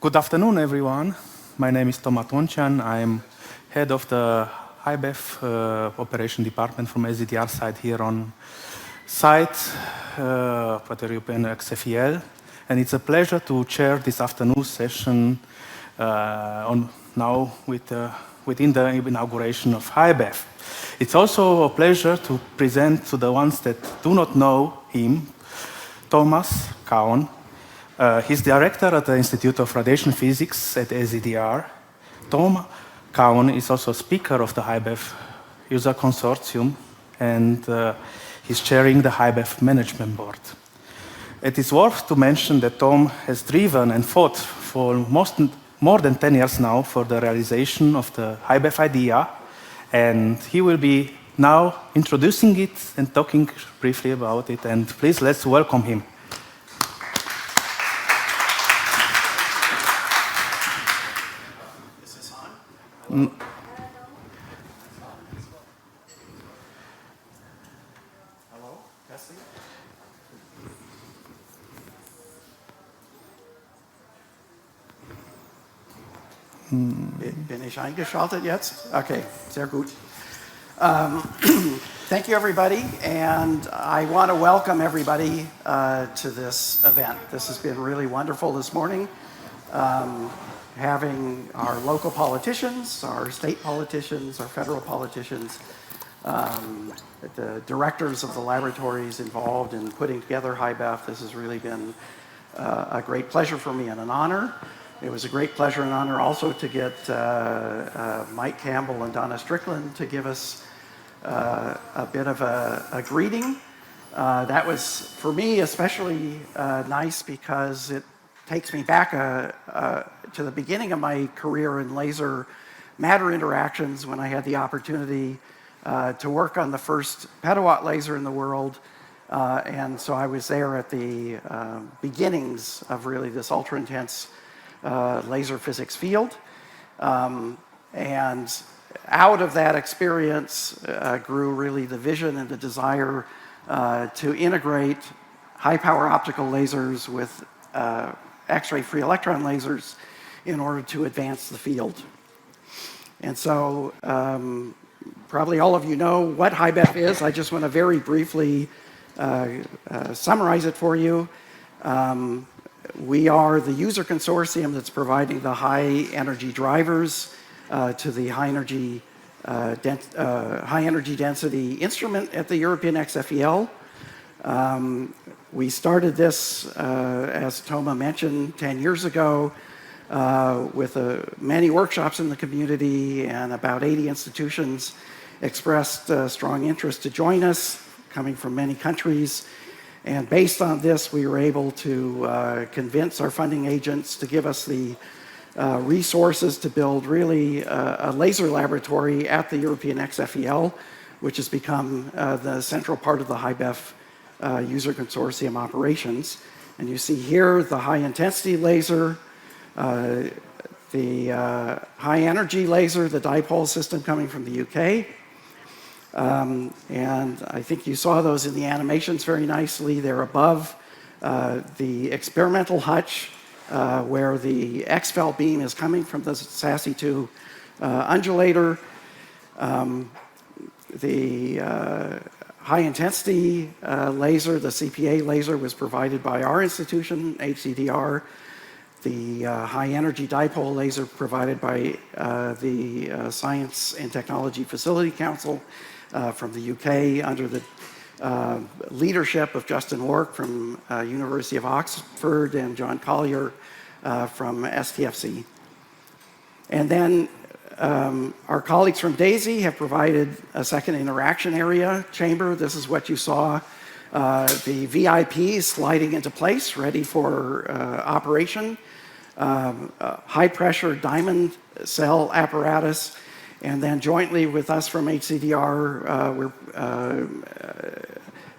Good afternoon, everyone. My name is Toma Tonchan. I'm head of the HIBEF Operation Department from SDDR side here on site for the European XFEL. And it's a pleasure to chair this afternoon's session within the inauguration of HIBEF. It's also a pleasure to present to the ones that do not know him, Thomas Kaun. He's director at the Institute of Radiation Physics at SDDR. Tom Kaun is also speaker of the HIBEF User Consortium, and he's chairing the HIBEF Management Board. It is worth to mention that Tom has driven and fought for more than 10 years now for the realization of the HIBEF idea, and he will be now introducing it and talking briefly about it. And please, let's welcome him. Is this on? Hello? Testing? Bin ich eingeschaltet jetzt? Okay, sehr gut. Thank you, everybody, and I want to welcome everybody to this event. This has been really wonderful this morning, having our local politicians, our state politicians, our federal politicians, the directors of the laboratories involved in putting together HIBEF. This has really been a great pleasure for me and an honor. It was a great pleasure and honor also to get Mike Campbell and Donna Strickland to give us a bit of a greeting. That was, for me, especially nice because it takes me back to the beginning of my career in laser matter interactions when I had the opportunity to work on the first petawatt laser in the world. And so I was there at the beginnings of really this ultra-intense laser physics field. And out of that experience grew really the vision and the desire to integrate high-power optical lasers with X-ray free electron lasers in order to advance the field. And so probably all of you know what HIBEF is. I just want to very briefly summarize it for you. We are the user consortium that's providing the high energy drivers to the high energy density instrument at the European XFEL. We started this, as Toma mentioned, 10 years ago with many workshops in the community, and about 80 institutions expressed strong interest to join us, coming from many countries. And based on this, we were able to convince our funding agents to give us the resources to build really a laser laboratory at the European XFEL, which has become the central part of the HIBEF User Consortium operations. And you see here the high intensity laser, the high energy laser, the dipole system coming from the UK. And I think you saw those in the animations very nicely. They're above the experimental hutch where the XFEL beam is coming from the SASE-2 undulator. The high-intensity laser, the CPA laser, was provided by our institution, HCDR. The high-energy dipole laser provided by the Science and Technology Facility Council from the UK under the leadership of Justin Wark from University of Oxford and John Collier from STFC. And then our colleagues from DAISY have provided a second interaction area chamber. This is what you saw, the VIP sliding into place, ready for operation. High pressure diamond cell apparatus. And then jointly with us from HCDR, we're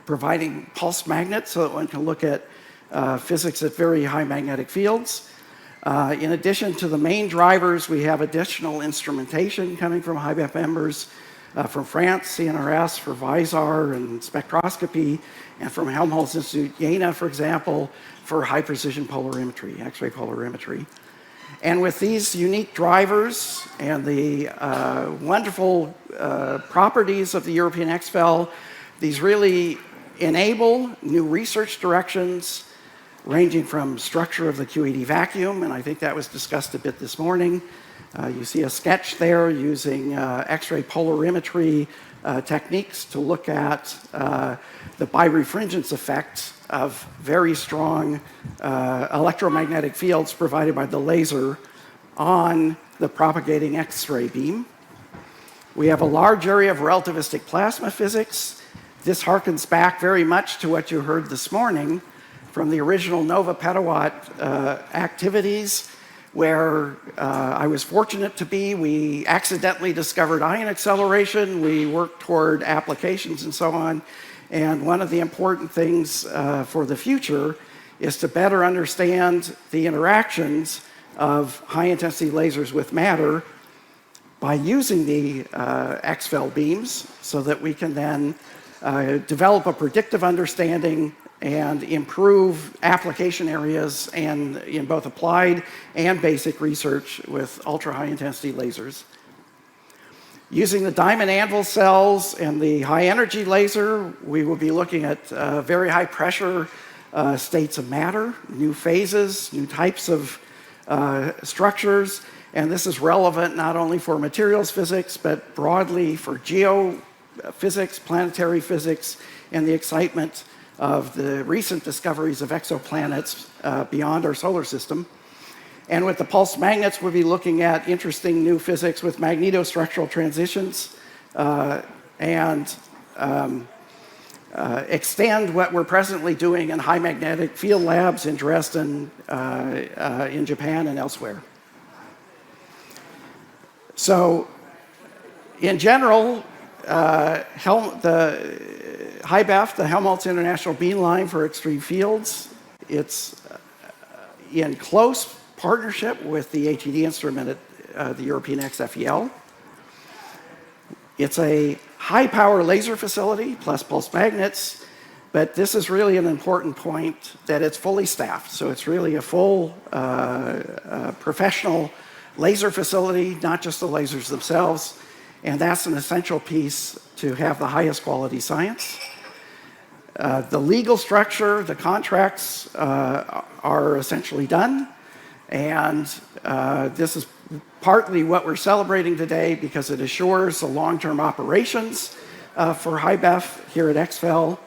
providing pulse magnets so that one can look at physics at very high magnetic fields. In addition to the main drivers, we have additional instrumentation coming from HIBEF members from France, CNRS for VISAR and spectroscopy, and from Helmholtz Institute Jena, for example, for high precision polarimetry, X-ray polarimetry. And with these unique drivers and the wonderful properties of the European XFEL, these really enable new research directions ranging from structure of the QED vacuum, and I think that was discussed a bit this morning. You see a sketch there using X-ray polarimetry techniques to look at the birefringence effect of very strong electromagnetic fields provided by the laser on the propagating X-ray beam. We have a large area of relativistic plasma physics. This harkens back very much to what you heard this morning from the original Nova Petawatt activities, where I was fortunate to be. We accidentally discovered ion acceleration. We worked toward applications and so on. And one of the important things for the future is to better understand the interactions of high-intensity lasers with matter by using the XFEL beams so that we can then develop a predictive understanding and improve application areas and in both applied and basic research with ultra-high-intensity lasers. Using the diamond anvil cells and the high-energy laser, we will be looking at very high-pressure states of matter, new phases, new types of structures, and this is relevant not only for materials physics, but broadly for geophysics, planetary physics, and the excitement of the recent discoveries of exoplanets beyond our solar system. And with the pulse magnets, we'll be looking at interesting new physics with magnetostructural transitions and extend what we're presently doing in high magnetic field labs in Dresden, in Japan, and elsewhere. So, in general, the HIBEF, the Helmholtz International Beamline for Extreme Fields, it's in close partnership with the HED instrument at the European XFEL. It's a high-power laser facility plus pulse magnets, but this is really an important point that it's fully staffed. So it's really a full professional laser facility, not just the lasers themselves, and that's an essential piece to have the highest quality science. The legal structure, the contracts are essentially done, and this is partly what we're celebrating today because it assures the long-term operations for HIBEF here at XFEL.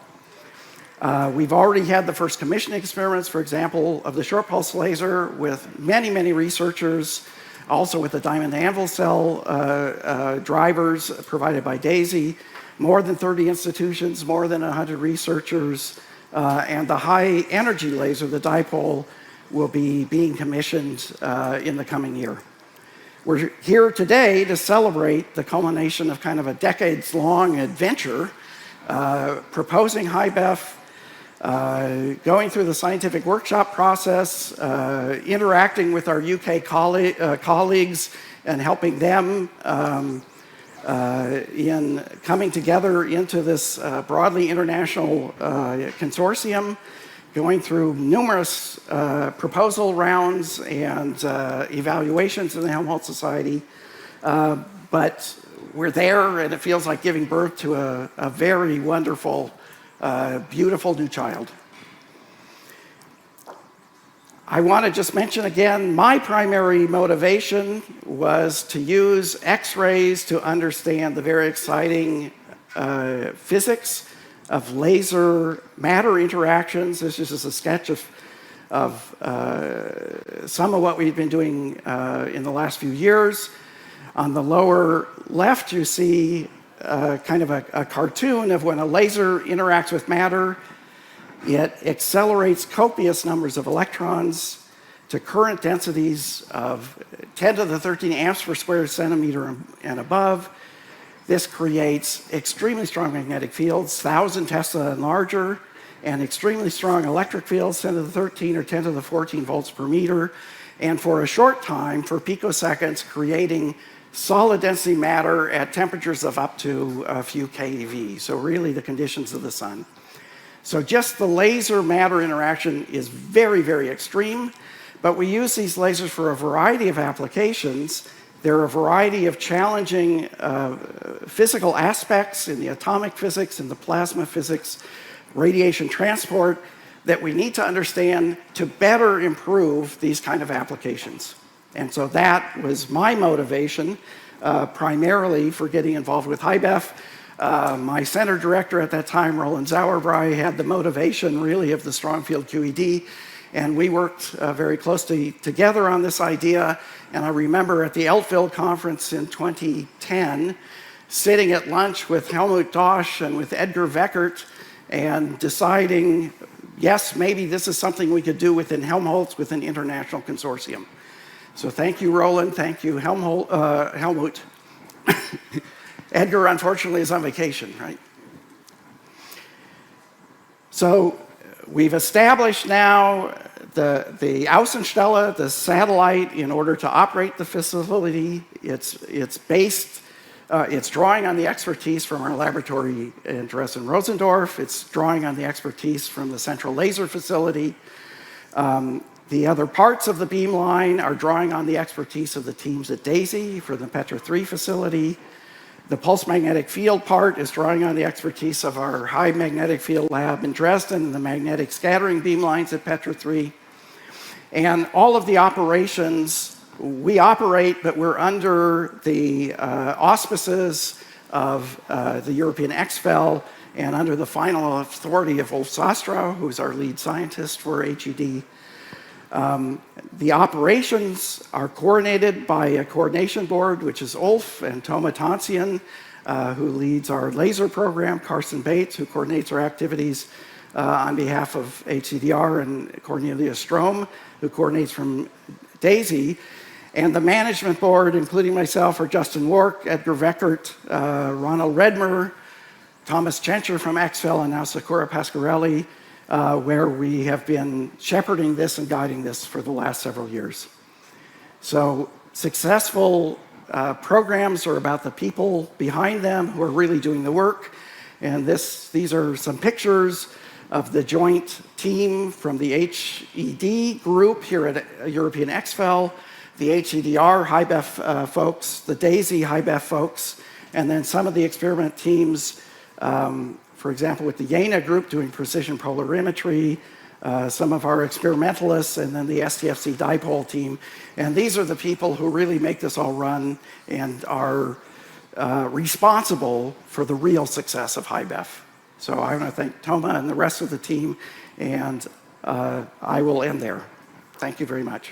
We've already had the first commissioning experiments, for example, of the short pulse laser with many, many researchers, also with the diamond anvil cell drivers provided by DAISY, more than 30 institutions, more than 100 researchers, and the high energy laser, the dipole, will be being commissioned in the coming year. We're here today to celebrate the culmination of kind of a decades-long adventure, proposing HIBEF, going through the scientific workshop process, interacting with our UK colleagues and helping them in coming together into this broadly international consortium, going through numerous proposal rounds and evaluations in the Helmholtz Society. But we're there, and it feels like giving birth to a very wonderful, beautiful new child. I want to just mention again, my primary motivation was to use X-rays to understand the very exciting physics of laser matter interactions. This is just a sketch of some of what we've been doing in the last few years. On the lower left, you see kind of a cartoon of when a laser interacts with matter. It accelerates copious numbers of electrons to current densities of 10 to the 13 amps per square centimeter and above. This creates extremely strong magnetic fields, 1,000 Tesla and larger, and extremely strong electric fields, 10 to the 13 or 10 to the 14 volts per meter. And for a short time, for picoseconds, creating solid density matter at temperatures of up to a few keV. So really the conditions of the sun. So just the laser matter interaction is very, very extreme, But we use these lasers for a variety of applications. There are a variety of challenging physical aspects in the atomic physics, in the plasma physics, radiation transport, that we need to understand to better improve these kind of applications. And so that was my motivation, primarily for getting involved with HIBEF. My center director at that time, Roland Zauerbrei, had the motivation really of the strong field QED, and we worked very closely together on this idea. And I remember at the Eltville conference in 2010, sitting at lunch with Helmut Dosch and with Edgar Weckert and deciding, yes, maybe this is something we could do within Helmholtz with an international consortium. So thank you, Roland. Thank you, Helmut. Edgar, unfortunately, is on vacation, right? So we've established now the Außenstelle, the satellite, in order to operate the facility. It's drawing on the expertise from our laboratory in Dresden-Rosendorf. It's drawing on the expertise from the Central Laser Facility. The other parts of the beamline are drawing on the expertise of the teams at DAISY for the Petra 3 facility. The pulse magnetic field part is drawing on the expertise of our high magnetic field lab in Dresden and the magnetic scattering beamlines at Petra 3. And all of the operations, we operate, but we're under the auspices of the European XFEL and under the final authority of Ulf Sastra, who's our lead scientist for HED. The operations are coordinated by a coordination board, which is Ulf and Toma Tansian, who leads our laser program, Carsten Bates, who coordinates our activities on behalf of HCDR, and Cornelia Strom, who coordinates from DAISY. And the management board, including myself, are Justin Wark, Edgar Weckert, Ronald Redmer, Thomas Chencher from XFEL, and now Sakura Pasquarelli, where we have been shepherding this and guiding this for the last several years. So successful programs are about the people behind them who are really doing the work. And these are some pictures of the joint team from the HED group here at European XFEL, the HCDR HIBEF folks, the DAISY HIBEF folks, and then some of the experiment teams, for example, with the Jena group doing precision polarimetry, some of our experimentalists, and then the STFC dipole team. And these are the people who really make this all run and are responsible for the real success of HIBEF. So I want to thank Toma and the rest of the team, and I will end there. Thank you very much.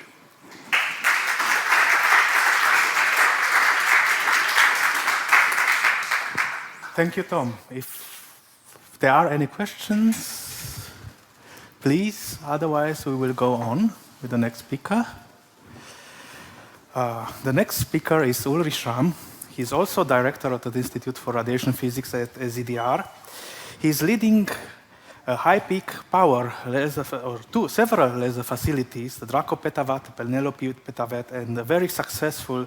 Thank you, Tom. If there are any questions, please. Otherwise, we will go on with the next speaker. The next speaker is Ulrich Schramm. He's also director of the Institute for Radiation Physics at SEDR. He's leading a high-peak power laser, several laser facilities, the Draco Petawatt, Penelope Petawatt, and a very successful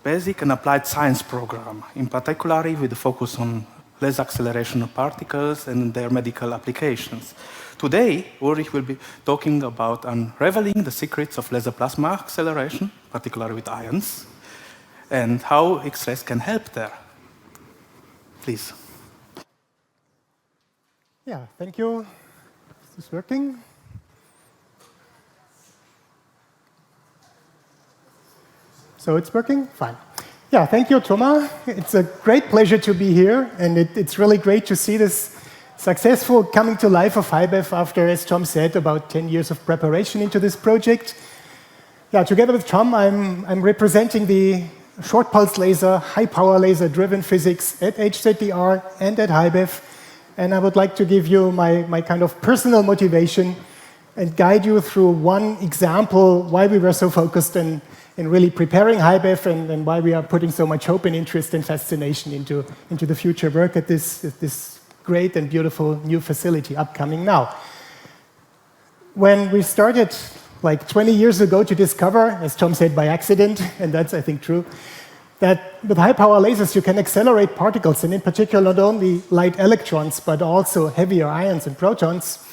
basic and applied science program, in particular with the focus on laser acceleration of particles and their medical applications. Today, Ulrich will be talking about unraveling the secrets of laser plasma acceleration, particularly with ions, and how X-rays can help there. Please. Yeah, thank you. Is this working? So it's working? Fine. Yeah, thank you, Toma. It's a great pleasure to be here, and it's really great to see this successful coming to life of HIBEF after, as Tom said, about 10 years of preparation into this project. Yeah, together with Tom, I'm representing the short pulse laser, high power laser driven physics at HZDR and at HIBEF. And I would like to give you my kind of personal motivation and guide you through one example why we were so focused in really preparing HIBEF and why we are putting so much hope and interest and fascination into the future work at this great and beautiful new facility upcoming now. When we started like 20 years ago to discover, as Tom said, by accident, and that's I think true, that with high power lasers you can accelerate particles, and in particular not only light electrons but also heavier ions and protons,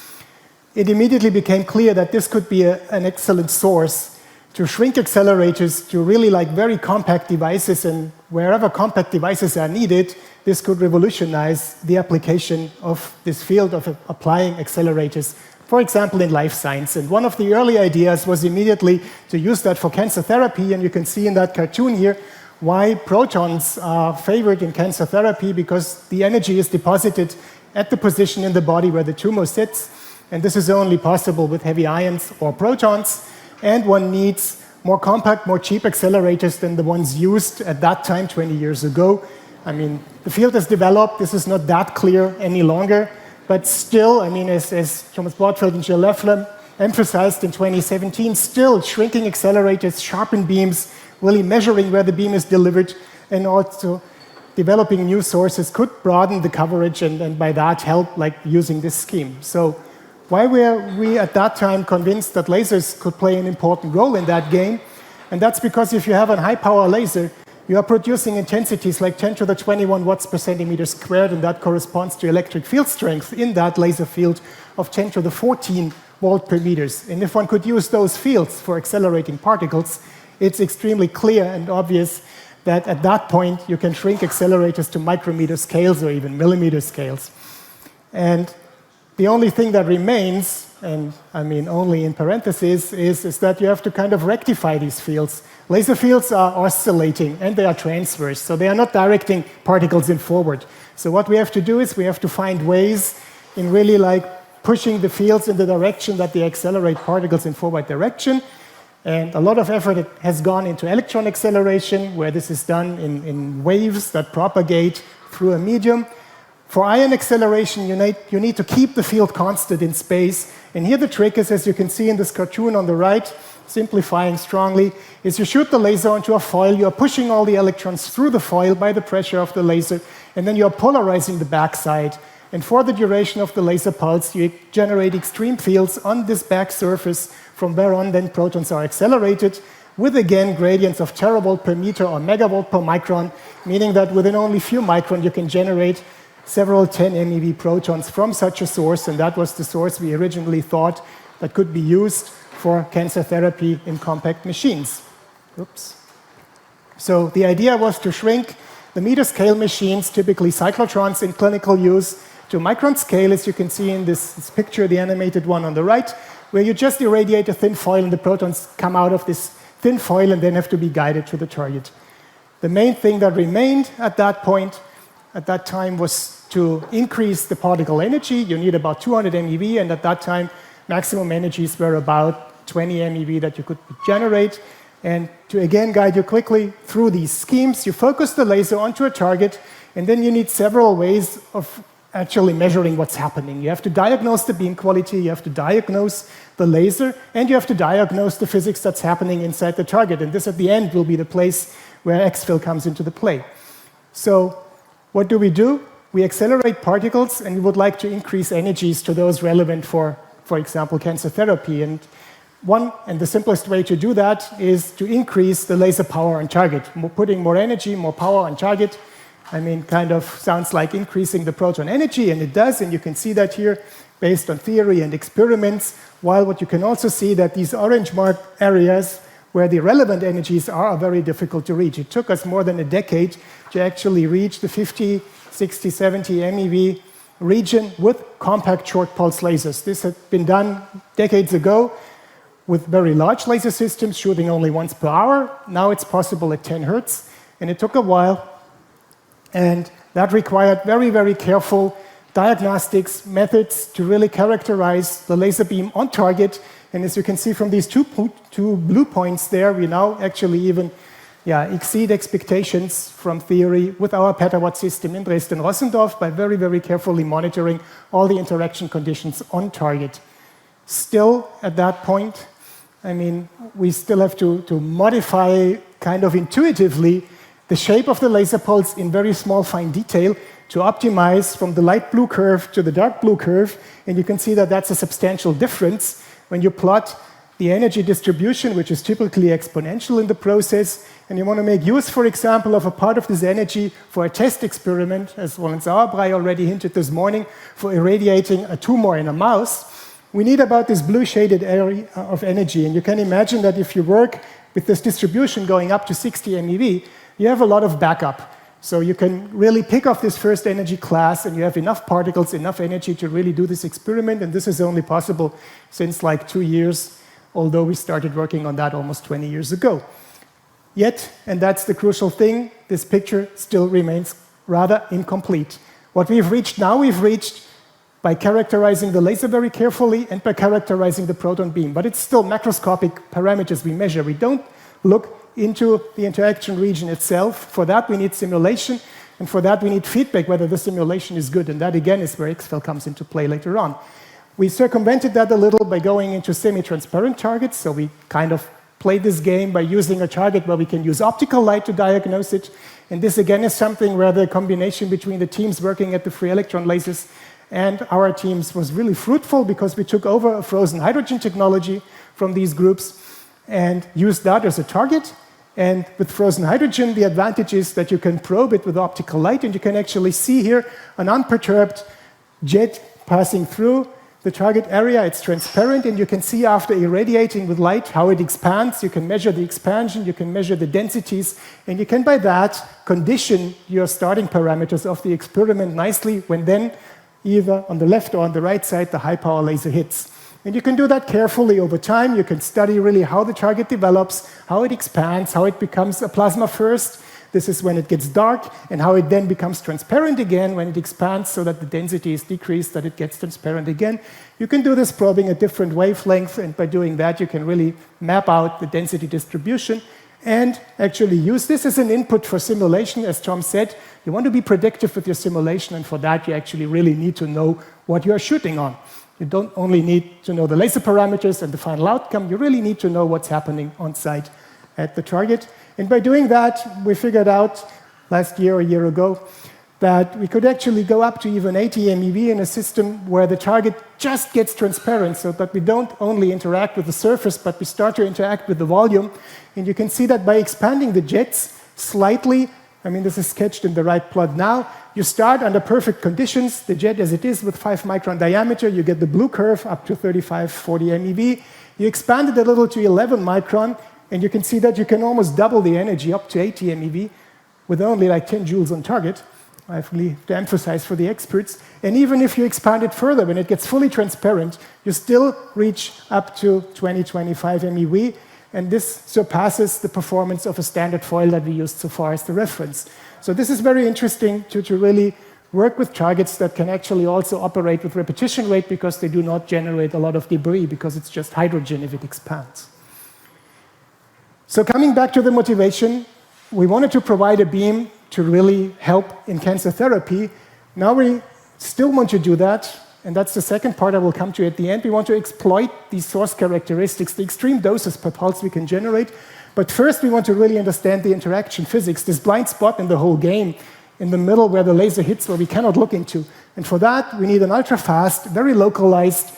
it immediately became clear that this could be an excellent source to shrink accelerators to really like very compact devices, and wherever compact devices are needed, this could revolutionize the application of this field of applying accelerators, for example, in life science. And one of the early ideas was immediately to use that for cancer therapy, and you can see in that cartoon here why protons are favored in cancer therapy, because the energy is deposited at the position in the body where the tumor sits, and this is only possible with heavy ions or protons. And one needs more compact, more cheap accelerators than the ones used at that time 20 years ago. I mean, the field has developed. This is not that clear any longer. But still, I mean, as Thomas Bortfeld and Jill Leffler emphasized in 2017, still shrinking accelerators, sharpened beams, really measuring where the beam is delivered, and also developing new sources could broaden the coverage and by that help like using this scheme. So why were we at that time convinced that lasers could play an important role in that game? And that's because if you have a high power laser, you are producing intensities like 10 to the 21 watts per centimeter squared, and that corresponds to electric field strength in that laser field of 10 to the 14 volt per meters. And if one could use those fields for accelerating particles, it's extremely clear and obvious that at that point you can shrink accelerators to micrometer scales or even millimeter scales. And the only thing that remains, and I mean only in parentheses, is that you have to kind of rectify these fields. Laser fields are oscillating and they are transverse, so they are not directing particles in forward. So what we have to do is we have to find ways in really like pushing the fields in the direction that they accelerate particles in forward direction. And a lot of effort has gone into electron acceleration, where this is done in waves that propagate through a medium. For ion acceleration, you need to keep the field constant in space. And here the trick is, as you can see in this cartoon on the right, simplifying strongly, is you shoot the laser onto a foil, you are pushing all the electrons through the foil by the pressure of the laser, and then you are polarizing the backside. And for the duration of the laser pulse, you generate extreme fields on this back surface, from where on then protons are accelerated, with again gradients of teravolt per meter or megavolt per micron, meaning that within only a few microns you can generate several 10 MeV protons from such a source, and that was the source we originally thought that could be used for cancer therapy in compact machines. Oops. So the idea was to shrink the meter scale machines, typically cyclotrons in clinical use, to micron scale, as you can see in this picture, the animated one on the right, where you just irradiate a thin foil and the protons come out of this thin foil and then have to be guided to the target. The main thing that remained at that point, at that time, was to increase the particle energy. You need about 200 MeV, and at that time, maximum energies were about 20 MeV that you could generate. And to again guide you quickly through these schemes, you focus the laser onto a target, and then you need several ways of actually measuring what's happening. You have to diagnose the beam quality, you have to diagnose the laser, and you have to diagnose the physics that's happening inside the target. And this, at the end, will be the place where exfil comes into the play. So what do? We accelerate particles, and we would like to increase energies to those relevant for example, cancer therapy. And the simplest way to do that is to increase the laser power on target. Putting more energy, more power on target, I mean, kind of sounds like increasing the proton energy, and it does, and you can see that here based on theory and experiments, while what you can also see that these orange marked areas where the relevant energies are very difficult to reach. It took us more than a decade to actually reach the 50, 60, 70 MeV region with compact short pulse lasers. This had been done decades ago with very large laser systems shooting only once per hour. Now it's possible at 10 Hertz, and it took a while. And that required very, very careful diagnostics methods to really characterize the laser beam on target. And as you can see from these two blue points there, we now actually even exceed expectations from theory with our petawatt system in Dresden-Rossendorf by very, very carefully monitoring all the interaction conditions on target. Still, at that point, I mean, we still have to modify kind of intuitively the shape of the laser pulse in very small, fine detail to optimize from the light blue curve to the dark blue curve. And you can see that that's a substantial difference when you plot the energy distribution, which is typically exponential in the process, and you want to make use, for example, of a part of this energy for a test experiment, as Roland Sauerbrei already hinted this morning, for irradiating a tumor in a mouse. we need about this blue shaded area of energy. And you can imagine that if you work with this distribution going up to 60 MeV, you have a lot of backup. So you can really pick off this first energy class, and you have enough particles, enough energy to really do this experiment. And this is only possible since like 2 years, although we started working on that almost 20 years ago. Yet, and that's the crucial thing, this picture still remains rather incomplete. What we've reached now, we've reached by characterizing the laser very carefully and by characterizing the proton beam. But it's still macroscopic parameters we measure. We don't look into the interaction region itself. For that, we need simulation, and for that, we need feedback, whether the simulation is good. And that, again, is where XFEL comes into play later on. We circumvented that a little by going into semi-transparent targets. So we kind of played this game by using a target where we can use optical light to diagnose it. And this, again, is something where the combination between the teams working at the free electron lasers and our teams was really fruitful, because we took over a frozen hydrogen technology from these groups and used that as a target. And with frozen hydrogen, the advantage is that you can probe it with optical light, and you can actually see here an unperturbed jet passing through the target area. It's transparent, and you can see after irradiating with light how it expands. You can measure the expansion, you can measure the densities, and you can by that condition your starting parameters of the experiment nicely when then either on the left or on the right side the high power laser hits. And you can do that carefully over time. You can study really how the target develops, how it expands, how it becomes a plasma first. This is when it gets dark, and how it then becomes transparent again when it expands so that the density is decreased, that it gets transparent again. You can do this probing at different wavelengths, and by doing that, you can really map out the density distribution and actually use this as an input for simulation. As Tom said, you want to be predictive with your simulation, and for that, you actually really need to know what you are shooting on. You don't only need to know the laser parameters and the final outcome, you really need to know what's happening on site at the target. And by doing that, we figured out last year or a year ago that we could actually go up to even 80 MeV in a system where the target just gets transparent, so that we don't only interact with the surface, but we start to interact with the volume. And you can see that by expanding the jets slightly, I mean, this is sketched in the right plot now, you start under perfect conditions, the jet as it is with 5 micron diameter, you get the blue curve up to 35, 40 MeV. You expand it a little to 11 micron, and you can see that you can almost double the energy up to 80 MeV with only like 10 joules on target. I have really to emphasize for the experts. And even if you expand it further, when it gets fully transparent, you still reach up to 20, 25 MeV, and this surpasses the performance of a standard foil that we used so far as the reference. So this is very interesting to really work with targets that can actually also operate with repetition rate, because they do not generate a lot of debris, because it's just hydrogen if it expands. So coming back to the motivation, we wanted to provide a beam to really help in cancer therapy. Now we still want to do that, and that's the second part I will come to at the end. We want to exploit these source characteristics, the extreme doses per pulse we can generate. But first, we want to really understand the interaction physics, this blind spot in the whole game, in the middle where the laser hits, where we cannot look into. And for that, we need an ultra-fast, very localized,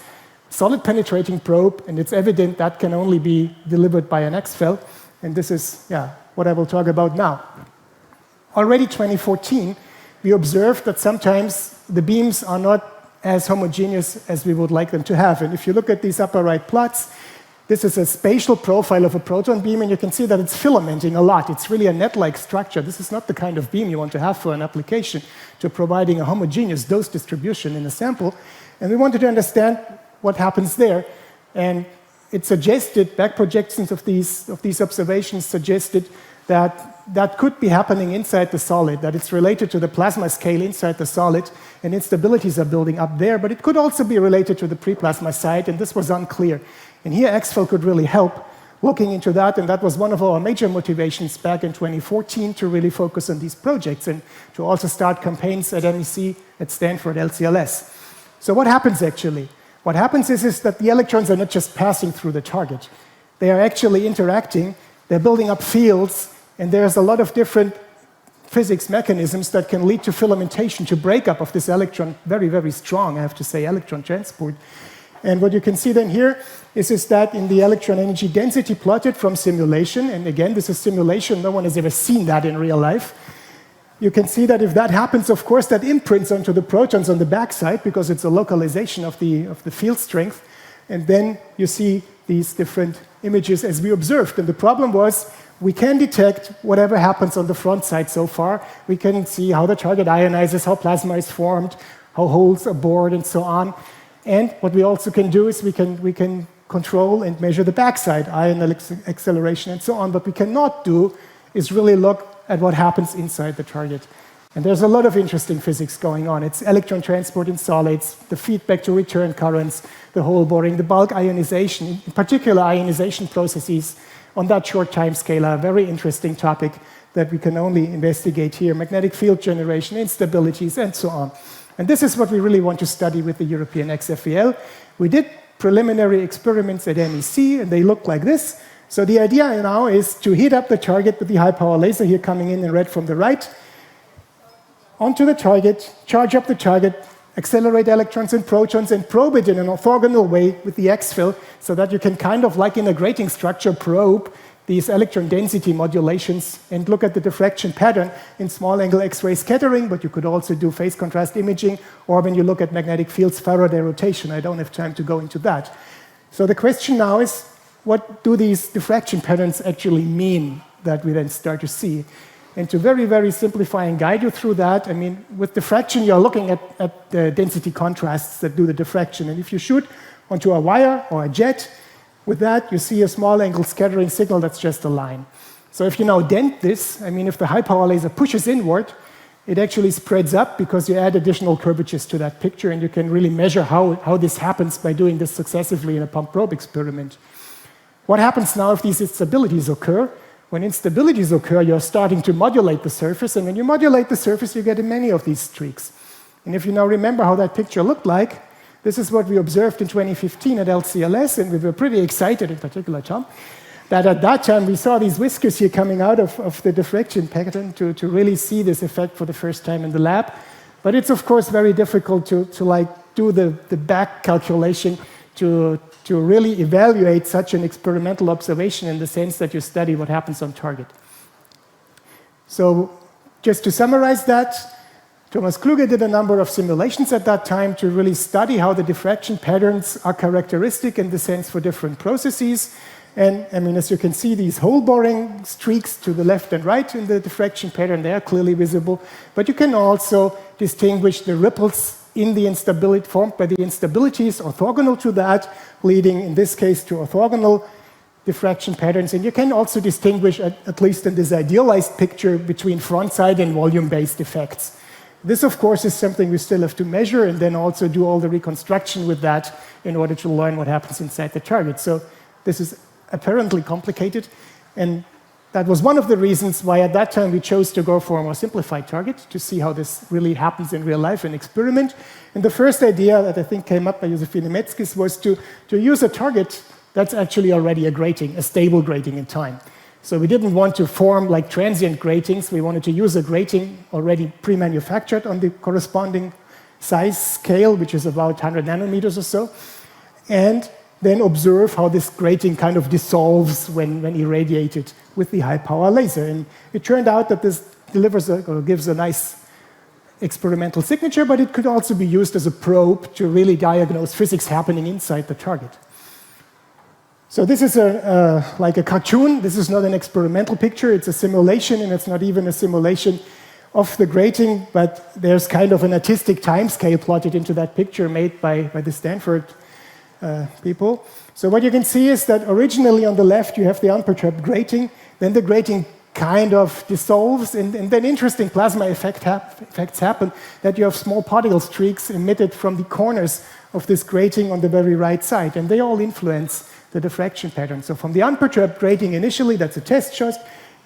solid penetrating probe, and it's evident that can only be delivered by an XFEL. And this is what I will talk about now. Already 2014, we observed that sometimes the beams are not as homogeneous as we would like them to have. And if you look at these upper right plots, this is a spatial profile of a proton beam, and you can see that it's filamenting a lot. It's really a net-like structure. This is not the kind of beam you want to have for an application to providing a homogeneous dose distribution in a sample. And we wanted to understand what happens there. And it suggested, back projections of these observations suggested that could be happening inside the solid, that it's related to the plasma scale inside the solid, and instabilities are building up there, but it could also be related to the pre-plasma side, and this was unclear. And here XFEL could really help looking into that, and that was one of our major motivations back in 2014 to really focus on these projects and to also start campaigns at MEC, at Stanford, LCLS. So what happens actually? What happens is that the electrons are not just passing through the target. They are actually interacting, they're building up fields, and there's a lot of different physics mechanisms that can lead to filamentation, to breakup of this electron, very, very strong, I have to say, electron transport. And what you can see then here is that in the electron energy density plotted from simulation, and again, this is simulation, no one has ever seen that in real life. You can see that if that happens, of course, that imprints onto the protons on the backside, because it's a localization of the field strength. and then you see these different images as we observed. And the problem was, we can detect whatever happens on the front side so far. We can see how the target ionizes, how plasma is formed, how holes are bored, and so on. And what we also can do is we can control and measure the backside, ion acceleration, and so on. What we cannot do is really look at what happens inside the target. And there's a lot of interesting physics going on. It's electron transport in solids, the feedback to return currents, the hole boring, the bulk ionization, in particular ionization processes on that short time scale are a very interesting topic that we can only investigate here. Magnetic field generation, instabilities, and so on. And this is what we really want to study with the European XFEL. We did preliminary experiments at MEC, and they look like this. So the idea now is to heat up the target with the high-power laser here coming in red from the right, onto the target, charge up the target, accelerate electrons and protons, and probe it in an orthogonal way with the X-fill, so that you can kind of, like in a grating structure, probe these electron density modulations and look at the diffraction pattern in small-angle X-ray scattering, but you could also do phase contrast imaging, or when you look at magnetic fields, Faraday rotation. I don't have time to go into that. So the question now is, what do these diffraction patterns actually mean that we then start to see? And to very, very simplify and guide you through that, I mean, with diffraction, you're looking at the density contrasts that do the diffraction. And if you shoot onto a wire or a jet, with that, you see a small angle scattering signal that's just a line. So if you now dent this, I mean, if the high power laser pushes inward, it actually spreads up because you add additional curvatures to that picture, and you can really measure how this happens by doing this successively in a pump probe experiment. What happens now if these instabilities occur? When instabilities occur, you're starting to modulate the surface, and when you modulate the surface, you get many of these streaks. And if you now remember how that picture looked like, this is what we observed in 2015 at LCLS, and we were pretty excited, in particular Tom, that at that time we saw these whiskers here coming out of the diffraction pattern to really see this effect for the first time in the lab. But it's of course very difficult to like do the back calculation to really evaluate such an experimental observation in the sense that you study what happens on target. So just to summarize that, Thomas Kluge did a number of simulations at that time to really study how the diffraction patterns are characteristic in the sense for different processes. And I mean, as you can see, these hole boring streaks to the left and right in the diffraction pattern, they are clearly visible. But you can also distinguish the ripples in the instability formed by the instabilities orthogonal to that, leading in this case to orthogonal diffraction patterns. And you can also distinguish, at least in this idealized picture, between front-side and volume-based effects. This, of course, is something we still have to measure and then also do all the reconstruction with that in order to learn what happens inside the target. So this is apparently complicated, and that was one of the reasons why at that time we chose to go for a more simplified target to see how this really happens in real life and experiment. And the first idea that I think came up by Josefine Metzkes was to use a target that's actually already a grating, a stable grating in time. So we didn't want to form like transient gratings. We wanted to use a grating already pre-manufactured on the corresponding size scale, which is about 100 nanometers or so, and then observe how this grating kind of dissolves when irradiated with the high-power laser. And it turned out that this delivers or gives a nice experimental signature, but it could also be used as a probe to really diagnose physics happening inside the target. So this is like a cartoon. This is not an experimental picture. It's a simulation, and it's not even a simulation of the grating, but there's kind of an artistic time scale plotted into that picture made by the Stanford people. So what you can see is that originally on the left you have the unperturbed grating, then the grating kind of dissolves, and then interesting plasma effects happen, that you have small particle streaks emitted from the corners of this grating on the very right side, and they all influence the diffraction pattern. So from the unperturbed grating initially, that's a test shot,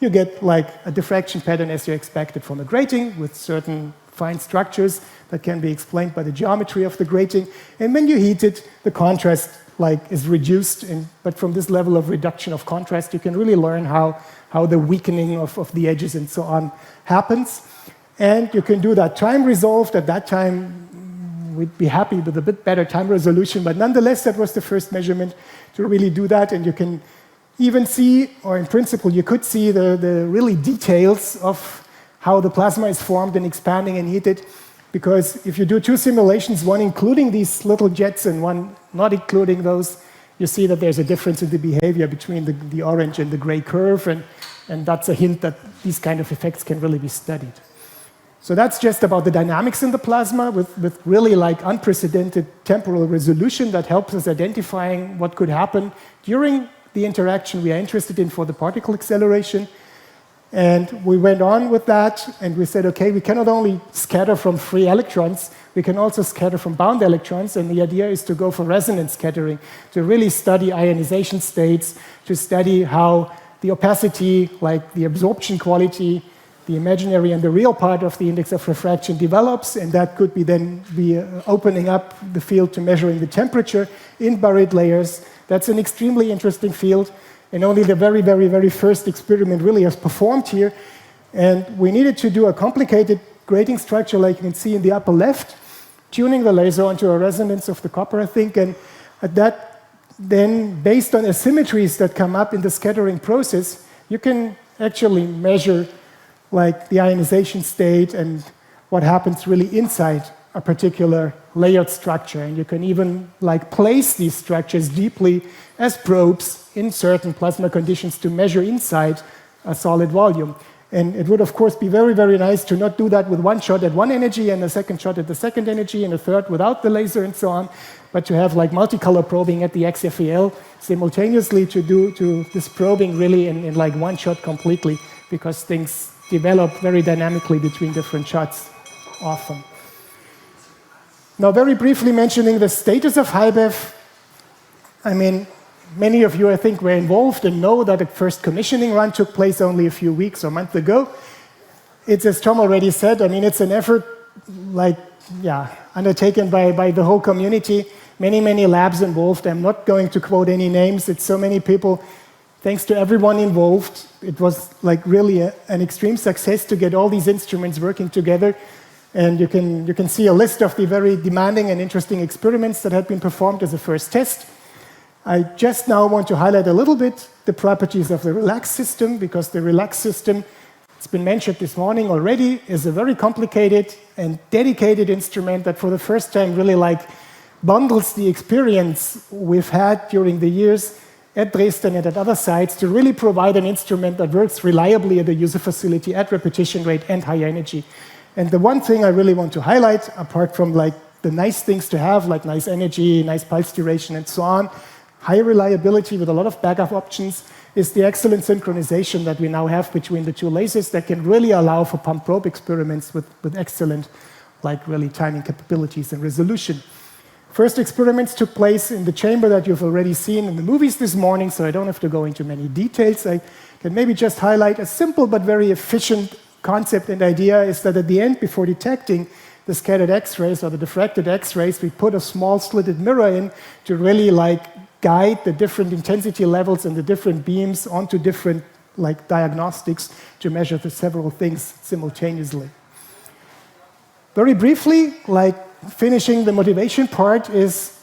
you get like a diffraction pattern as you expected from a grating with certain fine structures that can be explained by the geometry of the grating. And when you heat it, the contrast is reduced. But from this level of reduction of contrast, you can really learn how the weakening of the edges and so on happens. And you can do that time resolved. At that time, we'd be happy with a bit better time resolution. But nonetheless, that was the first measurement to really do that. And you can even see, or in principle, you could see the really details of how the plasma is formed and expanding and heated, because if you do two simulations, one including these little jets and one not including those, you see that there's a difference in the behavior between the orange and the gray curve, and that's a hint that these kind of effects can really be studied. So that's just about the dynamics in the plasma with really like unprecedented temporal resolution that helps us identifying what could happen during the interaction we are interested in for the particle acceleration. And we went on with that, and we said, okay, we cannot only scatter from free electrons, we can also scatter from bound electrons, and the idea is to go for resonance scattering, to really study ionization states, to study how the opacity, like the absorption quality, the imaginary and the real part of the index of refraction develops, and that could then be opening up the field to measuring the temperature in buried layers. That's an extremely interesting field, and only the very, very, very first experiment really is performed here. And we needed to do a complicated grating structure, like you can see in the upper left, tuning the laser onto a resonance of the copper, I think, and at that, then based on asymmetries that come up in the scattering process, you can actually measure like the ionization state and what happens really inside a particular layered structure. And you can even like place these structures deeply as probes in certain plasma conditions to measure inside a solid volume. And it would, of course, be very, very nice to not do that with one shot at one energy and a second shot at the second energy and a third without the laser and so on, but to have like multicolor probing at the XFEL simultaneously to do this probing really in like one shot completely, because things develop very dynamically between different shots often. Now, very briefly mentioning the status of HIBEF. I mean, many of you, I think, were involved and know that the first commissioning run took place only a few weeks or months ago. It's, as Tom already said, I mean, it's an effort undertaken by the whole community. Many, many labs involved. I'm not going to quote any names. It's so many people. Thanks to everyone involved. It was like really an extreme success to get all these instruments working together. And you can see a list of the very demanding and interesting experiments that had been performed as a first test. I just now want to highlight a little bit the properties of the RELAX system, because the RELAX system, it's been mentioned this morning already, is a very complicated and dedicated instrument that for the first time really like bundles the experience we've had during the years at Dresden and at other sites to really provide an instrument that works reliably at the user facility at repetition rate and high energy. And the one thing I really want to highlight, apart from like the nice things to have, like nice energy, nice pulse duration, and so on, high reliability with a lot of backup options, is the excellent synchronization that we now have between the two lasers that can really allow for pump probe experiments with excellent, like really timing capabilities and resolution. First experiments took place in the chamber that you've already seen in the movies this morning, so I don't have to go into many details. I can maybe just highlight a simple but very efficient concept and idea is that at the end, before detecting the scattered X-rays or the diffracted X-rays, we put a small slitted mirror in to really like guide the different intensity levels and the different beams onto different like diagnostics to measure the several things simultaneously. Very briefly, like finishing the motivation part is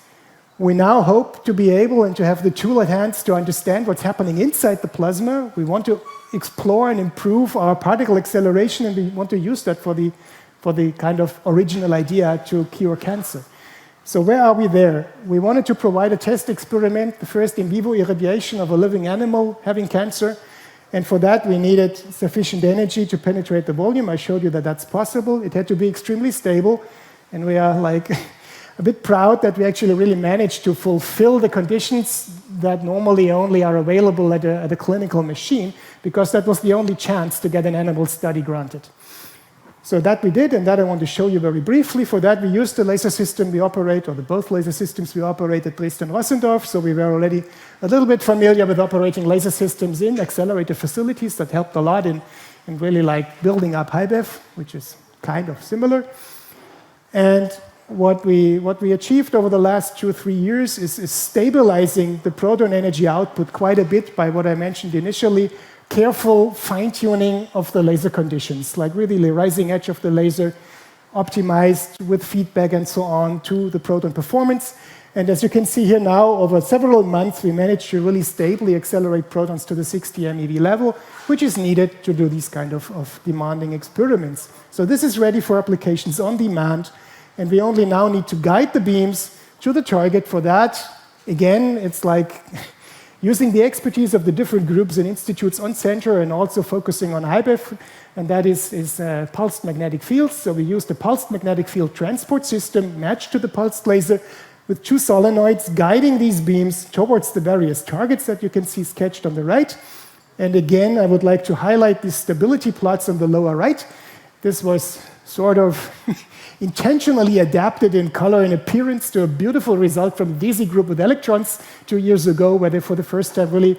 we now hope to be able and to have the tool at hand to understand what's happening inside the plasma. We want to explore and improve our particle acceleration, and we want to use that for the kind of original idea to cure cancer. So where are we there? We wanted to provide a test experiment, the first in vivo irradiation of a living animal having cancer, and for that we needed sufficient energy to penetrate the volume. I showed you that that's possible. It had to be extremely stable, and we are like a bit proud that we actually really managed to fulfill the conditions that normally only are available at a clinical machine, because that was the only chance to get an animal study granted. So that we did, and that I want to show you very briefly. For that, we used the laser system we operate, or the both laser systems we operate at Dresden-Rossendorf, so we were already a little bit familiar with operating laser systems in accelerated facilities. That helped a lot in really like building up HIBEF, which is kind of similar. And what we achieved over the last 2 or 3 years is stabilizing the proton energy output quite a bit by what I mentioned initially, careful fine-tuning of the laser conditions, like really the rising edge of the laser optimized with feedback and so on to the proton performance. And as you can see here now, over several months, we managed to really stably accelerate protons to the 60 MeV level, which is needed to do these kind of demanding experiments. So this is ready for applications on demand, and we only now need to guide the beams to the target. For that, again, it's like using the expertise of the different groups and institutes on center and also focusing on HIBEF, and that is pulsed magnetic fields. So we use the pulsed magnetic field transport system matched to the pulsed laser with two solenoids guiding these beams towards the various targets that you can see sketched on the right. And again, I would like to highlight these stability plots on the lower right. This was sort of intentionally adapted in color and appearance to a beautiful result from the DESY group with electrons 2 years ago, where they for the first time really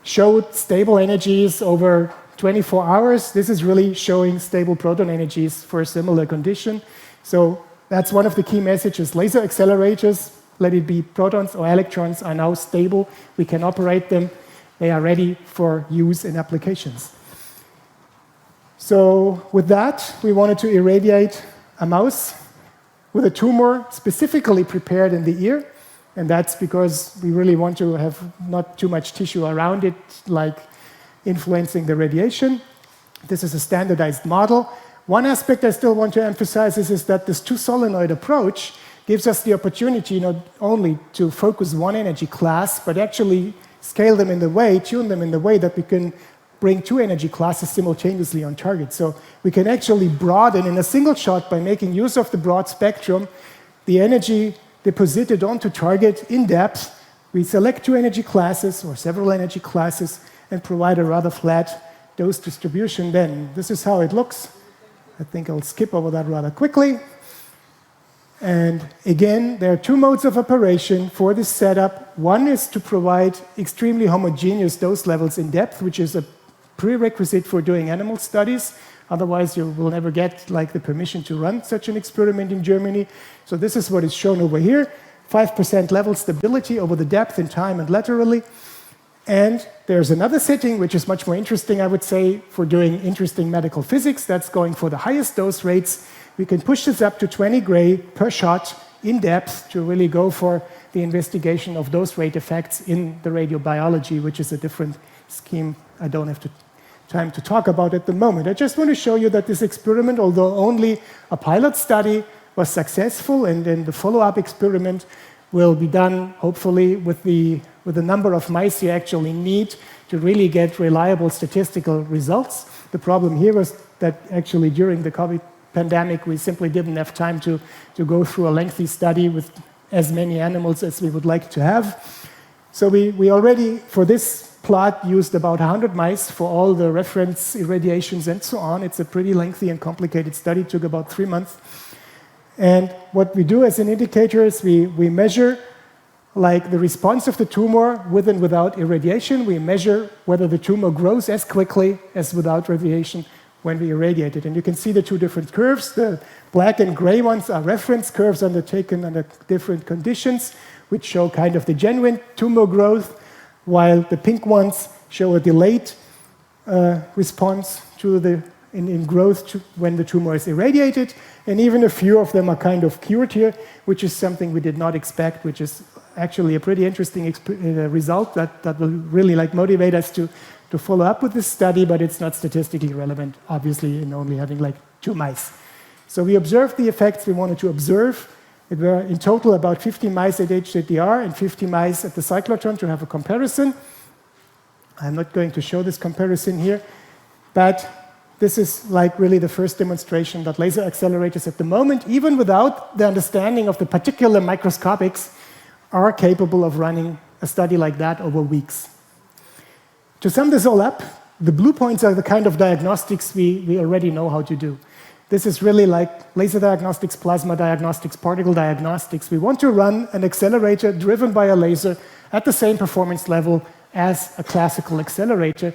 showed stable energies over 24 hours. This is really showing stable proton energies for a similar condition. So that's one of the key messages. Laser accelerators, let it be protons or electrons, are now stable. We can operate them. They are ready for use in applications. So with that, we wanted to irradiate a mouse with a tumor specifically prepared in the ear. And that's because we really want to have not too much tissue around it, like influencing the radiation. This is a standardized model. One aspect I still want to emphasize is that this two-solenoid approach gives us the opportunity not only to focus one energy class, but actually scale them in the way, tune them in the way that we can bring two energy classes simultaneously on target. So we can actually broaden in a single shot by making use of the broad spectrum the energy deposited onto target in depth. We select two energy classes or several energy classes and provide a rather flat dose distribution. Then this is how it looks. I think I'll skip over that rather quickly. And again, there are two modes of operation for this setup. One is to provide extremely homogeneous dose levels in depth, which is a prerequisite for doing animal studies. Otherwise, you will never get like the permission to run such an experiment in Germany. So this is what is shown over here. 5% level stability over the depth in time and laterally. And there's another setting, which is much more interesting, I would say, for doing interesting medical physics. That's going for the highest dose rates. We can push this up to 20 gray per shot in depth to really go for the investigation of dose rate effects in the radiobiology, which is a different scheme I don't have time to talk about at the moment. I just want to show you that this experiment, although only a pilot study, was successful, and then the follow-up experiment will be done, hopefully, with the number of mice you actually need to really get reliable statistical results. The problem here was that actually during the COVID pandemic, we simply didn't have time to go through a lengthy study with as many animals as we would like to have. So we already, for this plot, used about 100 mice for all the reference irradiations and so on. It's a pretty lengthy and complicated study. It took about 3 months. And what we do as an indicator is we measure like the response of the tumor with and without irradiation. We measure whether the tumor grows as quickly as without radiation when we irradiate it. And you can see the two different curves. The black and gray ones are reference curves undertaken under different conditions, which show kind of the genuine tumor growth, while the pink ones show a delayed response to in growth when the tumor is irradiated. And even a few of them are kind of cured here, which is something we did not expect, which is actually a pretty interesting result that will really like motivate us to follow up with this study, but it's not statistically relevant, obviously, in only having like 2 mice. So we observed the effects we wanted to observe. It were in total about 50 mice at HZDR and 50 mice at the cyclotron to have a comparison. I'm not going to show this comparison here, but this is like really the first demonstration that laser accelerators at the moment, even without the understanding of the particular microscopics, are capable of running a study like that over weeks. To sum this all up, the blue points are the kind of diagnostics we already know how to do. This is really like laser diagnostics, plasma diagnostics, particle diagnostics. We want to run an accelerator driven by a laser at the same performance level as a classical accelerator.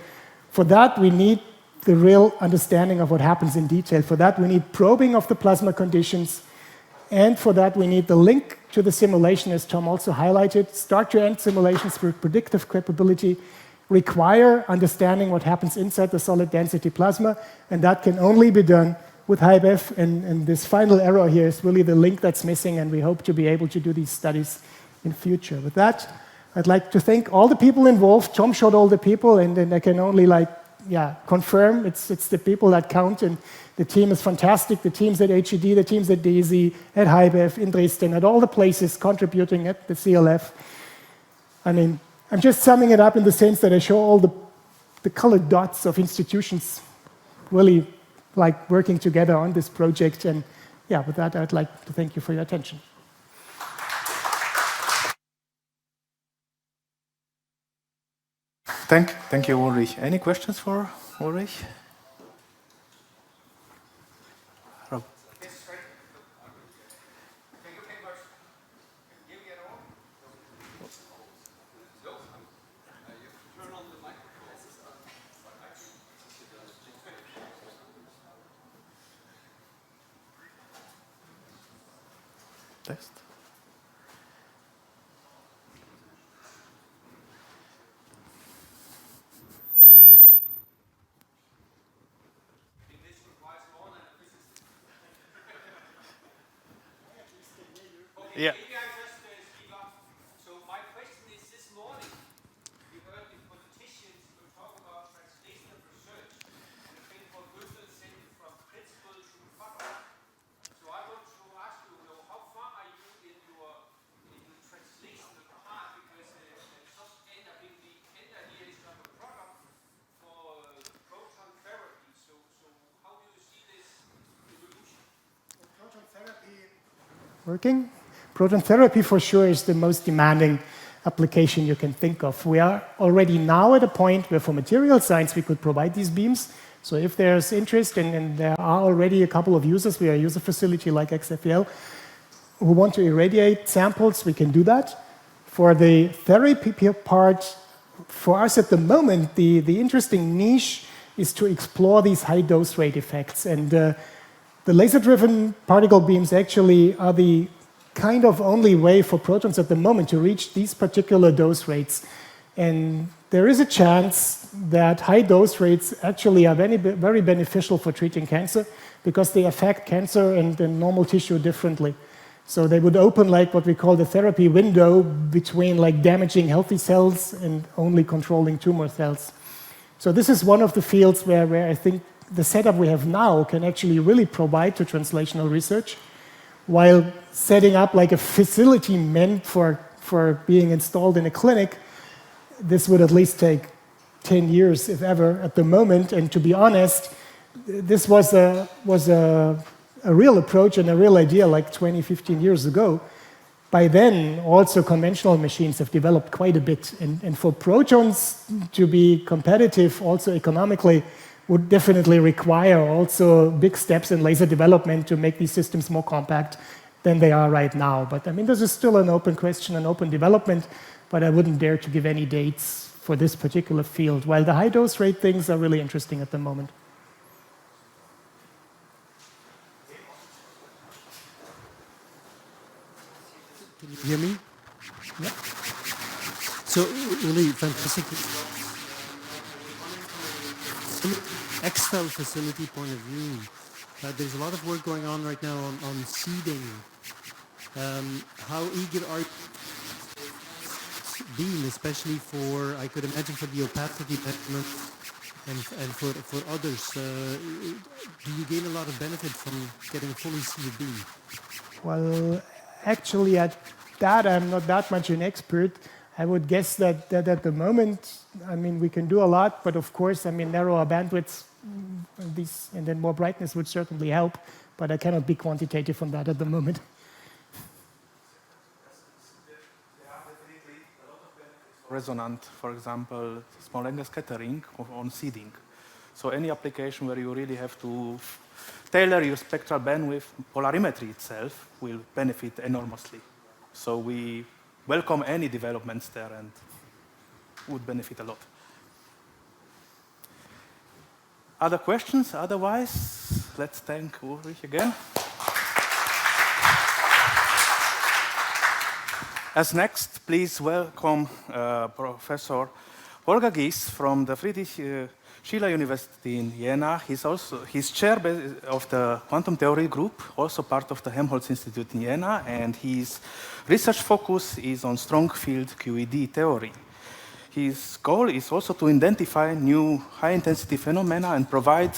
For that, we need the real understanding of what happens in detail. For that, we need probing of the plasma conditions. And for that, we need the link to the simulation, as Tom also highlighted. Start-to-end simulations with predictive capability require understanding what happens inside the solid density plasma, and that can only be done with HIBEF, and this final arrow here is really the link that's missing, and we hope to be able to do these studies in future. With that, I'd like to thank all the people involved. Tom showed all the people, and I can only confirm it's the people that count, and The team is fantastic. The teams at HED, the teams at DESY, at HIBEF, in Dresden, at all the places contributing at the CLF. I mean, I'm just summing it up in the sense that I show all the colored dots of institutions really like working together on this project. And yeah, with that, I'd like to thank you for your attention. Thank you, Ulrich. Any questions for Ulrich? Rob. Test. Yeah. Maybe I just speak up. So my question is, this morning we heard the politicians who talk about translational research and a thing called Goethe sent from principle to product. So I want to ask you, how far are you in your translational part? Because some end up in the end here is not a product for proton therapy. So how do you see this evolution? Proton therapy working? Proton therapy for sure is the most demanding application you can think of. We are already now at a point where for material science we could provide these beams. So if there's interest, and there are already a couple of users, we are a user facility like XFEL, who want to irradiate samples, we can do that. For the therapy part, for us at the moment, the interesting niche is to explore these high dose rate effects. And the laser-driven particle beams actually are the kind of only way for protons at the moment to reach these particular dose rates. And there is a chance that high dose rates actually are very beneficial for treating cancer because they affect cancer and normal tissue differently. So they would open like what we call the therapy window between like damaging healthy cells and only controlling tumor cells. So this is one of the fields where I think the setup we have now can actually really provide to translational research, while setting up like a facility meant for being installed in a clinic. This would at least take 10 years, if ever, at the moment. And to be honest, this was a real approach and a real idea like 20, 15 years ago. By then, also conventional machines have developed quite a bit. And for protons to be competitive also economically would definitely require also big steps in laser development to make these systems more compact than they are right now. But I mean, this is still an open question, an open development, but I wouldn't dare to give any dates for this particular field, while the high dose rate things are really interesting at the moment. Can you hear me? Yeah. So really fantastic. From an XFEL facility point of view, there's a lot of work going on right now on seeding. How eager are you being, especially for, I could imagine, for the opacity measurement and for others? Do you gain a lot of benefit from getting a fully seeded beam? Well, actually, at that, I'm not that much an expert. I would guess that at the moment, I mean, we can do a lot, but of course, I mean, narrower bandwidths and then more brightness would certainly help, but I cannot be quantitative on that at the moment. Resonant, for example, small angle scattering on seeding. So any application where you really have to tailor your spectral bandwidth, polarimetry itself will benefit enormously. So we welcome any developments there and would benefit a lot. Other questions? Otherwise, let's thank Ulrich again. As next, please welcome Professor Holger Gies from the Friedrich Schiller University in Jena. He's chair of the quantum theory group, also part of the Helmholtz Institute in Jena, and his research focus is on strong field QED theory. His goal is also to identify new high-intensity phenomena and provide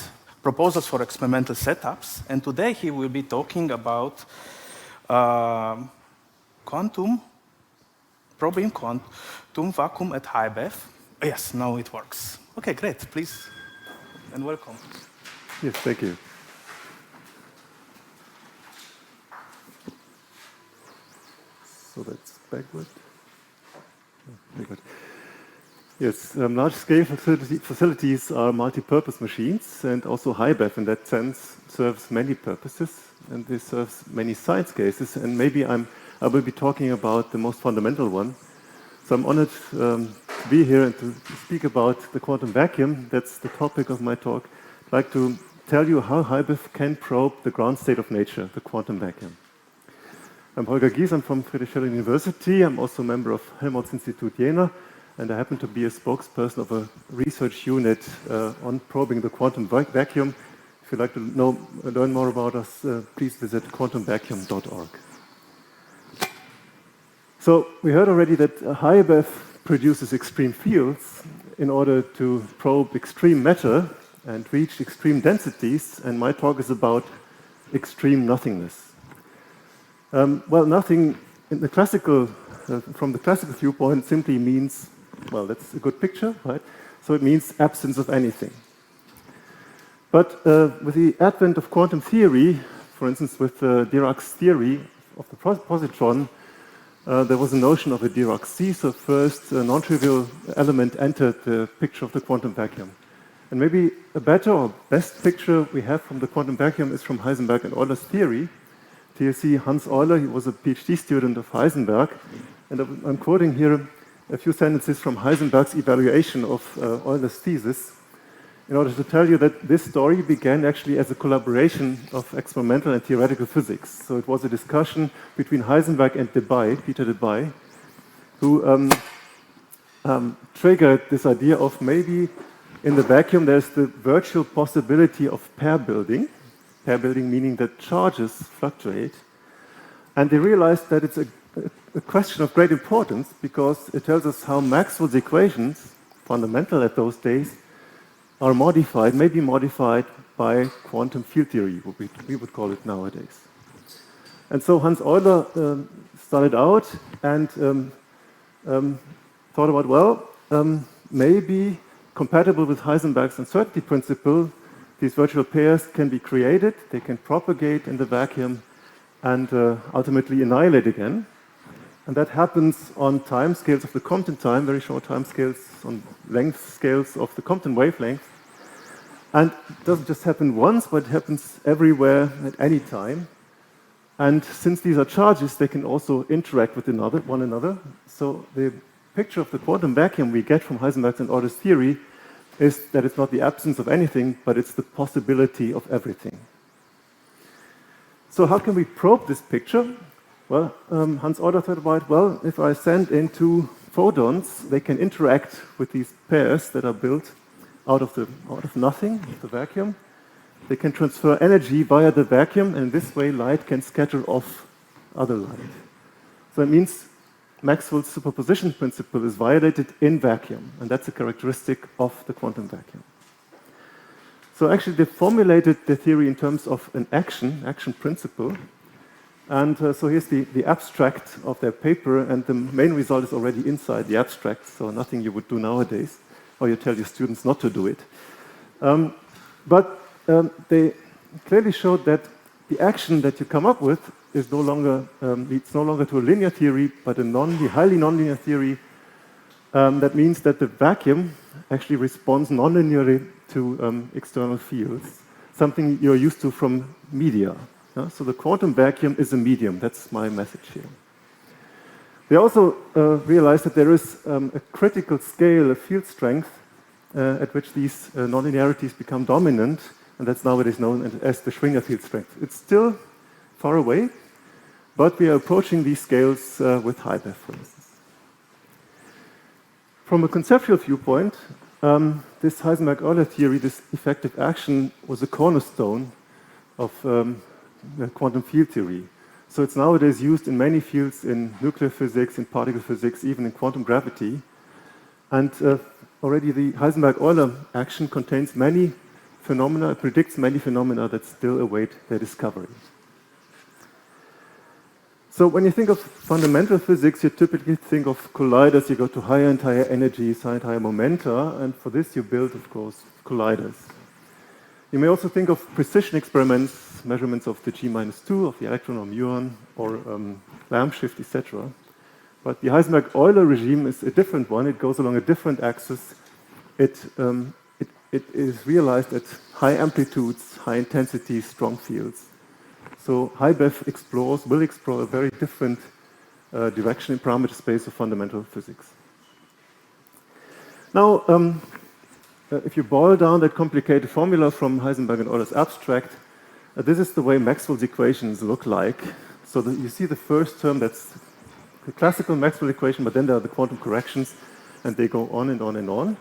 proposals for experimental setups. And today he will be talking about probing quantum vacuum at HIBEF. Yes, now it works. Okay, great. Please, and welcome. Yes, thank you. So that's backward. Very good. Yes, large-scale facilities are multi-purpose machines, and also HIBEF, in that sense, serves many purposes, and this serves many science cases. And maybe I will be talking about the most fundamental one. So I'm honored to be here and to speak about the quantum vacuum. That's the topic of my talk. I'd like to tell you how HIBEF can probe the ground state of nature, the quantum vacuum. I'm Holger Gies, I'm from Friedrich-Schiller University. I'm also a member of Helmholtz-Institut Jena, and I happen to be a spokesperson of a research unit on probing the quantum vacuum. If you'd like to learn more about us, please visit quantumvacuum.org. So we heard already that HIBEF produces extreme fields in order to probe extreme matter and reach extreme densities, and my talk is about extreme nothingness. Well, nothing in the classical, from the classical viewpoint, simply means, well, that's a good picture, right? So it means absence of anything. But with the advent of quantum theory, for instance, with Dirac's theory of the positron, there was a notion of a Dirac sea, so first a non-trivial element entered the picture of the quantum vacuum. And maybe a better or best picture we have from the quantum vacuum is from Heisenberg and Euler's theory. Here you see Hans Euler, he was a PhD student of Heisenberg, and I'm quoting here a few sentences from Heisenberg's evaluation of Euler's thesis in order to tell you that this story began actually as a collaboration of experimental and theoretical physics. So it was a discussion between Heisenberg and Peter Debye, who triggered this idea of maybe in the vacuum there's the virtual possibility of pair building meaning that charges fluctuate. And they realized that it's a question of great importance because it tells us how Maxwell's equations, fundamental at those days, are modified, maybe modified by quantum field theory, what we would call it nowadays. And so Hans Euler started out and thought about, well, maybe compatible with Heisenberg's uncertainty principle, these virtual pairs can be created, they can propagate in the vacuum and ultimately annihilate again. And that happens on time scales of the Compton time, very short time scales, on length scales of the Compton wavelength. And it doesn't just happen once, but it happens everywhere at any time. And since these are charges, they can also interact with one another. So the picture of the quantum vacuum we get from Heisenberg's and Euler's theory is that it's not the absence of anything, but it's the possibility of everything. So how can we probe this picture? Well, Hans Euler thought about, well, if I send in two photons, they can interact with these pairs that are built out of nothing, the vacuum. They can transfer energy via the vacuum, and this way light can scatter off other light. So it means Maxwell's superposition principle is violated in vacuum, and that's a characteristic of the quantum vacuum. So actually they formulated the theory in terms of an action principle. And so here's the abstract of their paper, and the main result is already inside the abstract, so nothing you would do nowadays, or you tell your students not to do it. But they clearly showed that the action that you come up with is no longer leads no longer to a linear theory, but a highly nonlinear theory. That means that the vacuum actually responds nonlinearly to external fields, something you're used to from media. So the quantum vacuum is a medium. That's my message here. They also realized that there is a critical scale of field strength at which these nonlinearities become dominant, and that's nowadays known as the Schwinger field strength. It's still far away, but we are approaching these scales with HIBEF, for instance. From a conceptual viewpoint, this Heisenberg-Euler theory, this effective action, was a cornerstone of quantum field theory. So it's nowadays used in many fields in nuclear physics, in particle physics, even in quantum gravity. And already the Heisenberg-Euler action contains many phenomena, it predicts many phenomena that still await their discovery. So when you think of fundamental physics, you typically think of colliders. You go to higher and higher energies, higher and higher momenta, and for this you build, of course, colliders. You may also think of precision experiments, measurements of the G-2, of the electron or muon, or lamp shift, etc. But the Heisenberg-Euler regime is a different one. It goes along a different axis. It is realized at high amplitudes, high intensity, strong fields. So HIBEF will explore a very different direction in parameter space of fundamental physics. Now, if you boil down that complicated formula from Heisenberg and Euler's abstract, this is the way Maxwell's equations look like. So you see the first term, that's the classical Maxwell equation, but then there are the quantum corrections, and they go on and on and on.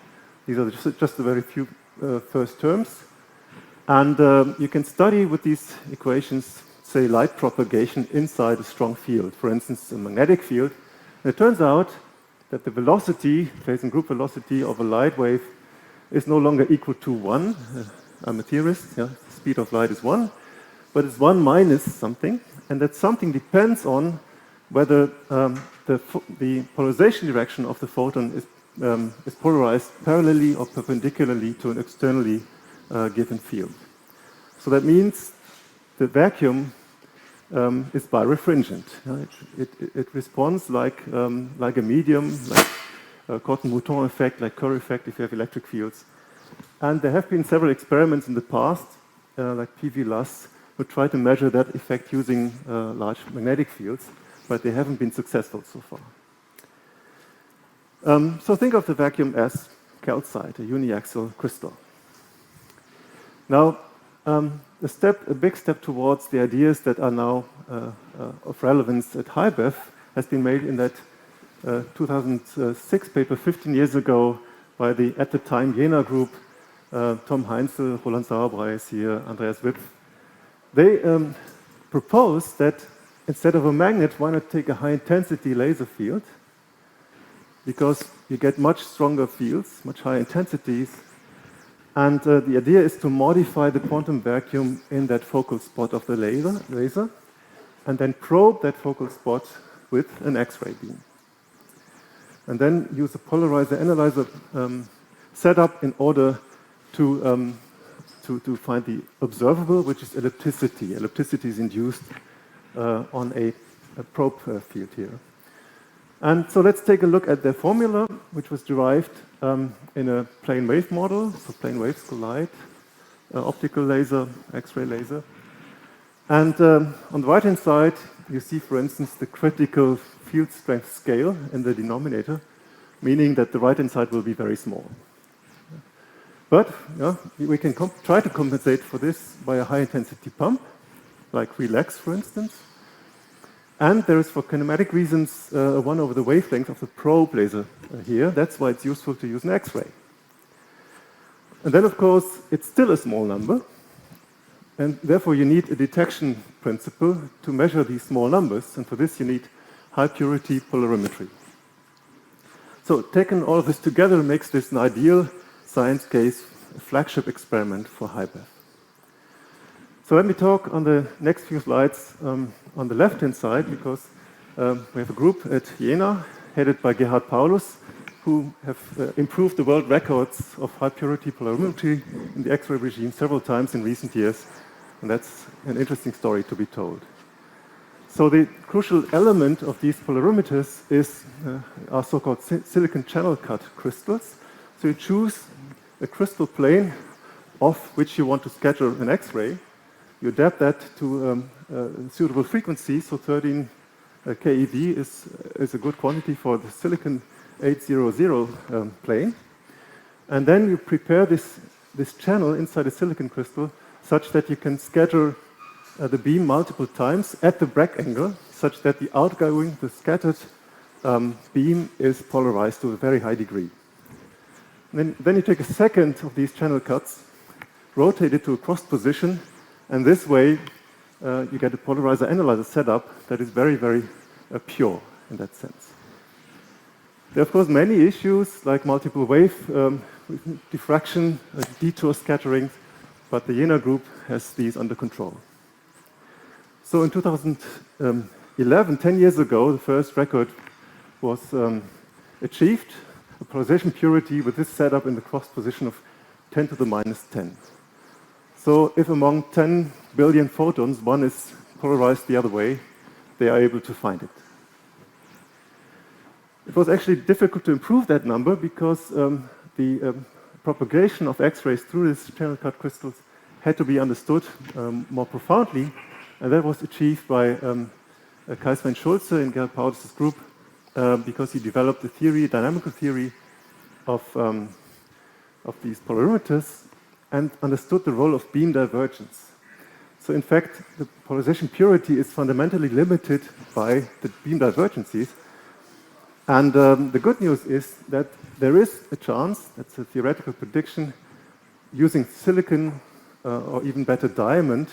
These are just the very few first terms. And you can study with these equations, say, light propagation inside a strong field, for instance, a magnetic field. And it turns out that the velocity, phase and group velocity of a light wave is no longer equal to 1. I'm a theorist, yeah, the speed of light is 1, but it's 1 minus something, and that something depends on whether the polarization direction of the photon is polarized parallelly or perpendicularly to an externally given field. So that means the vacuum is birefringent. It responds like a medium, like a Cotton-Mouton effect, like Kerr effect if you have electric fields. And there have been several experiments in the past, like P.V. Luss, who tried to measure that effect using large magnetic fields, but they haven't been successful so far. So think of the vacuum as calcite, a uniaxial crystal. Now, a big step towards the ideas that are now of relevance at HIBEF has been made in that 2006 paper 15 years ago by the, at the time, Jena group, Tom Heinzel, Roland Sauerbrei is here, Andreas Wipf. They proposed that instead of a magnet, why not take a high-intensity laser field? Because you get much stronger fields, much higher intensities. And the idea is to modify the quantum vacuum in that focal spot of the laser, and then probe that focal spot with an X-ray beam. And then use a polarizer-analyzer setup in order to find the observable, which is ellipticity. Ellipticity is induced on a probe field here. And so let's take a look at the formula, which was derived in a plane wave model. So plane waves collide, optical laser, X-ray laser. And on the right-hand side, you see, for instance, the critical field strength scale in the denominator, meaning that the right-hand side will be very small. But we can try to compensate for this by a high-intensity pump, like relax, for instance. And there is, for kinematic reasons, 1 over the wavelength of the probe laser here. That's why it's useful to use an X-ray. And then, of course, it's still a small number. And therefore, you need a detection principle to measure these small numbers. And for this, you need high-purity polarimetry. So taking all of this together makes this an ideal science case, a flagship experiment for HIBEF. So let me talk on the next few slides on the left-hand side, because we have a group at Jena, headed by Gerhard Paulus, who have improved the world records of high-purity polarimetry in the X-ray regime several times in recent years. And that's an interesting story to be told. So the crucial element of these polarimeters are so-called silicon channel cut crystals. So you choose a crystal plane off which you want to scatter an X-ray. You adapt that to a suitable frequency, so 13 keV is a good quantity for the silicon 800 plane. And then you prepare this channel inside a silicon crystal such that you can scatter the beam multiple times at the Bragg angle, such that the outgoing, the scattered beam is polarized to a very high degree. And then you take a second of these channel cuts, rotate it to a cross position, and this way you get a polarizer-analyzer setup that is very, very pure in that sense. There are, of course, many issues like multiple wave diffraction, detour scattering, but the Jena group has these under control. So in 2011, 10 years ago, the first record was achieved, a polarization purity with this setup in the cross position of 10 to the minus 10. So if among 10 billion photons, one is polarized the other way, they are able to find it. It was actually difficult to improve that number because the propagation of X-rays through these channel-cut crystals had to be understood more profoundly, and that was achieved by Kai-Sven Schulze in Gerhard Paudis' group because he developed a theory, dynamical theory of these polarimeters and understood the role of beam divergence. So in fact, the polarization purity is fundamentally limited by the beam divergences. And the good news is that there is a chance, that's a theoretical prediction, using silicon or even better diamond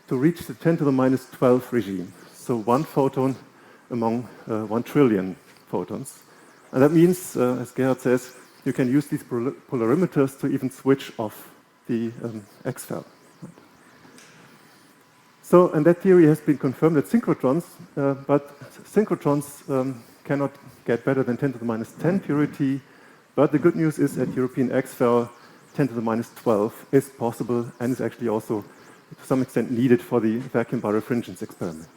to reach the 10 to the minus 12 regime. So one photon among 1 trillion photons. And that means, as Gerhard says, you can use these polarimeters to even switch off the X-FEL. So, and that theory has been confirmed at synchrotrons, but synchrotrons cannot get better than 10 to the minus 10 purity. But the good news is at European X-FEL, 10 to the minus 12 is possible and is actually also to some extent needed for the vacuum birefringence experiment.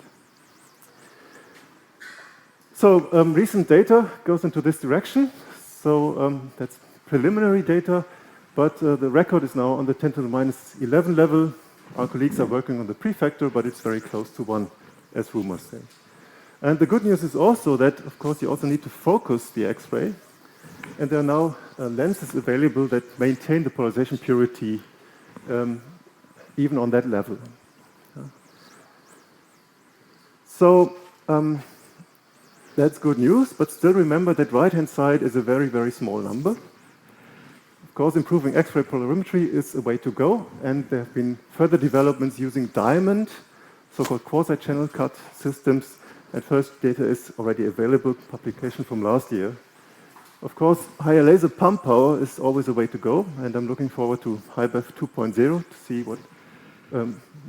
So recent data goes into this direction. So that's preliminary data, but the record is now on the 10 to the minus 11 level. Our colleagues are working on the prefactor, but it's very close to 1, as rumors say. And the good news is also that, of course, you also need to focus the X-ray. And there are now lenses available that maintain the polarization purity even on that level. So that's good news, but still remember that right-hand side is a very, very small number. Of course, improving X-ray polarimetry is a way to go, and there have been further developments using diamond, so-called quasi-channel cut systems, and first data is already available, publication from last year. Of course, higher laser pump power is always a way to go, and I'm looking forward to HIBEF 2.0 to see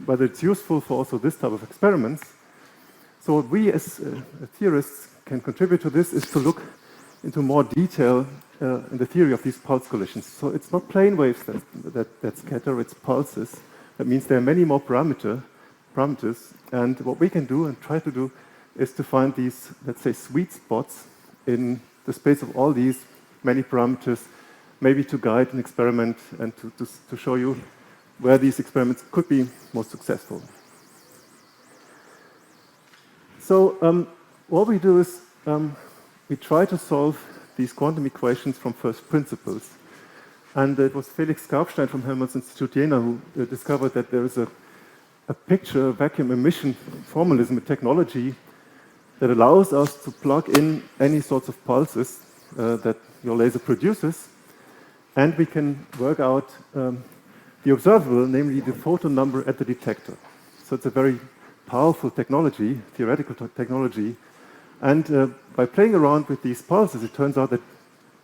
whether it's useful for also this type of experiments. So what we as theorists can contribute to this is to look into more detail in the theory of these pulse collisions. So it's not plane waves that scatter, it's pulses. That means there are many more parameters, and what we can do and try to do is to find these, let's say, sweet spots in the space of all these many parameters, maybe to guide an experiment and to show you where these experiments could be most successful. So what we do is we try to solve these quantum equations from first principles. And it was Felix Karpstein from Helmholtz Institute Jena who discovered that there is a picture, a vacuum emission formalism, a technology that allows us to plug in any sorts of pulses that your laser produces, and we can work out the observable, namely the photon number at the detector. So it's a very powerful technology, theoretical technology, and by playing around with these pulses, it turns out that,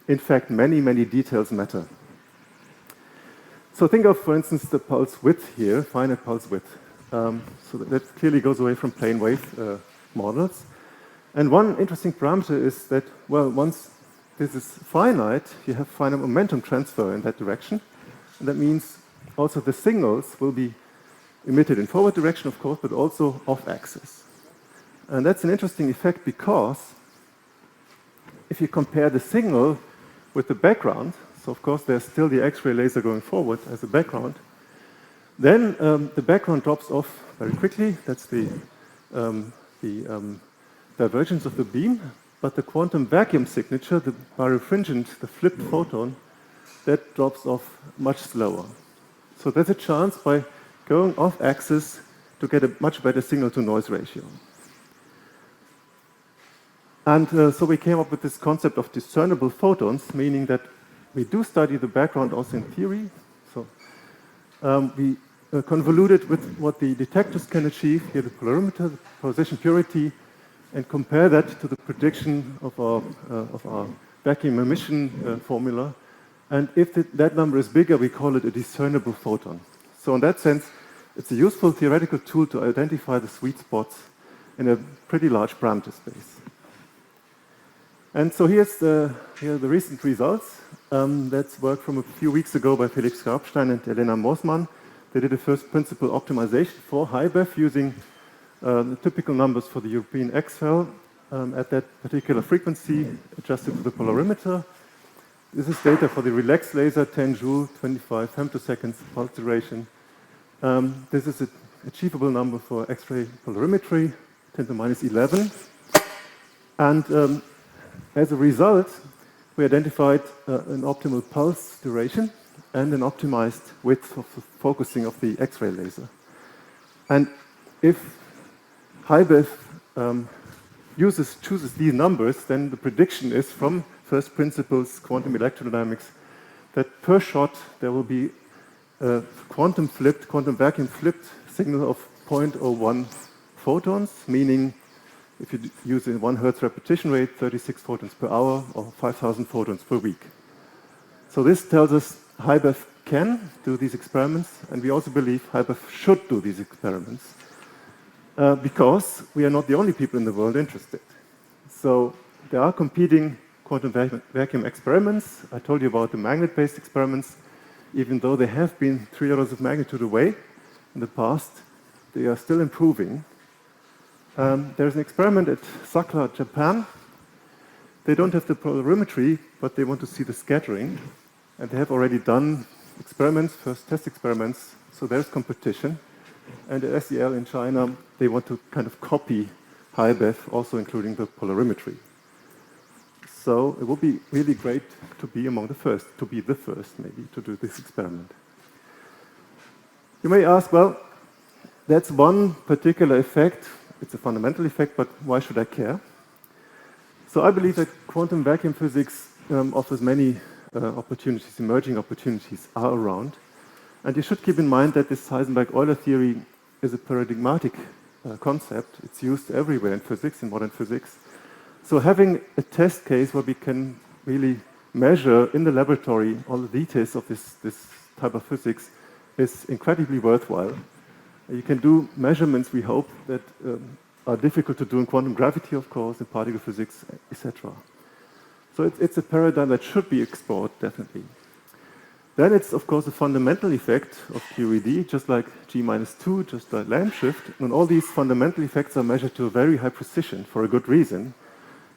in fact, many, many details matter. So think of, for instance, the pulse width here, finite pulse width. So that clearly goes away from plane wave models. And one interesting parameter is that, well, once this is finite, you have finite momentum transfer in that direction. And that means also the signals will be emitted in forward direction, of course, but also off-axis. And that's an interesting effect because if you compare the signal with the background, so of course there's still the X-ray laser going forward as a background, then the background drops off very quickly. That's the divergence of the beam, but the quantum vacuum signature, the birefringent, the flipped photon, that drops off much slower. So there's a chance by going off axis to get a much better signal-to-noise ratio. And so we came up with this concept of discernible photons, meaning that we do study the background also in theory. So we convoluted with what the detectors can achieve, here the polarimeter, the polarization purity, and compare that to the prediction of our vacuum emission formula. And if that number is bigger, we call it a discernible photon. So in that sense, it's a useful theoretical tool to identify the sweet spots in a pretty large parameter space. And so here are the recent results. That's work from a few weeks ago by Felix Grabstein and Elena Moosmann. They did a first principle optimization for HIBEF using the typical numbers for the European XFEL at that particular frequency adjusted to the polarimeter. This is data for the relaxed laser, 10 joule, 25 femtoseconds pulse duration. This is an achievable number for X-ray polarimetry, 10 to minus 11. And as a result, we identified an optimal pulse duration and an optimized width of the focusing of the X-ray laser. And if HIBEF chooses these numbers, then the prediction is from first principles quantum electrodynamics that per shot there will be a quantum vacuum flipped signal of 0.01 photons, meaning if you use a 1 Hertz repetition rate, 36 photons per hour or 5,000 photons per week. So this tells us HIBEF can do these experiments, and we also believe HIBEF should do these experiments because we are not the only people in the world interested. So there are competing quantum vacuum experiments. I told you about the magnet-based experiments. Even though they have been 3 orders of magnitude away in the past, they are still improving. There's an experiment at Sakura, Japan. They don't have the polarimetry, but they want to see the scattering. And they have already done experiments, first test experiments, so there's competition. And at SEL in China, they want to kind of copy HIBEF, also including the polarimetry. So it will be really great to be among the first, to be the first maybe, to do this experiment. You may ask, well, that's one particular effect. It's a fundamental effect, but why should I care? So I believe that quantum vacuum physics offers many opportunities, emerging opportunities are around. And you should keep in mind that this Heisenberg-Euler theory is a paradigmatic concept. It's used everywhere in physics, in modern physics. So having a test case where we can really measure in the laboratory all the details of this type of physics is incredibly worthwhile. You can do measurements, we hope, that are difficult to do in quantum gravity, of course, in particle physics, etc. So it's a paradigm that should be explored, definitely. Then it's, of course, a fundamental effect of QED, just like G-2, just like Lamb shift. And all these fundamental effects are measured to a very high precision for a good reason,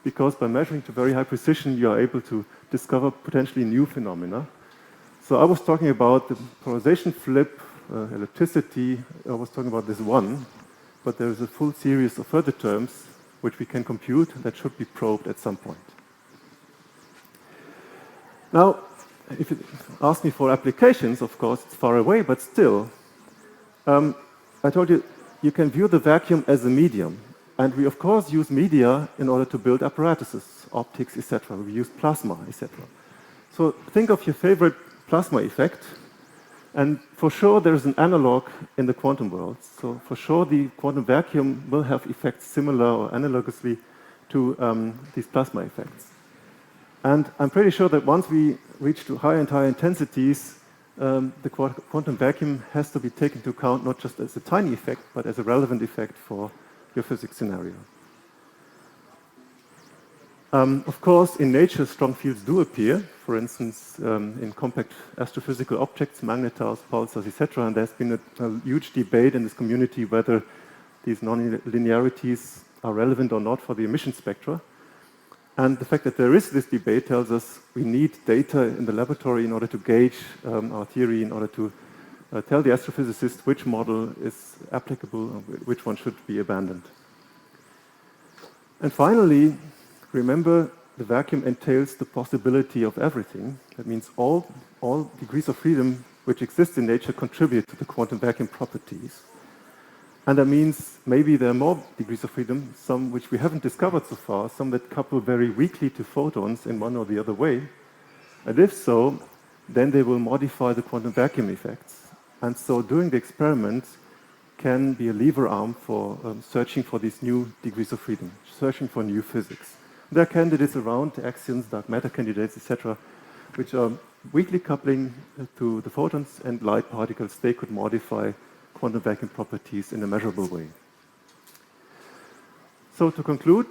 because by measuring to very high precision, you are able to discover potentially new phenomena. So I was talking about the polarization flip, ellipticity. I was talking about this one, but there is a full series of further terms which we can compute that should be probed at some point. Now, if you ask me for applications, of course, it's far away, but still, I told you, you can view the vacuum as a medium. And we, of course, use media in order to build apparatuses, optics, etc. We use plasma, etc. So think of your favorite plasma effect. And for sure, there's an analog in the quantum world. So for sure, the quantum vacuum will have effects similar or analogously to these plasma effects. And I'm pretty sure that once we reach to higher and higher intensities, the quantum vacuum has to be taken into account not just as a tiny effect, but as a relevant effect for your physics scenario. Of course, in nature, strong fields do appear. For instance, in compact astrophysical objects, magnetars, pulsars, etc. And there's been a huge debate in this community whether these non-linearities are relevant or not for the emission spectra. And the fact that there is this debate tells us we need data in the laboratory in order to gauge our theory, in order to tell the astrophysicist which model is applicable and which one should be abandoned. And finally, remember, the vacuum entails the possibility of everything. That means all degrees of freedom which exist in nature contribute to the quantum vacuum properties. And that means maybe there are more degrees of freedom, some which we haven't discovered so far, some that couple very weakly to photons in one or the other way. And if so, then they will modify the quantum vacuum effects. And so doing the experiment can be a lever arm for searching for these new degrees of freedom, searching for new physics. There are candidates around, axions, dark matter candidates, etc., which are weakly coupling to the photons and light particles, they could modify quantum vacuum properties in a measurable way. So to conclude,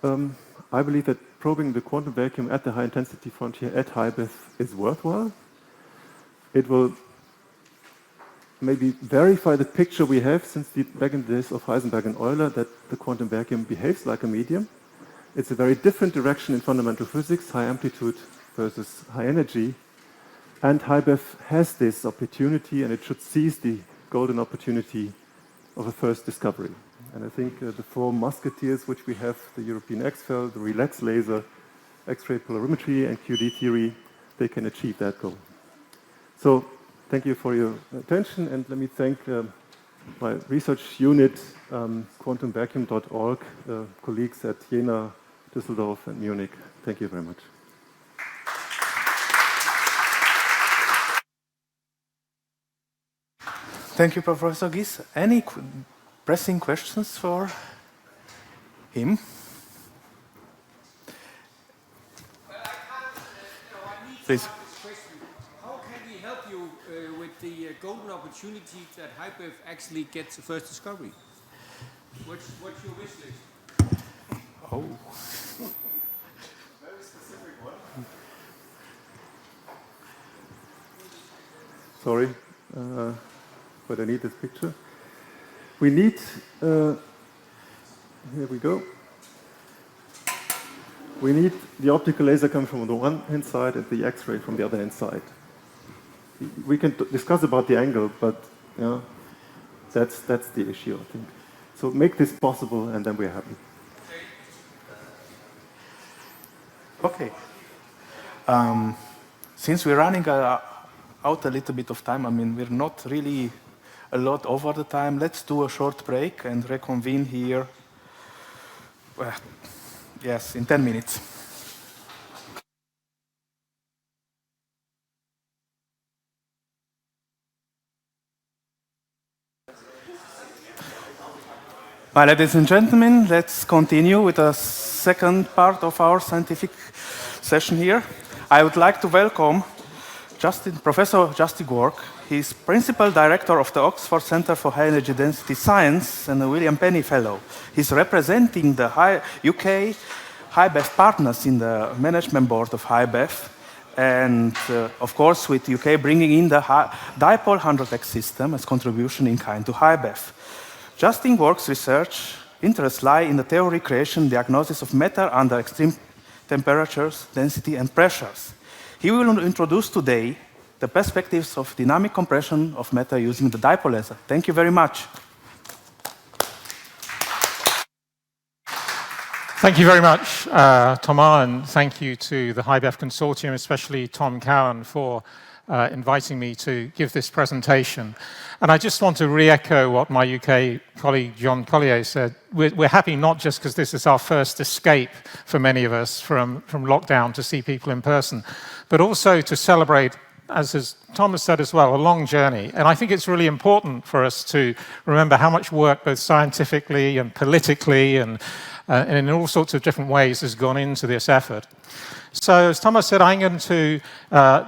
I believe that probing the quantum vacuum at the high intensity frontier at HIBEF is worthwhile. It will maybe verify the picture we have since back in the days of Heisenberg and Euler that the quantum vacuum behaves like a medium. It's a very different direction in fundamental physics, high amplitude versus high energy. And HIBEF has this opportunity, and it should seize the golden opportunity of a first discovery. And I think the four musketeers which we have, the European X-FEL, the relax laser, X-ray polarimetry, and QD theory, they can achieve that goal. So thank you for your attention, and let me thank my research unit, quantumvacuum.org, colleagues at Jena, Düsseldorf, and Munich. Thank you very much. Thank you, Professor Gies. Any pressing questions for him? Well, I need Please. to ask this question. How can we help you with the golden opportunity that HIBEF actually gets the first discovery? What's your wish list? Oh. Very specific one. Sorry, but I need this picture. We need, here we go. We need the optical laser coming from the one hand side and the X-ray from the other hand side. We can discuss about the angle, but yeah, that's the issue, I think. So make this possible, and then we're happy. Okay. Since we're running out a little bit of time, I mean, we're not really a lot over the time. Let's do a short break and reconvene here. Yes, in 10 minutes. My ladies and gentlemen, let's continue with the second part of our scientific session here. I would like to welcome Professor Justin Work. He's Principal Director of the Oxford Centre for High Energy Density Science and a William Penny Fellow. He's representing the UK HIBEF partners in the management board of HIBEF, and of course with UK bringing in the dipole 100x system as contribution in kind to HIBEF. Justin Work's research interests lie in the theory, creation, diagnosis of matter under extreme temperatures, density, and pressures. He will introduce today the perspectives of dynamic compression of matter using the dipole laser. Thank you very much. Thank you very much, Thomas, and thank you to the HIBEF Consortium, especially Tom Cowan, for inviting me to give this presentation. And I just want to re-echo what my UK colleague John Collier said. We're happy not just because this is our first escape for many of us from lockdown to see people in person, but also to celebrate, as Thomas said as well, a long journey. And I think it's really important for us to remember how much work, both scientifically and politically and in all sorts of different ways, has gone into this effort. So, as Thomas said, I'm going to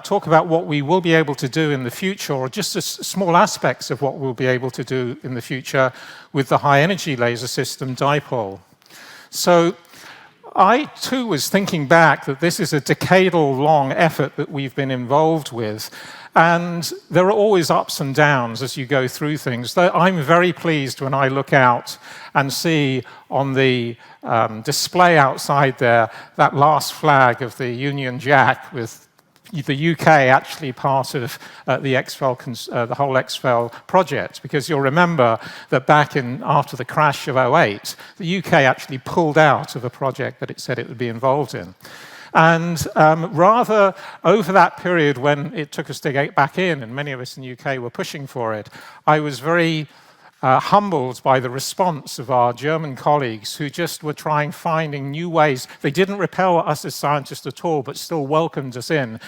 talk about what we will be able to do in the future, or just small aspects of what we'll be able to do in the future with the high-energy laser system dipole. So, I, too, was thinking back that this is a decadal-long effort that we've been involved with, and there are always ups and downs as you go through things. I'm very pleased when I look out and see on the display outside there that last flag of the Union Jack with the UK actually part of the X-FEL, the whole X-FEL project, because you'll remember that back after the crash of '08, the UK actually pulled out of a project that it said it would be involved in. And rather, over that period when it took us to get back in, and many of us in the UK were pushing for it, I was very humbled by the response of our German colleagues who just were finding new ways. They didn't repel us as scientists at all, but still welcomed us in,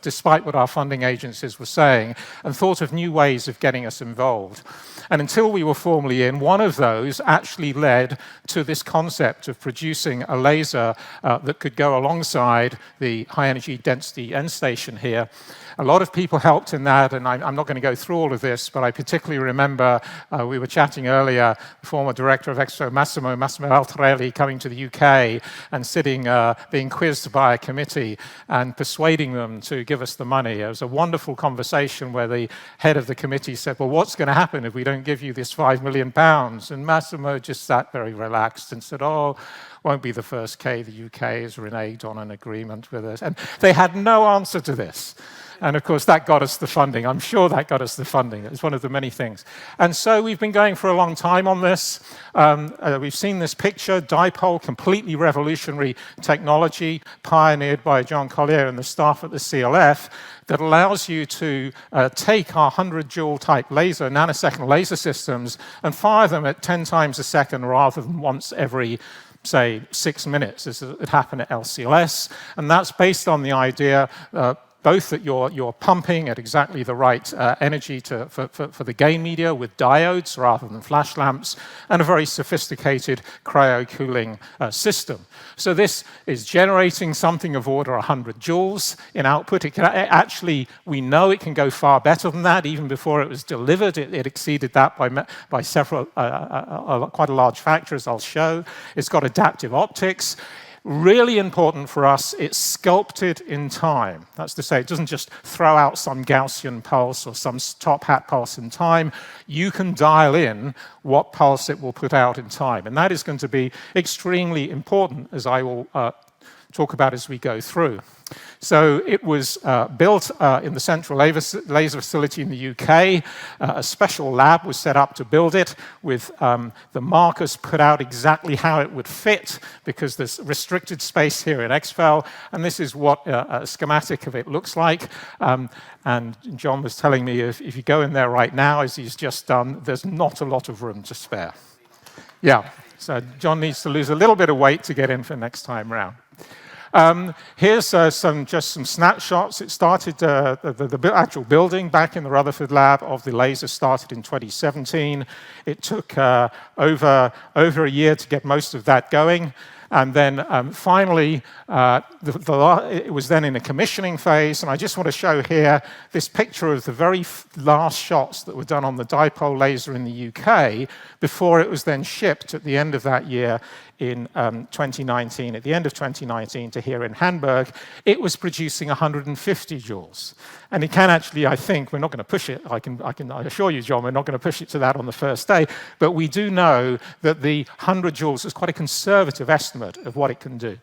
despite what our funding agencies were saying, and thought of new ways of getting us involved. And until we were formally in, one of those actually led to this concept of producing a laser that could go alongside the high-energy density end station here. A lot of people helped in that, and I'm not going to go through all of this, but I particularly remember we were chatting earlier, the former director of Expo, Massimo Altarelli, coming to the UK and sitting, being quizzed by a committee and persuading them to give us the money. It was a wonderful conversation where the head of the committee said, well, what's going to happen if we don't give you this £5 million? And Massimo just sat very relaxed and said, oh, won't be the first K the UK has reneged on an agreement with us. And they had no answer to this. And of course, that got us the funding. I'm sure that got us the funding. It was one of the many things. And so we've been going for a long time on this. We've seen this picture, dipole, completely revolutionary technology pioneered by John Collier and the staff at the CLF that allows you to take our 100-joule type laser, nanosecond laser systems, and fire them at 10 times a second rather than once every, say, 6 minutes, as it happened at LCLS. And that's based on the idea both that you're pumping at exactly the right energy for the gain media with diodes rather than flash lamps, and a very sophisticated cryo-cooling system. So this is generating something of order 100 joules in output. It can, actually, we know it can go far better than that. Even before it was delivered, it exceeded that by several, quite a large factor, as I'll show. It's got adaptive optics. Really important for us, it's sculpted in time. That's to say, it doesn't just throw out some Gaussian pulse or some top hat pulse in time. You can dial in what pulse it will put out in time. And that is going to be extremely important, as I will talk about as we go through. So it was built in the central laser facility in the UK. A special lab was set up to build it with the markers put out exactly how it would fit because there's restricted space here in XFEL. And this is what a schematic of it looks like. And John was telling me if you go in there right now, as he's just done, there's not a lot of room to spare. Yeah, so John needs to lose a little bit of weight to get in for next time round. Here's just some snapshots. It started, the actual building back in the Rutherford lab of the laser started in 2017. It took over a year to get most of that going. And then finally, it was then in a commissioning phase. And I just want to show here this picture of the very last shots that were done on the dipole laser in the UK before it was then shipped at the end of that year in 2019. At the end of 2019 to here in Hamburg, it was producing 150 joules. And it can actually, I think, we're not going to push it. I assure you, John, we're not going to push it to that on the first day. But we do know that the 100 joules is quite a conservative estimate of what it can do.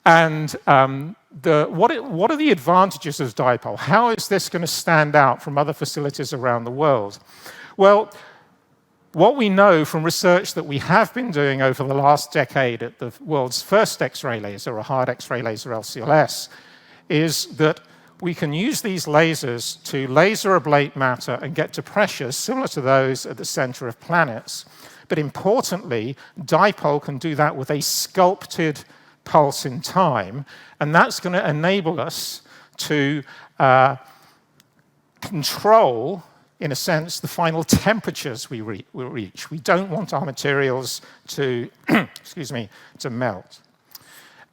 And what are the advantages of dipole? How is this going to stand out from other facilities around the world? Well, what we know from research that we have been doing over the last decade at the world's first X-ray laser, a hard X-ray laser LCLS, is that we can use these lasers to laser ablate matter and get to pressures similar to those at the center of planets. But importantly, dipole can do that with a sculpted pulse in time, and that's going to enable us to control, in a sense, the final temperatures we reach. We don't want our materials to, excuse me, to melt.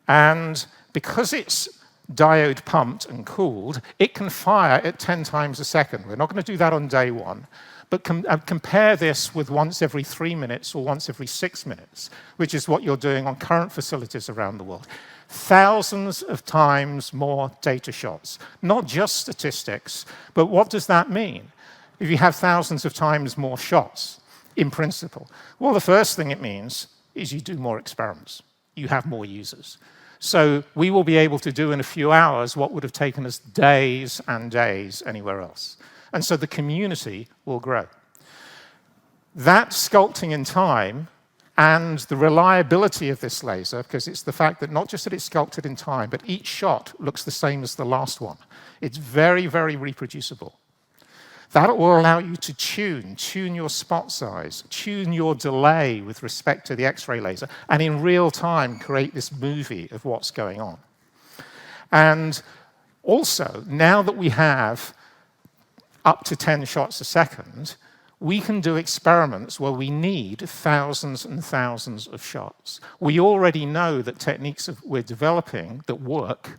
And because it's diode pumped and cooled, it can fire at 10 times a second. We're not going to do that on day one. But compare this with once every 3 minutes or once every 6 minutes, which is what you're doing on current facilities around the world. Thousands of times more data shots. Not just statistics, but what does that mean if you have thousands of times more shots, in principle? Well, the first thing it means is you do more experiments. You have more users. So we will be able to do in a few hours what would have taken us days and days anywhere else. And so the community will grow. That sculpting in time and the reliability of this laser, because it's the fact that not just that it's sculpted in time, but each shot looks the same as the last one. It's very, very reproducible. That will allow you to tune your spot size, tune your delay with respect to the X-ray laser, and in real time create this movie of what's going on. And also, now that we have up to 10 shots a second, we can do experiments where we need thousands and thousands of shots. We already know that techniques we're developing that work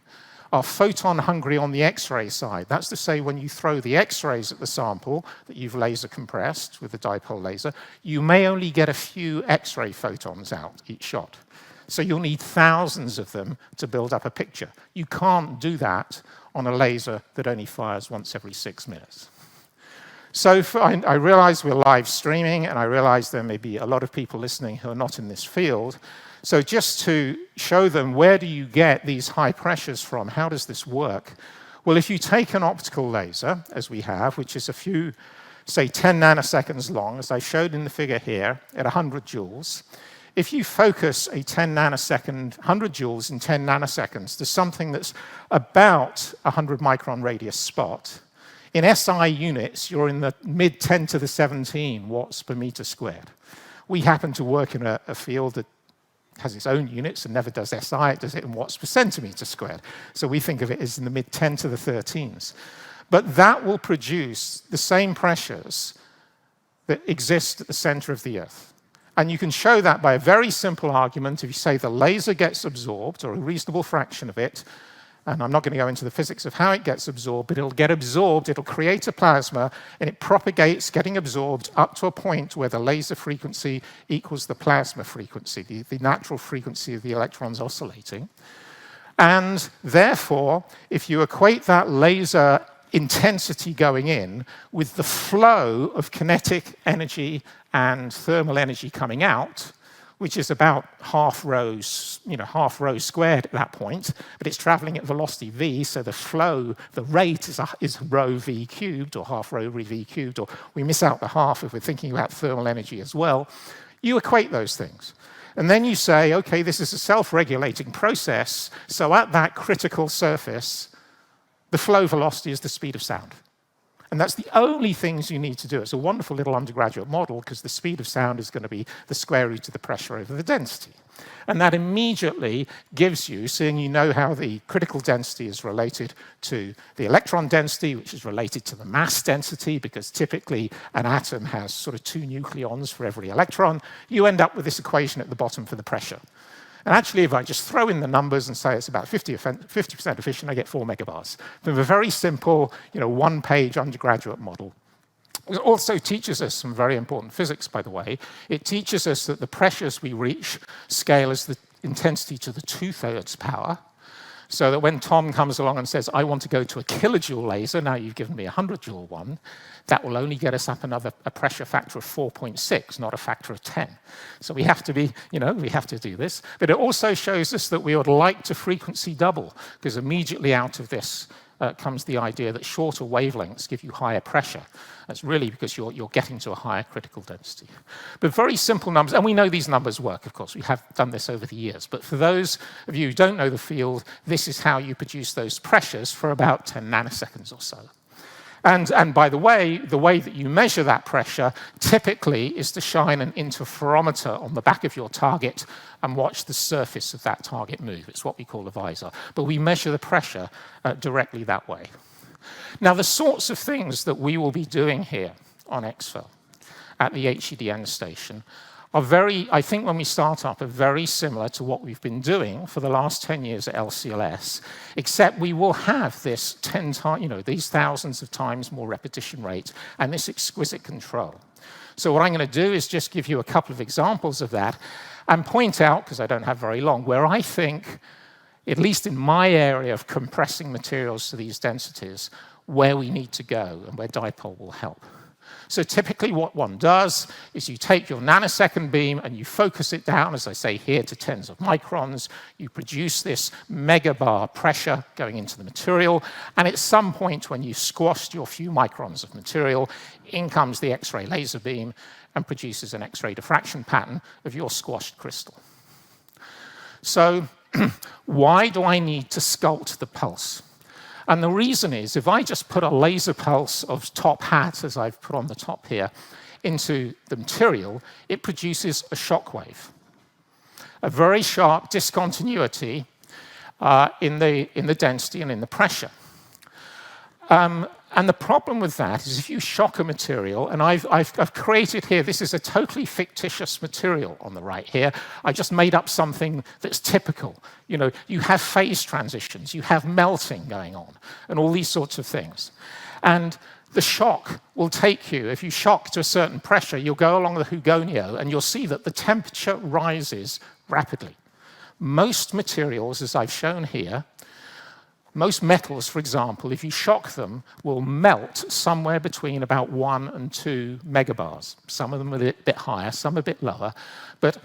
are photon hungry on the X-ray side. That's to say, when you throw the X-rays at the sample that you've laser compressed with the dipole laser, you may only get a few X-ray photons out each shot. So you'll need thousands of them to build up a picture. You can't do that on a laser that only fires once every 6 minutes. So I realize we're live streaming, and I realize there may be a lot of people listening who are not in this field. So just to show them, where do you get these high pressures from? How does this work? Well, if you take an optical laser, as we have, which is a few, say, 10 nanoseconds long, as I showed in the figure here, at 100 joules, if you focus a 10 nanosecond, 100 joules in 10 nanoseconds to something that's about 100 micron radius spot, in SI units, you're in the mid 10 to the 17 watts per meter squared. We happen to work in a field that has its own units and never does SI, it does it in watts per centimeter squared. So we think of it as in the mid 10 to the 13s. But that will produce the same pressures that exist at the center of the Earth. And you can show that by a very simple argument. If you say the laser gets absorbed, or a reasonable fraction of it, and I'm not going to go into the physics of how it gets absorbed, but it'll get absorbed, it'll create a plasma, and it propagates, getting absorbed up to a point where the laser frequency equals the plasma frequency, the natural frequency of the electrons oscillating. And therefore, if you equate that laser intensity going in with the flow of kinetic energy and thermal energy coming out, which is about half rho squared at that point, but it's traveling at velocity v, so the flow, the rate is rho v cubed, or half rho v cubed, or we miss out the half if we're thinking about thermal energy as well. You equate those things. And then you say, okay, this is a self-regulating process, so at that critical surface, the flow velocity is the speed of sound. And that's the only things you need to do. It's a wonderful little undergraduate model, because the speed of sound is going to be the square root of the pressure over the density. And that immediately gives you, seeing you know how the critical density is related to the electron density, which is related to the mass density, because typically an atom has sort of 2 nucleons for every electron, you end up with this equation at the bottom for the pressure. And actually, if I just throw in the numbers and say it's about 50% efficient, I get 4 megabars. From a very simple, one-page undergraduate model. It also teaches us some very important physics, by the way. It teaches us that the pressures we reach scale as the intensity to the 2/3 power, so that when Tom comes along and says, I want to go to a kilojoule laser, now you've given me a 100-joule one, that will only get us up a pressure factor of 4.6, not a factor of 10. So we have to we have to do this. But it also shows us that we would like to frequency double, because immediately out of this comes the idea that shorter wavelengths give you higher pressure. That's really because you're getting to a higher critical density. But very simple numbers, and we know these numbers work, of course. We have done this over the years. But for those of you who don't know the field, this is how you produce those pressures for about 10 nanoseconds or so. And by the way that you measure that pressure typically is to shine an interferometer on the back of your target and watch the surface of that target move. It's what we call a visor. But we measure the pressure directly that way. Now, the sorts of things that we will be doing here on ExFIL at the HEDN station are I think when we start up, are very similar to what we've been doing for the last 10 years at LCLS, except we will have this 10 times, these thousands of times more repetition rate and this exquisite control. So what I'm going to do is just give you a couple of examples of that and point out, because I don't have very long, where I think, at least in my area of compressing materials to these densities, where we need to go and where dipole will help. So typically what one does is you take your nanosecond beam and you focus it down, as I say here, to tens of microns. You produce this megabar pressure going into the material. And at some point when you've squashed your few microns of material, in comes the X-ray laser beam and produces an X-ray diffraction pattern of your squashed crystal. So why do I need to sculpt the pulse? And the reason is, if I just put a laser pulse of top hat, as I've put on the top here, into the material, it produces a shock wave. A very sharp discontinuity in the density and in the pressure. And the problem with that is if you shock a material, and I've created here, this is a totally fictitious material on the right here. I just made up something that's typical. You know, you have phase transitions, you have melting going on, and all these sorts of things. And the shock will take you, if you shock to a certain pressure, you'll go along the Hugonio, and you'll see that the temperature rises rapidly. Most materials, as I've shown here, most metals, for example, if you shock them, will melt somewhere between about 1 and 2 megabars. Some of them are a bit higher, some a bit lower. But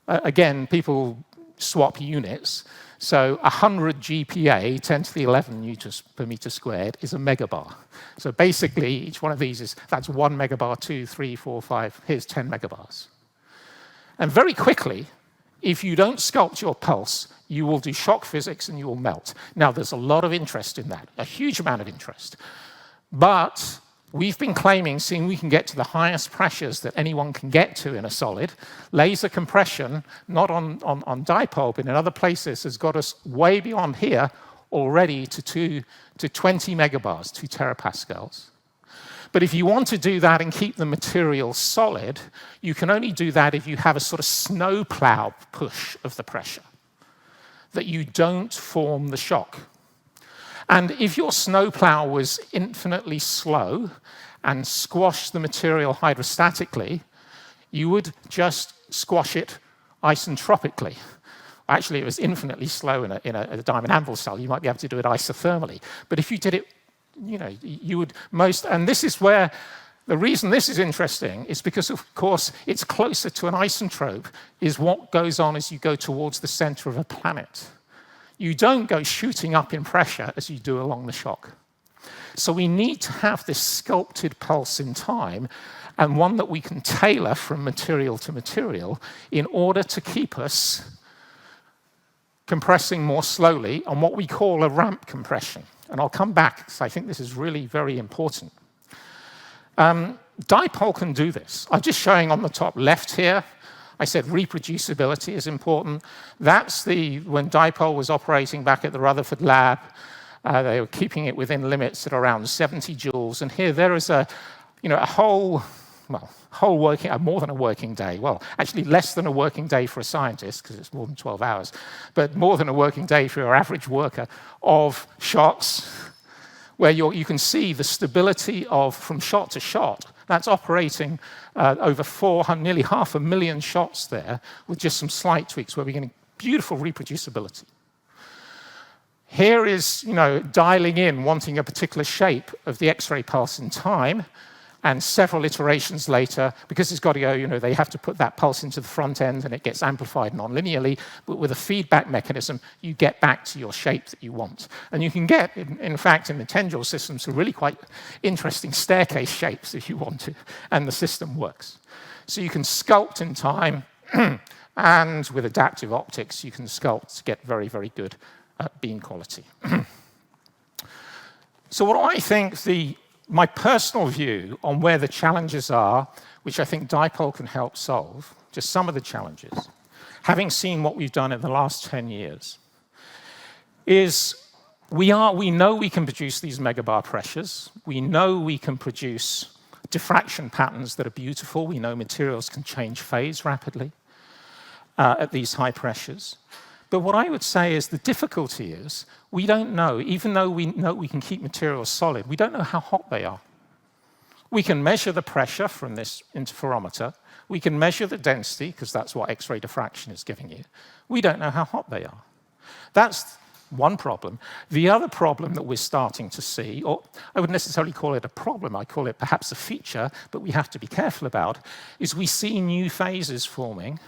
again, people swap units. So 100 GPa, 10 to the 11 newtons per meter squared, is a megabar. So basically, each one of these that's 1 megabar, 2, 3, 4, 5. Here's 10 megabars. And very quickly, if you don't sculpt your pulse, you will do shock physics and you will melt. Now, there's a lot of interest in that, a huge amount of interest. But we've been claiming, seeing we can get to the highest pressures that anyone can get to in a solid, laser compression, not on dipole, but in other places, has got us way beyond here already to 20 megabars, 2 terapascals. But if you want to do that and keep the material solid, you can only do that if you have a sort of snowplow push of the pressure, that you don't form the shock. And if your snowplow was infinitely slow and squashed the material hydrostatically, you would just squash it isentropically. Actually, it was infinitely slow in a diamond anvil cell. You might be able to do it isothermally. But if you did it, you know, you would most, and this is where the reason this is interesting is because, of course, it's closer to an isentrope is what goes on as you go towards the center of a planet. You don't go shooting up in pressure as you do along the shock. So we need to have this sculpted pulse in time, and one that we can tailor from material to material in order to keep us compressing more slowly on what we call a ramp compression. And I'll come back, because I think this is really very important. Dipole can do this. I'm just showing on the top left here. I said reproducibility is important. That's when Dipole was operating back at the Rutherford lab, they were keeping it within limits at around 70 joules. And here there is a whole working, more than a working day. Well, actually less than a working day for a scientist, because it's more than 12 hours, but more than a working day for your average worker of shots, where you can see the stability of from shot to shot. That's operating over 400, nearly 500,000 shots there, with just some slight tweaks where we're getting beautiful reproducibility. Here is, dialing in, wanting a particular shape of the X-ray pulse in time, and several iterations later, because it's got to go, they have to put that pulse into the front end and it gets amplified non-linearly, but with a feedback mechanism, you get back to your shape that you want. And you can get, in fact, in the Tendril system, some really quite interesting staircase shapes if you want to, and the system works. So you can sculpt in time, and with adaptive optics, you can sculpt to get very, very good beam quality. So what I think my personal view on where the challenges are, which I think Dipole can help solve, just some of the challenges, having seen what we've done in the last 10 years, is we know we can produce these megabar pressures. We know we can produce diffraction patterns that are beautiful. We know materials can change phase rapidly at these high pressures. But what I would say is the difficulty is we don't know, even though we know we can keep materials solid, we don't know how hot they are. We can measure the pressure from this interferometer. We can measure the density, because that's what X-ray diffraction is giving you. We don't know how hot they are. That's one problem. The other problem that we're starting to see, or I wouldn't necessarily call it a problem, I call it perhaps a feature, but we have to be careful about, is we see new phases forming,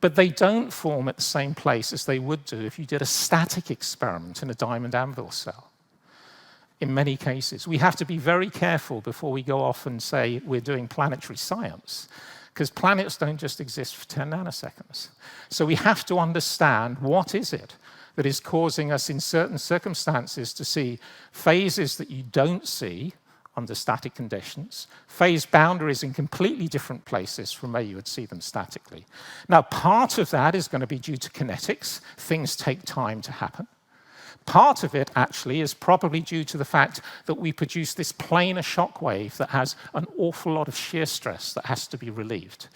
but they don't form at the same place as they would do if you did a static experiment in a diamond anvil cell. In many cases, we have to be very careful before we go off and say we're doing planetary science, because planets don't just exist for 10 nanoseconds. So we have to understand what is it that is causing us in certain circumstances to see phases that you don't see under static conditions, phase boundaries in completely different places from where you would see them statically. Now, part of that is going to be due to kinetics. Things take time to happen. Part of it, actually, is probably due to the fact that we produce this planar shock wave that has an awful lot of shear stress that has to be relieved.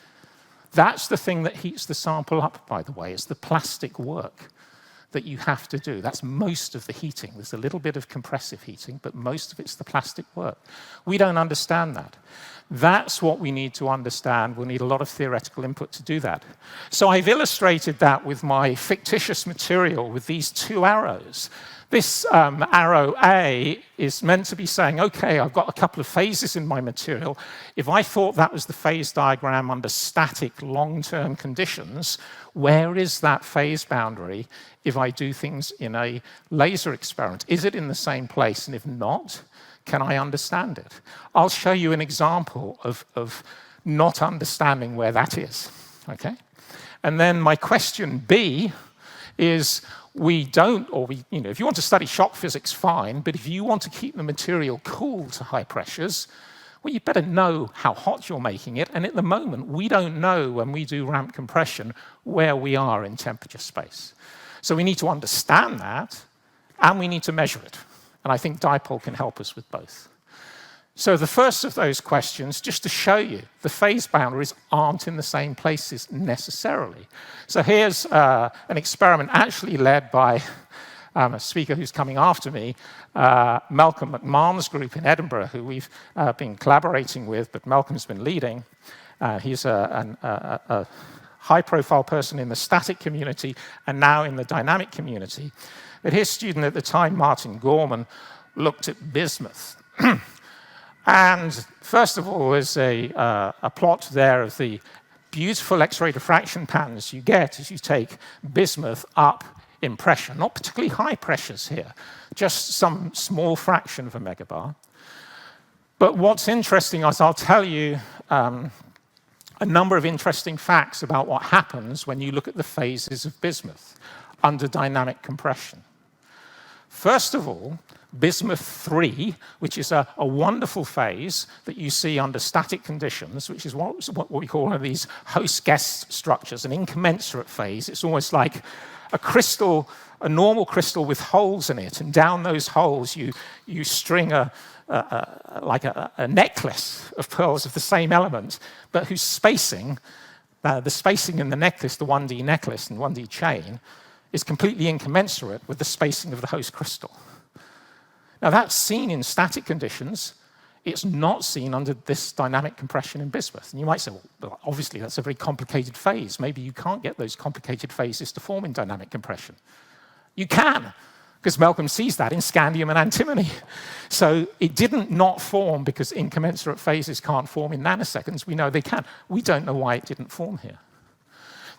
That's the thing that heats the sample up, by the way, is the plastic work that you have to do. That's most of the heating. There's a little bit of compressive heating, but most of it's the plastic work. We don't understand that. That's what we need to understand. We'll need a lot of theoretical input to do that. So I've illustrated that with my fictitious material with these two arrows. This arrow A is meant to be saying, OK, I've got a couple of phases in my material. If I thought that was the phase diagram under static long-term conditions, where is that phase boundary if I do things in a laser experiment? Is it in the same place? And if not, can I understand it? I'll show you an example of not understanding where that is. OK? And then my question B is, if you want to study shock physics, fine, but if you want to keep the material cool to high pressures, well, you better know how hot you're making it. And at the moment, we don't know when we do ramp compression where we are in temperature space. So we need to understand that, and we need to measure it. And I think dipole can help us with both. So the first of those questions, just to show you, the phase boundaries aren't in the same places necessarily. So here's an experiment actually led by a speaker who's coming after me, Malcolm McMahon's group in Edinburgh, who we've been collaborating with, but Malcolm's been leading. He's a high-profile person in the static community and now in the dynamic community. But his student at the time, Martin Gorman, looked at bismuth. And first of all, there's a plot there of the beautiful X-ray diffraction patterns you get as you take bismuth up in pressure. Not particularly high pressures here, just some small fraction of a megabar. But what's interesting is I'll tell you a number of interesting facts about what happens when you look at the phases of bismuth under dynamic compression. First of all, bismuth-3, which is a wonderful phase that you see under static conditions, which is what we call one of these host-guest structures, an incommensurate phase. It's almost like a crystal, a normal crystal with holes in it, and down those holes you string like a necklace of pearls of the same element, but whose spacing, the spacing in the necklace, the 1D necklace and 1D chain, is completely incommensurate with the spacing of the host crystal. Now, that's seen in static conditions. It's not seen under this dynamic compression in bismuth. And you might say, well, obviously, that's a very complicated phase. Maybe you can't get those complicated phases to form in dynamic compression. You can, because Malcolm sees that in scandium and antimony. So it didn't not form because incommensurate phases can't form in nanoseconds. We know they can. We don't know why it didn't form here.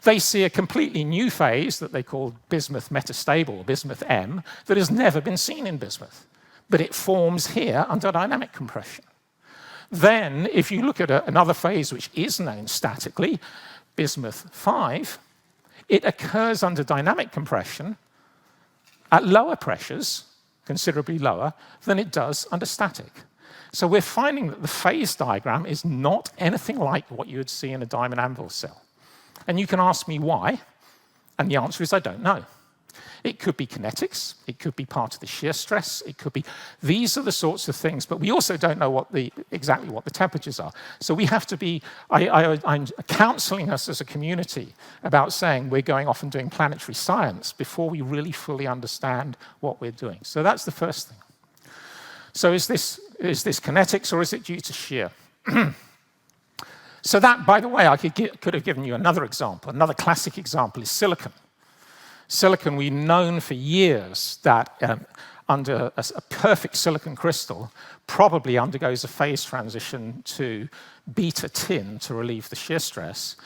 They see a completely new phase that they call bismuth metastable, bismuth M, that has never been seen in bismuth. But it forms here under dynamic compression. Then, if you look at another phase which is known statically, bismuth-5, it occurs under dynamic compression at lower pressures, considerably lower, than it does under static. So we're finding that the phase diagram is not anything like what you would see in a diamond anvil cell. And you can ask me why, and the answer is I don't know. It could be kinetics, it could be part of the shear stress, it could be, these are the sorts of things, but we also don't know exactly what the temperatures are. So we have to be, I'm counseling us as a community about saying we're going off and doing planetary science before we really fully understand what we're doing. So that's the first thing. So is this kinetics or is it due to shear? So that, by the way, I could have given you another example. Another classic example is silicon. Silicon, we've known for years that under a perfect silicon crystal probably undergoes a phase transition to beta tin to relieve the shear stress,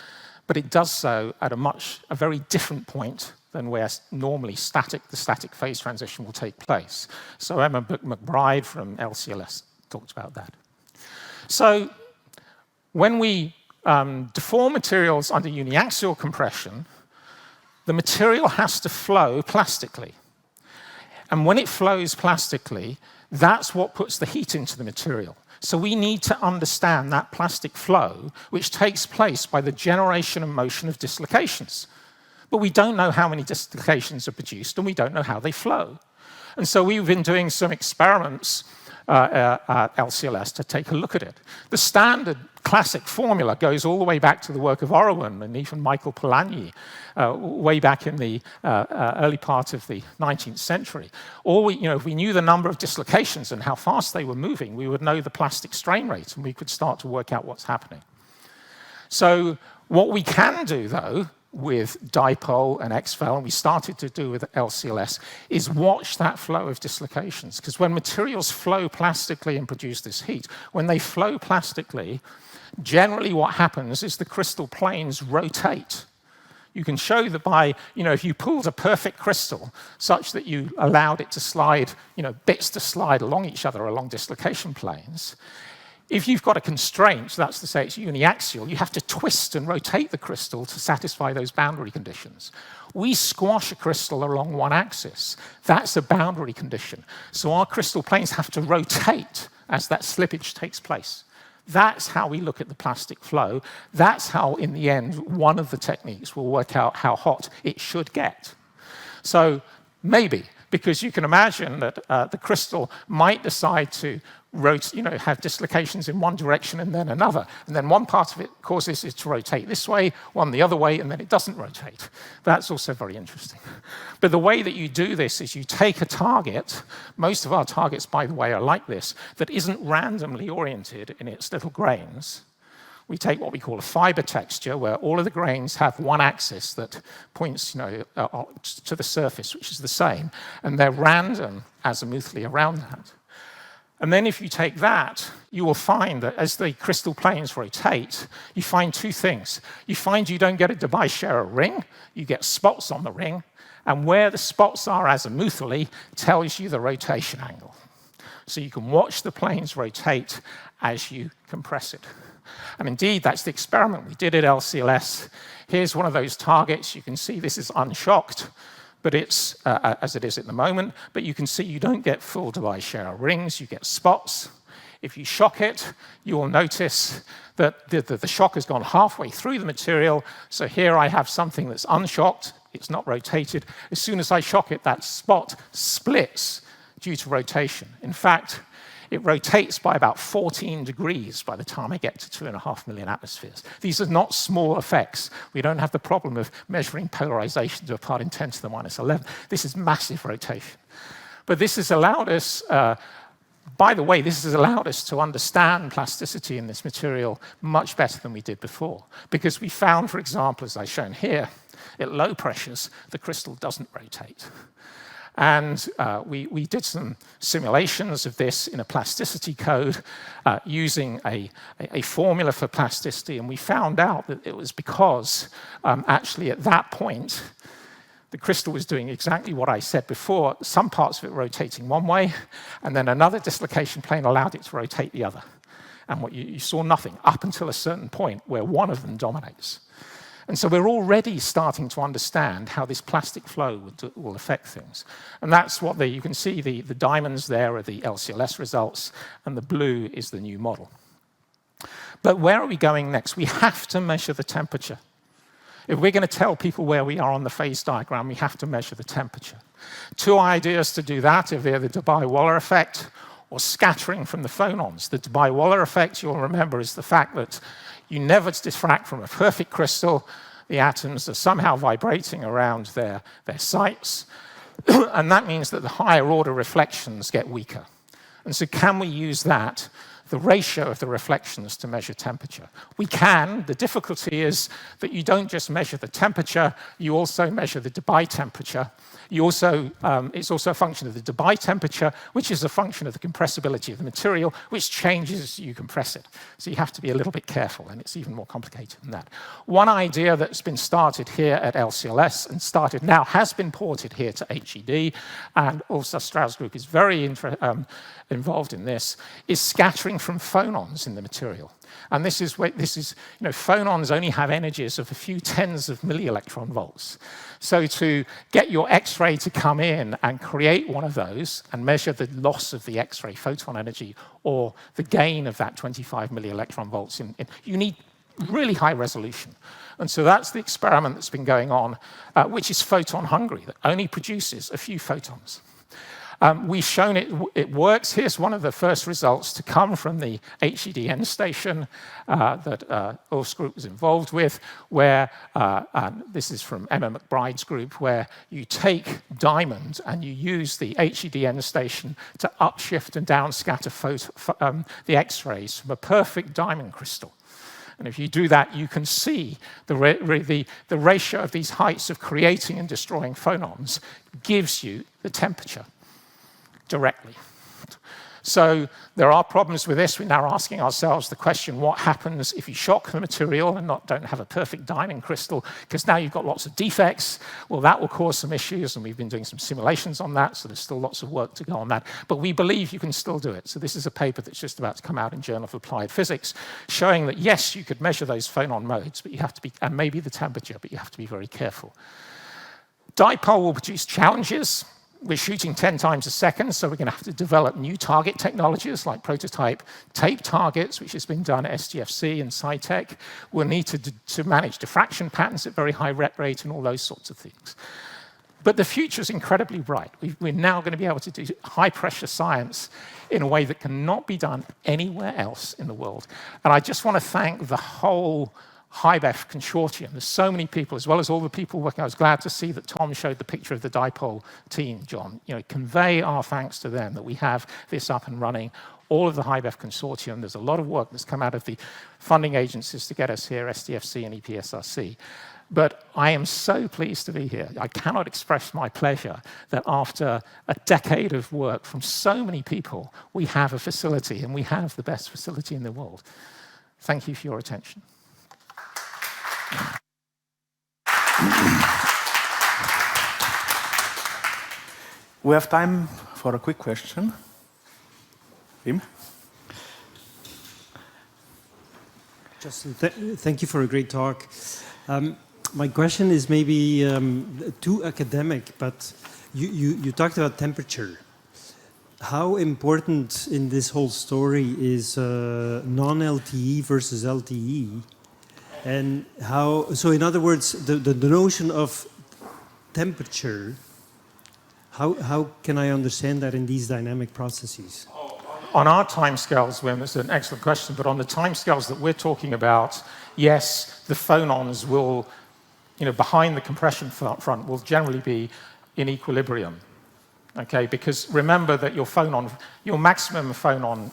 but it does so at a very different point than where normally the static phase transition will take place. So Emma McBride from LCLS talked about that. So when we deform materials under uniaxial compression, the material has to flow plastically. And when it flows plastically, that's what puts the heat into the material. So we need to understand that plastic flow, which takes place by the generation and motion of dislocations. But we don't know how many dislocations are produced, and we don't know how they flow. And so we've been doing some experiments at LCLS to take a look at it. The standard classic formula goes all the way back to the work of Orowin and even Michael Polanyi, way back in the early part of the 19th century. If we knew the number of dislocations and how fast they were moving, we would know the plastic strain rate, and we could start to work out what's happening. So what we can do, though, with dipole and XFEL, and we started to do with LCLS, is watch that flow of dislocations. Because when materials flow plastically and produce this heat, when they flow plastically, generally what happens is the crystal planes rotate. You can show that by, if you pulled a perfect crystal such that you allowed it to slide, bits to slide along each other along dislocation planes, if you've got a constraint, that's to say it's uniaxial, you have to twist and rotate the crystal to satisfy those boundary conditions. We squash a crystal along one axis. That's a boundary condition. So our crystal planes have to rotate as that slippage takes place. That's how we look at the plastic flow. That's how, in the end, one of the techniques will work out how hot it should get. So maybe, because you can imagine that the crystal might decide to have dislocations in one direction and then another. And then one part of it causes it to rotate this way, one the other way, and then it doesn't rotate. That's also very interesting. But the way that you do this is you take a target. Most of our targets, by the way, are like this, that isn't randomly oriented in its little grains. We take what we call a fiber texture, where all of the grains have one axis that points to the surface, which is the same, and they're random azimuthally around that. And then if you take that, you will find that as the crystal planes rotate, you find two things. You find you don't get a Debye-Scherrer ring, you get spots on the ring, and where the spots are azimuthally tells you the rotation angle. So you can watch the planes rotate as you compress it. And indeed, that's the experiment we did at LCLS. Here's one of those targets. You can see this is unshocked, but it's as it is at the moment. But you can see you don't get full Debye-Scherrer rings, you get spots. If you shock it, you will notice that the shock has gone halfway through the material. So here I have something that's unshocked, it's not rotated. As soon as I shock it, that spot splits due to rotation. In fact, it rotates by about 14 degrees by the time I get to 2.5 million atmospheres. These are not small effects. We don't have the problem of measuring polarization to a part in 10 to the minus 11. This is massive rotation. But this has allowed us, by the way, this has allowed us to understand plasticity in this material much better than we did before. Because we found, for example, as I've shown here, at low pressures, the crystal doesn't rotate. And we did some simulations of this in a plasticity code using a formula for plasticity, and we found out that it was because actually at that point, the crystal was doing exactly what I said before, some parts of it rotating one way, and then another dislocation plane allowed it to rotate the other. And what you saw nothing up until a certain point where one of them dominates. And so we're already starting to understand how this plastic flow will affect things. And that's what you can see the diamonds there are the LCLS results, and the blue is the new model. But where are we going next? We have to measure the temperature. If we're going to tell people where we are on the phase diagram, we have to measure the temperature. Two ideas to do that are either the Debye-Waller effect or scattering from the phonons. The Debye-Waller effect, you'll remember, is the fact that you never diffract from a perfect crystal. The atoms are somehow vibrating around their sites. And that means that the higher order reflections get weaker. And so can we use that, the ratio of the reflections, to measure temperature? We can. The difficulty is that you don't just measure the temperature, you also measure the Debye temperature. It's also a function of the Debye temperature, which is a function of the compressibility of the material, which changes as you compress it. So you have to be a little bit careful, and it's even more complicated than that. One idea that's been started here at LCLS and started now has been ported here to HED, and also Strauss Group is very involved in this, is scattering from phonons in the material. And this is, phonons only have energies of a few tens of millielectron volts. So to get your X-ray to come in and create one of those and measure the loss of the X-ray photon energy or the gain of that 25 millielectron volts, you need really high resolution. And so that's the experiment that's been going on, which is photon hungry, that only produces a few photons. We've shown it works. Here's one of the first results to come from the HEDN station that Ulf's group was involved with, where, this is from Emma McBride's group, where you take diamond and you use the HEDN station to upshift and downscatter the X-rays from a perfect diamond crystal. And if you do that, you can see the ratio of these heights of creating and destroying phonons gives you the temperature directly. So there are problems with this. We're now asking ourselves the question, what happens if you shock the material and don't have a perfect diamond crystal? Because now you've got lots of defects. Well, that will cause some issues, and we've been doing some simulations on that, so there's still lots of work to go on that. But we believe you can still do it. So this is a paper that's just about to come out in Journal of Applied Physics, showing that, yes, you could measure those phonon modes, but you have to be, and maybe the temperature, but you have to be very careful. Dipole will produce challenges. We're shooting 10 times a second, so we're going to have to develop new target technologies like prototype tape targets, which has been done at STFC and SciTech. We'll need to manage diffraction patterns at very high rate and all those sorts of things. But the future is incredibly bright. We're now going to be able to do high-pressure science in a way that cannot be done anywhere else in the world. And I just want to thank the whole HIBEF consortium. There's so many people, as well as all the people working. I was glad to see that Tom showed the picture of the dipole team, John. Convey our thanks to them that we have this up and running. All of the HIBEF consortium, there's a lot of work that's come out of the funding agencies to get us here, STFC and EPSRC. But I am so pleased to be here. I cannot express my pleasure that after a decade of work from so many people, we have a facility, and we have the best facility in the world. Thank you for your attention. We have time for a quick question. Wim? Justin, thank you for a great talk. My question is maybe too academic, but you talked about temperature. How important in this whole story is non-LTE versus LTE? And how, so in other words, the notion of temperature, how can I understand that in these dynamic processes? On our timescales, Wim, it's an excellent question, but on the timescales that we're talking about, yes, the phonons will, behind the compression front, will generally be in equilibrium. Okay, because remember that your maximum phonon,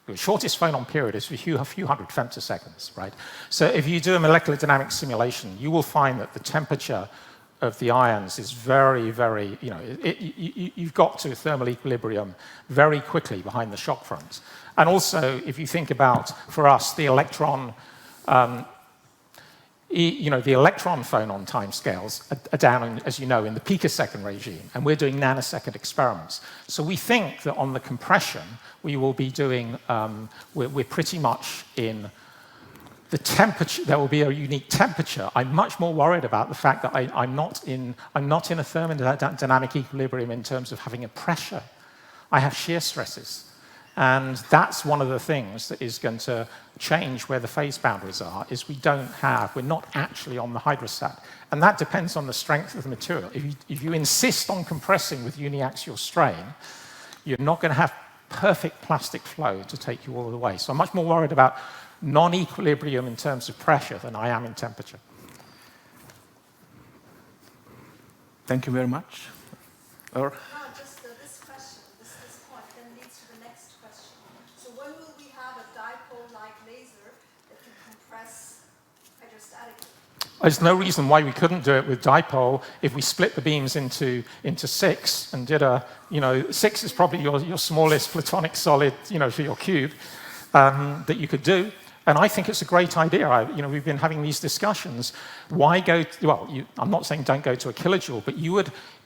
your shortest phonon period is a few hundred femtoseconds, right? So if you do a molecular dynamics simulation, you will find that the temperature of the ions is very, very, you've got to thermal equilibrium very quickly behind the shock front. And also, if you think about, for us, the electron, the electron phonon timescales are down, as you know, in the picosecond regime, and we're doing nanosecond experiments. So we think that on the compression, we will be doing, we're pretty much in the temperature, there will be a unique temperature. I'm much more worried about the fact that I'm not in a thermodynamic equilibrium in terms of having a pressure. I have shear stresses. And that's one of the things that is going to change where the phase boundaries are, is we're not actually on the hydrostat. And that depends on the strength of the material. If you insist on compressing with uniaxial strain, you're not going to have perfect plastic flow to take you all the way. So I'm much more worried about non-equilibrium in terms of pressure than I am in temperature. Thank you very much. Or? Just this question, this point, then leads to the next question. So when will we have a dipole-like laser that can compress hydrostatically? There's no reason why we couldn't do it with dipole if we split the beams into 6 and did 6 is probably your smallest platonic solid, for your cube, that you could do. And I think it's a great idea. We've been having these discussions. Why go? I'm not saying don't go to a kilojoule, but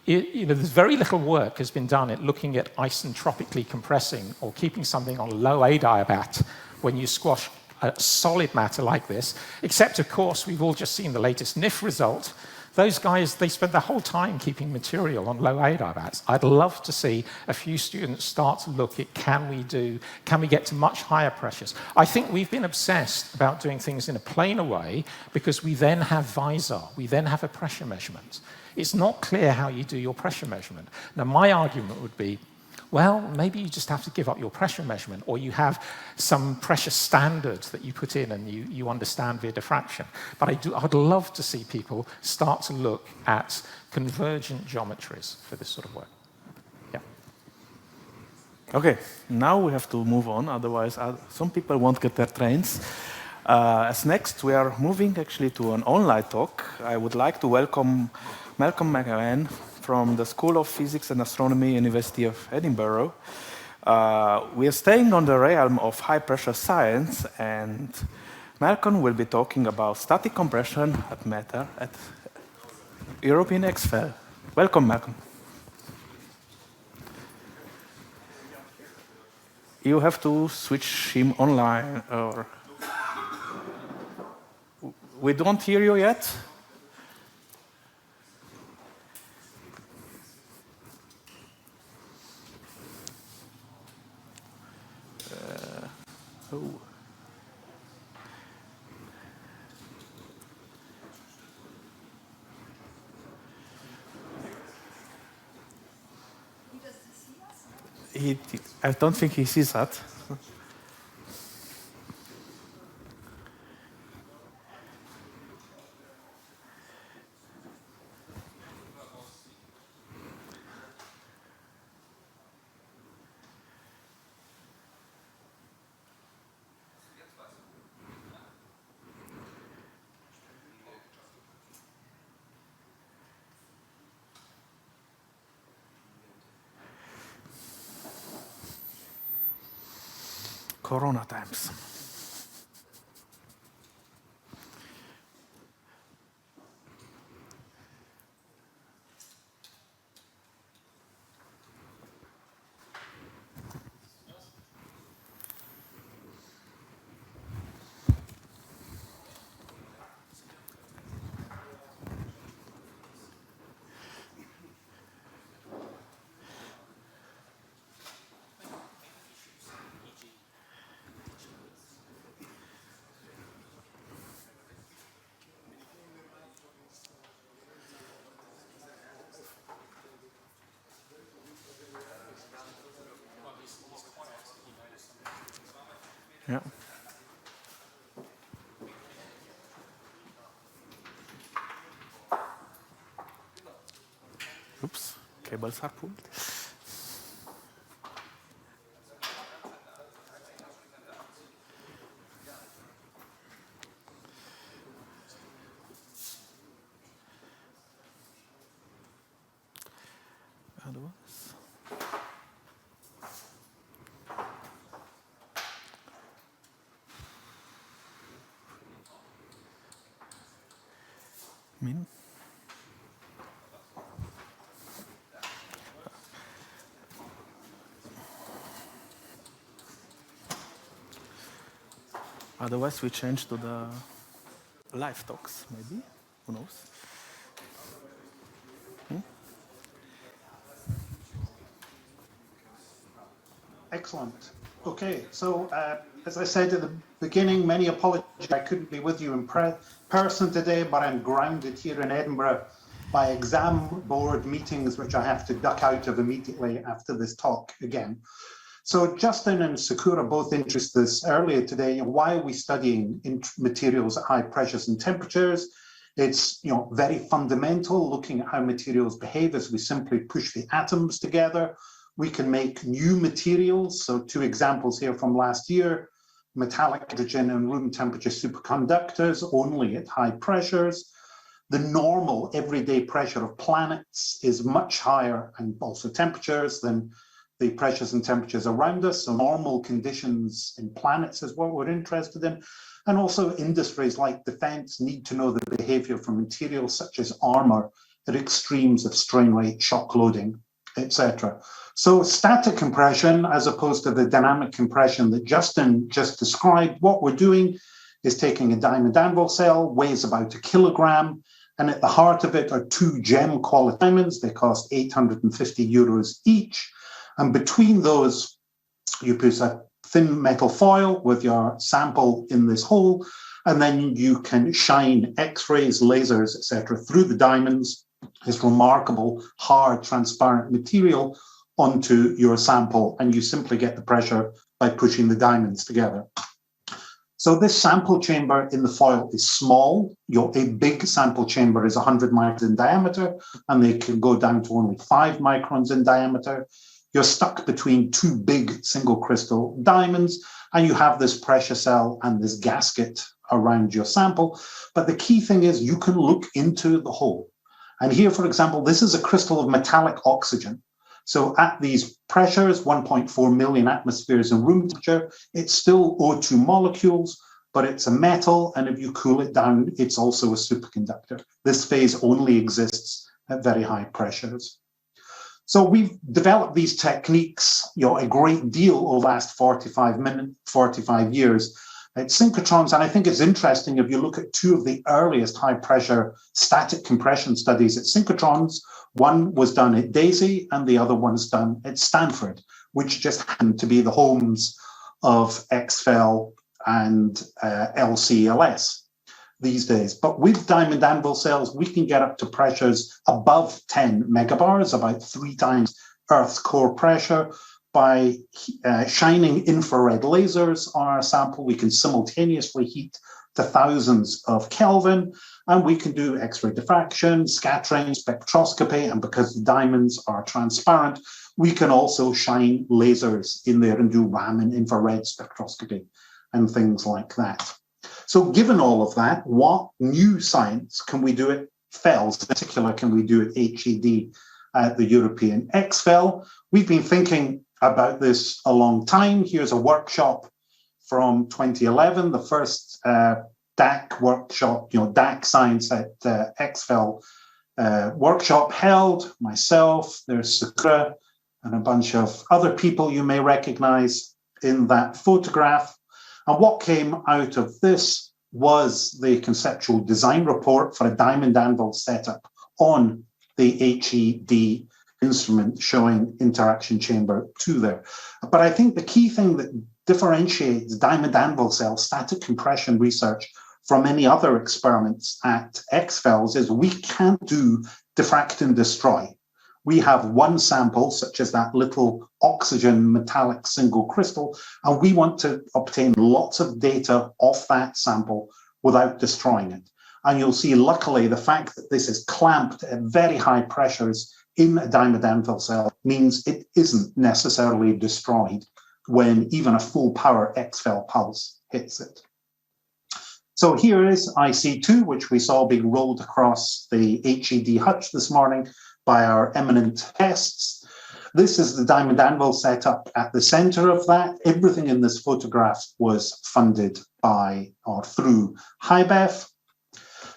there's very little work has been done at looking at isentropically compressing or keeping something on low adiabat when you squash a solid matter like this, except, of course, we've all just seen the latest NIF result. Those guys, they spend their whole time keeping material on low adiabats. I'd love to see a few students start to look at can we get to much higher pressures? I think we've been obsessed about doing things in a planar way because we then have visor, we then have a pressure measurement. It's not clear how you do your pressure measurement. Now, my argument would be, well, maybe you just have to give up your pressure measurement, or you have some pressure standard that you put in and you understand via diffraction. But I would love to see people start to look at convergent geometries for this sort of work. Yeah. Okay, now we have to move on, otherwise some people won't get their trains. As next, we are moving actually to an online talk. I would like to welcome Malcolm McEwen from the School of Physics and Astronomy, University of Edinburgh. We are staying on the realm of high-pressure science, and Malcolm will be talking about static compression at matter at European XFEL. Welcome, Malcolm. You have to switch him online, or we don't hear you yet. Oh. I don't think he sees that. Corona times. Yeah. Oops, cables are pulled. Otherwise. Min. Otherwise, we change to the live talks, maybe. Who knows? Excellent. Okay, so as I said at the beginning, many apologies. I couldn't be with you in person today, but I'm grounded here in Edinburgh by exam board meetings, which I have to duck out of immediately after this talk again. So Justin and Sakura both introduced this earlier today. Why are we studying materials at high pressures and temperatures? It's very fundamental, looking at how materials behave as we simply push the atoms together. We can make new materials. So 2 examples here from last year: metallic hydrogen and room temperature superconductors only at high pressures. The normal everyday pressure of planets is much higher, and also temperatures, than the pressures and temperatures around us. So normal conditions in planets is what we're interested in. And also industries like defense need to know the behavior for materials such as armor at extremes of strain rate, shock loading, etc. So static compression, as opposed to the dynamic compression that Justin just described, what we're doing is taking a diamond anvil cell, weighs about 1 kilogram, and at the heart of it are 2 gem quality diamonds. They cost 850 euros each. And between those, you put a thin metal foil with your sample in this hole, and then you can shine X-rays, lasers, etc. through the diamonds, this remarkable, hard, transparent material onto your sample, and you simply get the pressure by pushing the diamonds together. So this sample chamber in the foil is small. A big sample chamber is 100 microns in diameter, and they can go down to only 5 microns in diameter. You're stuck between 2 big single crystal diamonds, and you have this pressure cell and this gasket around your sample. But the key thing is you can look into the hole. And here, for example, this is a crystal of metallic oxygen. So at these pressures, 1.4 million atmospheres in room temperature, it's still O2 molecules, but it's a metal, and if you cool it down, it's also a superconductor. This phase only exists at very high pressures. So we've developed these techniques, a great deal over the last 45 years at synchrotrons, and I think it's interesting if you look at 2 of the earliest high-pressure static compression studies at synchrotrons. One was done at DAISY, and the other one's done at Stanford, which just happened to be the homes of XFEL and LCLS these days. But with diamond anvil cells, we can get up to pressures above 10 megabars, about 3 times Earth's core pressure. By shining infrared lasers on our sample, we can simultaneously heat to thousands of Kelvin, and we can do X-ray diffraction, scattering, spectroscopy, and because the diamonds are transparent, we can also shine lasers in there and do Raman infrared spectroscopy and things like that. So given all of that, what new science can we do at FELS? In particular, can we do at HED at the European XFEL? We've been thinking about this a long time. Here's a workshop from 2011, the first DAC workshop, DAC science at XFEL workshop held. Myself, there's Sakura, and a bunch of other people you may recognize in that photograph. And what came out of this was the conceptual design report for a diamond anvil setup on the HED instrument showing interaction chamber 2 there. But I think the key thing that differentiates diamond anvil cell static compression research from any other experiments at XFELS is we can't do diffract and destroy. We have one sample, such as that little oxygen metallic single crystal, and we want to obtain lots of data off that sample without destroying it. And you'll see, luckily, the fact that this is clamped at very high pressures in a diamond anvil cell means it isn't necessarily destroyed when even a full power XFEL pulse hits it. So here is IC2, which we saw being rolled across the HED hutch this morning by our eminent guests. This is the diamond anvil setup at the center of that. Everything in this photograph was funded by or through HIBEF.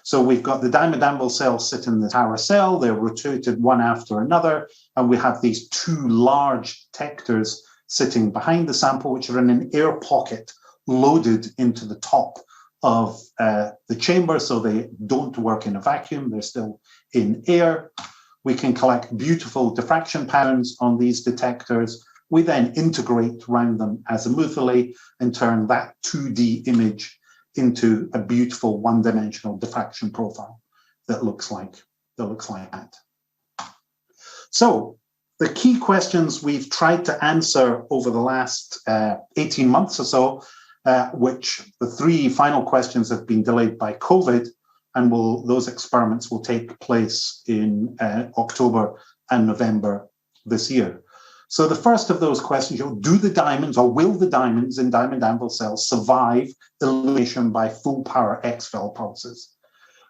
So we've got the diamond anvil cells sit in the tower cell. They're rotated one after another. And we have these 2 large detectors sitting behind the sample, which are in an air pocket loaded into the top of the chamber. So they don't work in a vacuum. They're still in air. We can collect beautiful diffraction patterns on these detectors. We then integrate around them azimuthally and turn that 2D image into a beautiful one-dimensional diffraction profile that looks like that. So the key questions we've tried to answer over the last 18 months or so, which the 3 final questions have been delayed by COVID, and those experiments will take place in October and November this year. So the first of those questions, do the diamonds, or will the diamonds in diamond anvil cells survive illumination by full power XFEL pulses?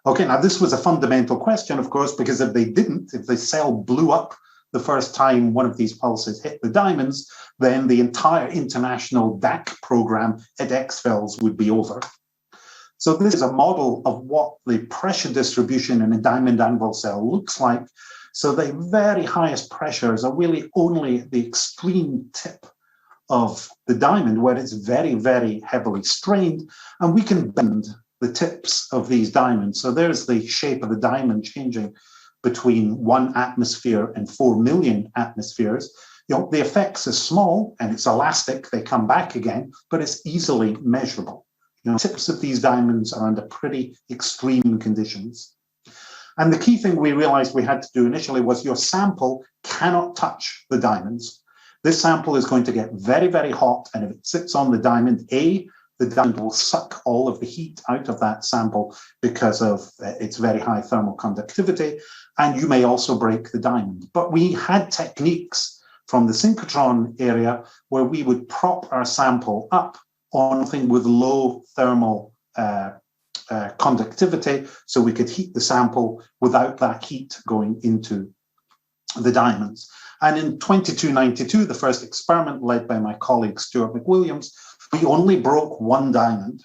Okay, now this was a fundamental question, of course, because if they didn't, if the cell blew up the first time one of these pulses hit the diamonds, then the entire international DAC program at XFELS would be over. So this is a model of what the pressure distribution in a diamond anvil cell looks like. So the very highest pressures are really only the extreme tip of the diamond, where it's very, very heavily strained, and we can bend the tips of these diamonds. So there's the shape of the diamond changing between 1 atmosphere and 4 million atmospheres. The effects are small and it's elastic, they come back again, but it's easily measurable. Tips of these diamonds are under pretty extreme conditions. And the key thing we realized we had to do initially was your sample cannot touch the diamonds. This sample is going to get very, very hot, and if it sits on the diamond, the diamond will suck all of the heat out of that sample because of its very high thermal conductivity, and you may also break the diamond. But we had techniques from the synchrotron area where we would prop our sample up on something with low thermal conductivity, so we could heat the sample without that heat going into the diamonds. And in 2292, the first experiment led by my colleague Stuart McWilliams, we only broke 1 diamond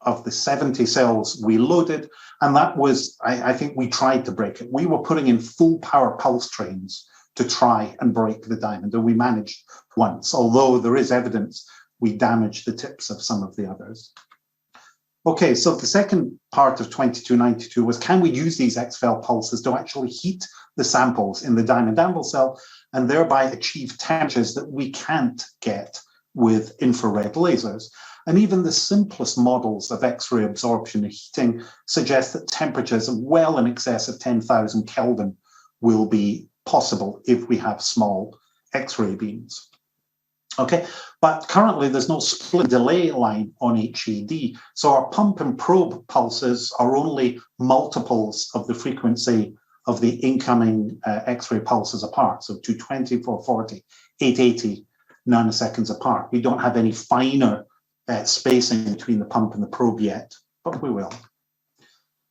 of the 70 cells we loaded, and that was, I think we tried to break it. We were putting in full power pulse trains to try and break the diamond, and we managed once, although there is evidence we damaged the tips of some of the others. Okay, so the second part of 2292 was, can we use these XFEL pulses to actually heat the samples in the diamond anvil cell and thereby achieve temperatures that we can't get with infrared lasers? And even the simplest models of X-ray absorption and heating suggest that temperatures well in excess of 10,000 Kelvin will be possible if we have small X-ray beams. Okay, but currently there's no split delay line on HED, so our pump and probe pulses are only multiples of the frequency of the incoming X-ray pulses apart, so 220, 440, 880 nanoseconds apart. We don't have any finer spacing between the pump and the probe yet, but we will.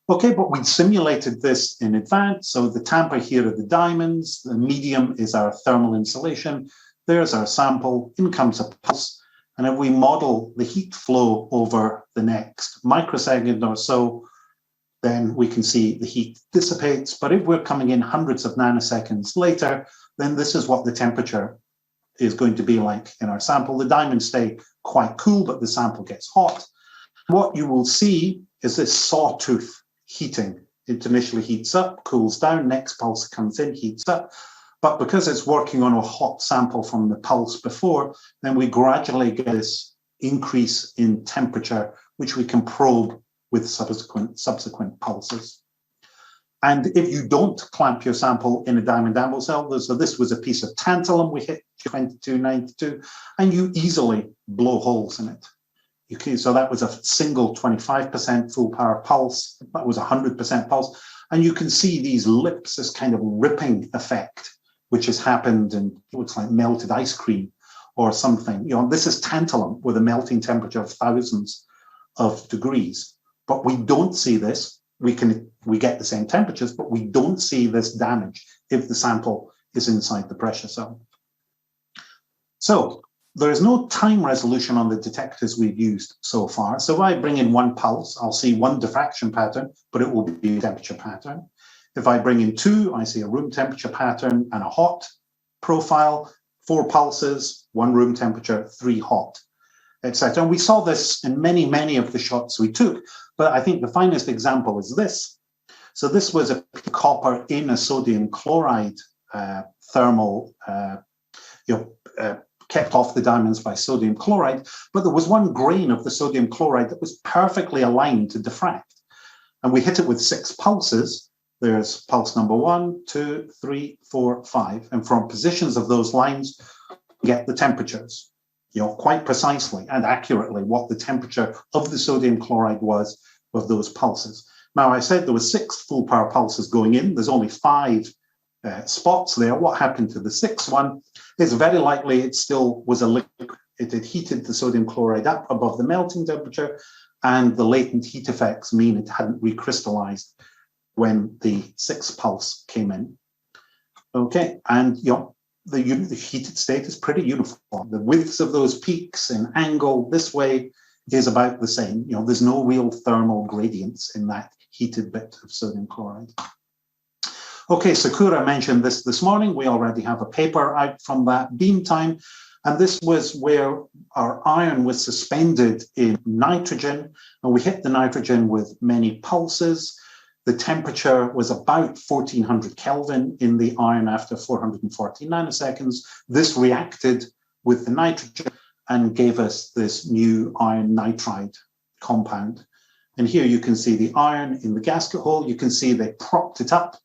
Okay, but we simulated this in advance, so the tamper here are the diamonds, the medium is our thermal insulation. There's our sample, in comes a pulse, and if we model the heat flow over the next microsecond or so, then we can see the heat dissipates. But if we're coming in hundreds of nanoseconds later, then this is what the temperature is going to be like in our sample. The diamonds stay quite cool, but the sample gets hot. What you will see is this sawtooth heating. It initially heats up, cools down, next pulse comes in, heats up. But because it's working on a hot sample from the pulse before, then we gradually get this increase in temperature, which we can probe with subsequent pulses. And if you don't clamp your sample in a diamond anvil cell, so this was a piece of tantalum we hit 2292, and you easily blow holes in it. So that was a single 25% full power pulse, that was 100% pulse, and you can see these lips, this kind of ripping effect, which has happened and looks like melted ice cream or something. This is tantalum with a melting temperature of thousands of degrees. But we don't see this. We get the same temperatures, but we don't see this damage if the sample is inside the pressure cell. So there is no time resolution on the detectors we've used so far. So if I bring in 1 pulse, I'll see 1 diffraction pattern, but it will be a temperature pattern. If I bring in 2, I see a room temperature pattern and a hot profile, 4 pulses, 1 room temperature, 3 hot, etc. And we saw this in many, many of the shots we took, but I think the finest example is this. So this was a copper in a sodium chloride thermal, kept off the diamonds by sodium chloride, but there was 1 grain of the sodium chloride that was perfectly aligned to diffract. And we hit it with 6 pulses. There's pulse number 1, 2, 3, 4, 5. And from positions of those lines, we get the temperatures, quite precisely and accurately what the temperature of the sodium chloride was of those pulses. Now, I said there were 6 full power pulses going in. There's only 5 spots there. What happened to the 6th one is very likely it still was a liquid. It had heated the sodium chloride up above the melting temperature, and the latent heat effects mean it hadn't recrystallized when the 6th pulse came in. Okay, and the heated state is pretty uniform. The widths of those peaks in angle this way is about the same. You know, there's no real thermal gradients in that heated bit of sodium chloride. Okay, Sakura mentioned this morning. We already have a paper out from that beam time. And this was where our iron was suspended in nitrogen, and we hit the nitrogen with many pulses. The temperature was about 1400 Kelvin in the iron after 440 nanoseconds. This reacted with the nitrogen and gave us this new iron nitride compound. And here you can see the iron in the gasket hole. You can see they propped it up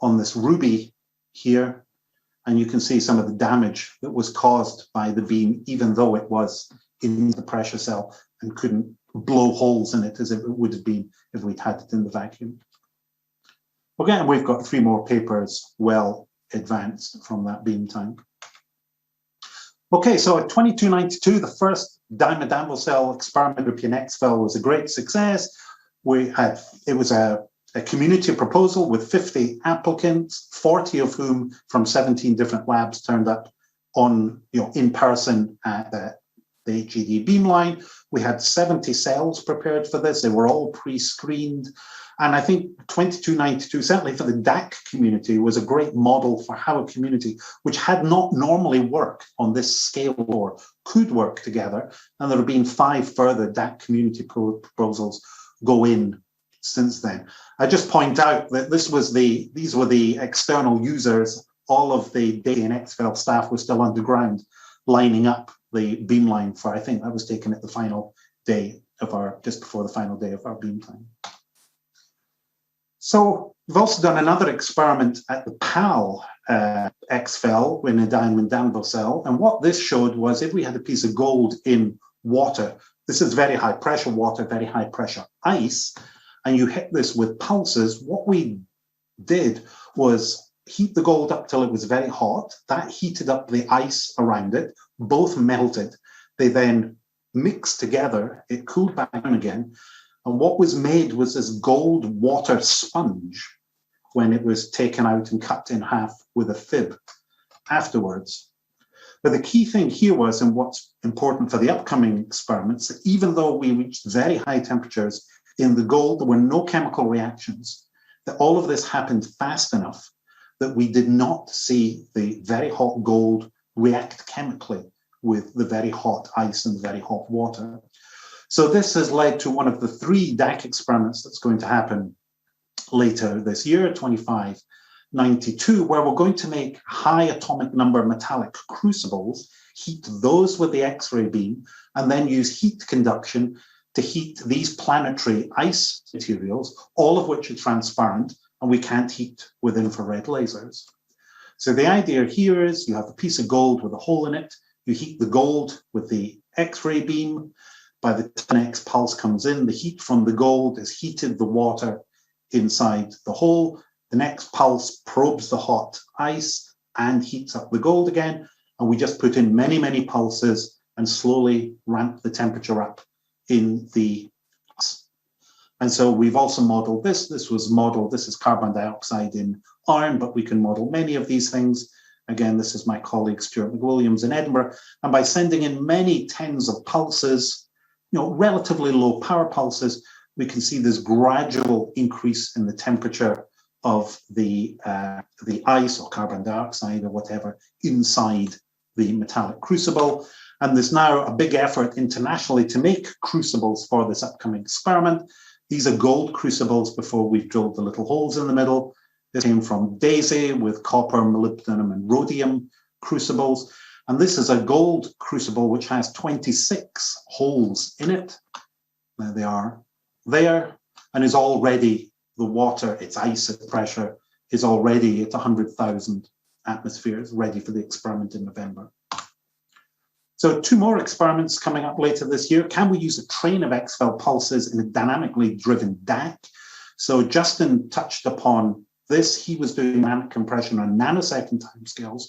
on this ruby here. And you can see some of the damage that was caused by the beam, even though it was in the pressure cell and couldn't blow holes in it as it would have been if we'd had it in the vacuum. Again, we've got 3 more papers well advanced from that beam time. Okay, so at 2292, the first diamond anvil cell experiment with PNX-FEL was a great success. It was a community proposal with 50 applicants, 40 of whom from 17 different labs turned up on, in person at the HED beamline. We had 70 cells prepared for this. They were all pre-screened. And I think 2292, certainly for the DAC community, was a great model for how a community which had not normally worked on this scale or could work together. And there have been 5 further DAC community proposals go in since then. I just point out that these were the external users. All of the PNX-FEL staff was still underground, lining up the beamline for, I think that was taken at the final day of just before the final day of our beam time. So we've also done another experiment at the PAL XFEL in a diamond anvil cell. And what this showed was if we had a piece of gold in water, this is very high pressure water, very high pressure ice, and you hit this with pulses, what we did was heat the gold up till it was very hot. That heated up the ice around it, both melted. They then mixed together, it cooled back down again. And what was made was this gold water sponge when it was taken out and cut in half with a fib afterwards. But the key thing here was, and what's important for the upcoming experiments, that even though we reached very high temperatures in the gold, there were no chemical reactions, that all of this happened fast enough that we did not see the very hot gold react chemically with the very hot ice and the very hot water. So this has led to one of the 3 DAC experiments that's going to happen later this year, 2592, where we're going to make high atomic number metallic crucibles, heat those with the X-ray beam, and then use heat conduction to heat these planetary ice materials, all of which are transparent, and we can't heat with infrared lasers. So the idea here is you have a piece of gold with a hole in it, you heat the gold with the X-ray beam. By the time the next pulse comes in, the heat from the gold has heated the water inside the hole. The next pulse probes the hot ice and heats up the gold again. And we just put in many, many pulses and slowly ramp the temperature up in the ice. And so we've also modeled this. This is carbon dioxide in iron, but we can model many of these things. Again, this is my colleague Stuart McWilliams in Edinburgh. And by sending in many tens of pulses, relatively low power pulses, we can see this gradual increase in the temperature of the ice or carbon dioxide or whatever inside the metallic crucible. And there's now a big effort internationally to make crucibles for this upcoming experiment. These are gold crucibles before we've drilled the little holes in the middle. This came from DAISY with copper, molybdenum, and rhodium crucibles. And this is a gold crucible which has 26 holes in it. There they are there, and is already the water, its ice at pressure, is already at 100,000 atmospheres, ready for the experiment in November. So 2 more experiments coming up later this year. Can we use a train of XFEL pulses in a dynamically driven DAC? So Justin touched upon this. He was doing dynamic compression on nanosecond timescales.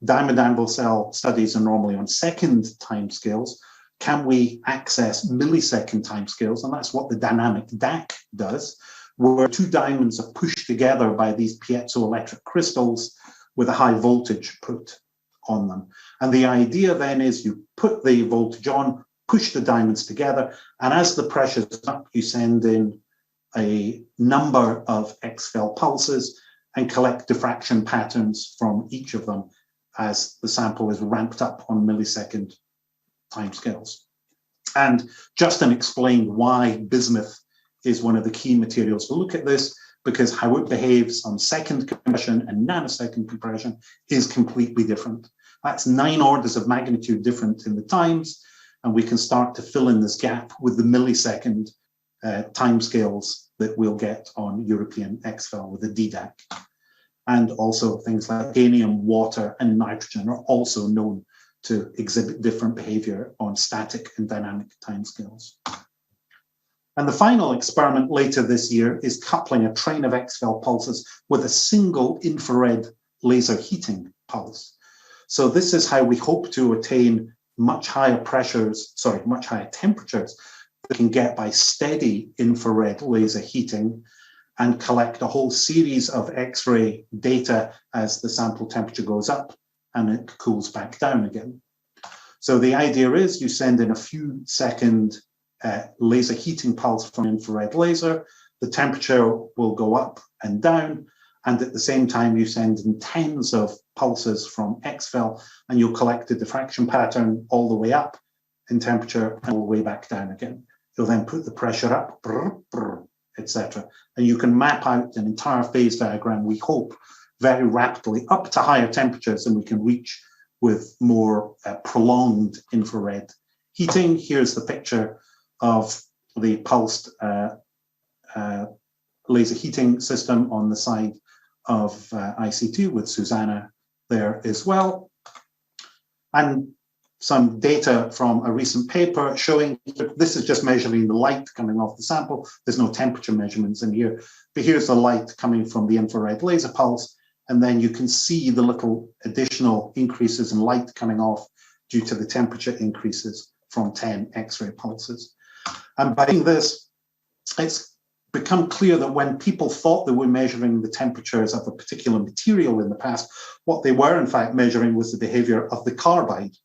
Diamond anvil cell studies are normally on second timescales. Can we access millisecond timescales? And that's what the dynamic DAC does, where 2 diamonds are pushed together by these piezoelectric crystals with a high voltage put on them. And the idea then is you put the voltage on, push the diamonds together, and as the pressure is up, you send in a number of exfil pulses and collect diffraction patterns from each of them as the sample is ramped up on millisecond timescales. And Justin explained why bismuth is one of the key materials to look at this, because how it behaves on second compression and nanosecond compression is completely different. That's 9 orders of magnitude different in the times, and we can start to fill in this gap with the millisecond timescales that we'll get on European exfil with the DDAC. And also things like helium, water, and nitrogen are also known to exhibit different behavior on static and dynamic timescales. And the final experiment later this year is coupling a train of exfil pulses with a single infrared laser heating pulse. So this is how we hope to attain much higher temperatures that can get by steady infrared laser heating and collect a whole series of X-ray data as the sample temperature goes up and it cools back down again. So the idea is you send in a few second laser heating pulse from infrared laser, the temperature will go up and down, and at the same time you send in tens of pulses from exfil and you'll collect a diffraction pattern all the way up in temperature and all the way back down again. You'll then put the pressure up, etc. And you can map out an entire phase diagram, we hope, very rapidly up to higher temperatures than we can reach with more prolonged infrared heating. Here's the picture of the pulsed laser heating system on the side of IC2 with Susanna there as well. And some data from a recent paper showing, this is just measuring the light coming off the sample. There's no temperature measurements in here, but here's the light coming from the infrared laser pulse. And then you can see the little additional increases in light coming off due to the temperature increases from 10 X-ray pulses. And by doing this, it's become clear that when people thought they were measuring the temperatures of a particular material in the past, what they were in fact measuring was the behavior of the carbide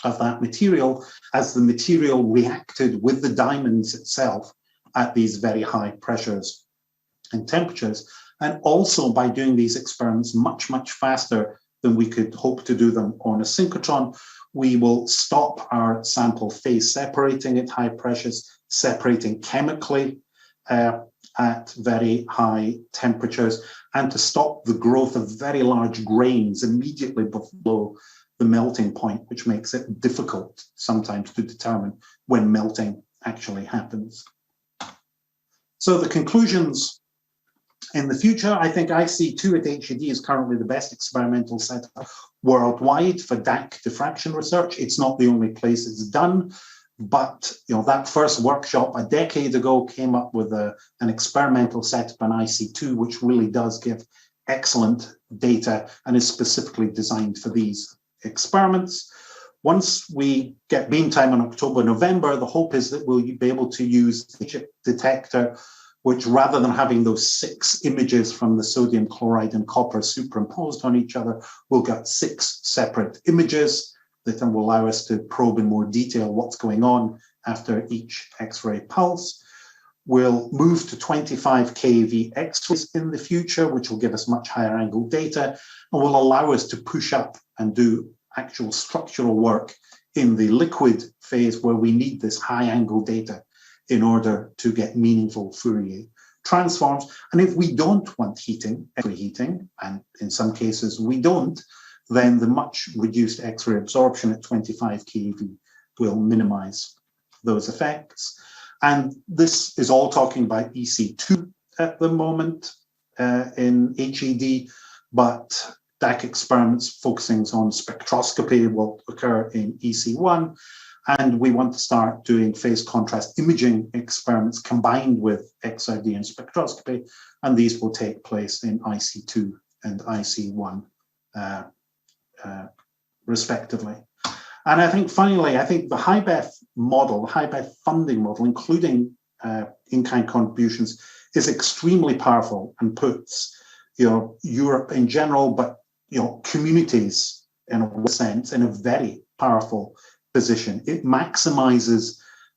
of that material as the material reacted with the diamonds itself at these very high pressures and temperatures. And also by doing these experiments much, much faster than we could hope to do them on a synchrotron, we will stop our sample phase separating at high pressures, separating chemically at very high temperatures, and to stop the growth of very large grains immediately below the melting point, which makes it difficult sometimes to determine when melting actually happens. So the conclusions in the future, I think IC2 at HED is currently the best experimental setup worldwide for DAC diffraction research. It's not the only place it's done, but that first workshop a decade ago came up with an experimental setup on IC2, which really does give excellent data and is specifically designed for these experiments. Once we get beam time in October, November, the hope is that we'll be able to use the chip detector, which rather than having those 6 images from the sodium chloride and copper superimposed on each other, we'll get 6 separate images that will allow us to probe in more detail what's going on after each X-ray pulse. We'll move to 25 keV X-rays in the future, which will give us much higher angle data and will allow us to push up and do actual structural work in the liquid phase where we need this high angle data in order to get meaningful Fourier transforms. And if we don't want heating, X-ray heating, and in some cases we don't, then the much reduced X-ray absorption at 25 keV will minimize those effects. And this is all talking about EC2 at the moment in HED, but DAC experiments focusing on spectroscopy will occur in EC1. And we want to start doing phase contrast imaging experiments combined with XRD and spectroscopy. And these will take place in IC2 and IC1 respectively. And I think finally, the HIBEF model, the HIBEF funding model, including in-kind contributions, is extremely powerful and puts Europe in general, but communities in a sense, in a very powerful position. It maximizes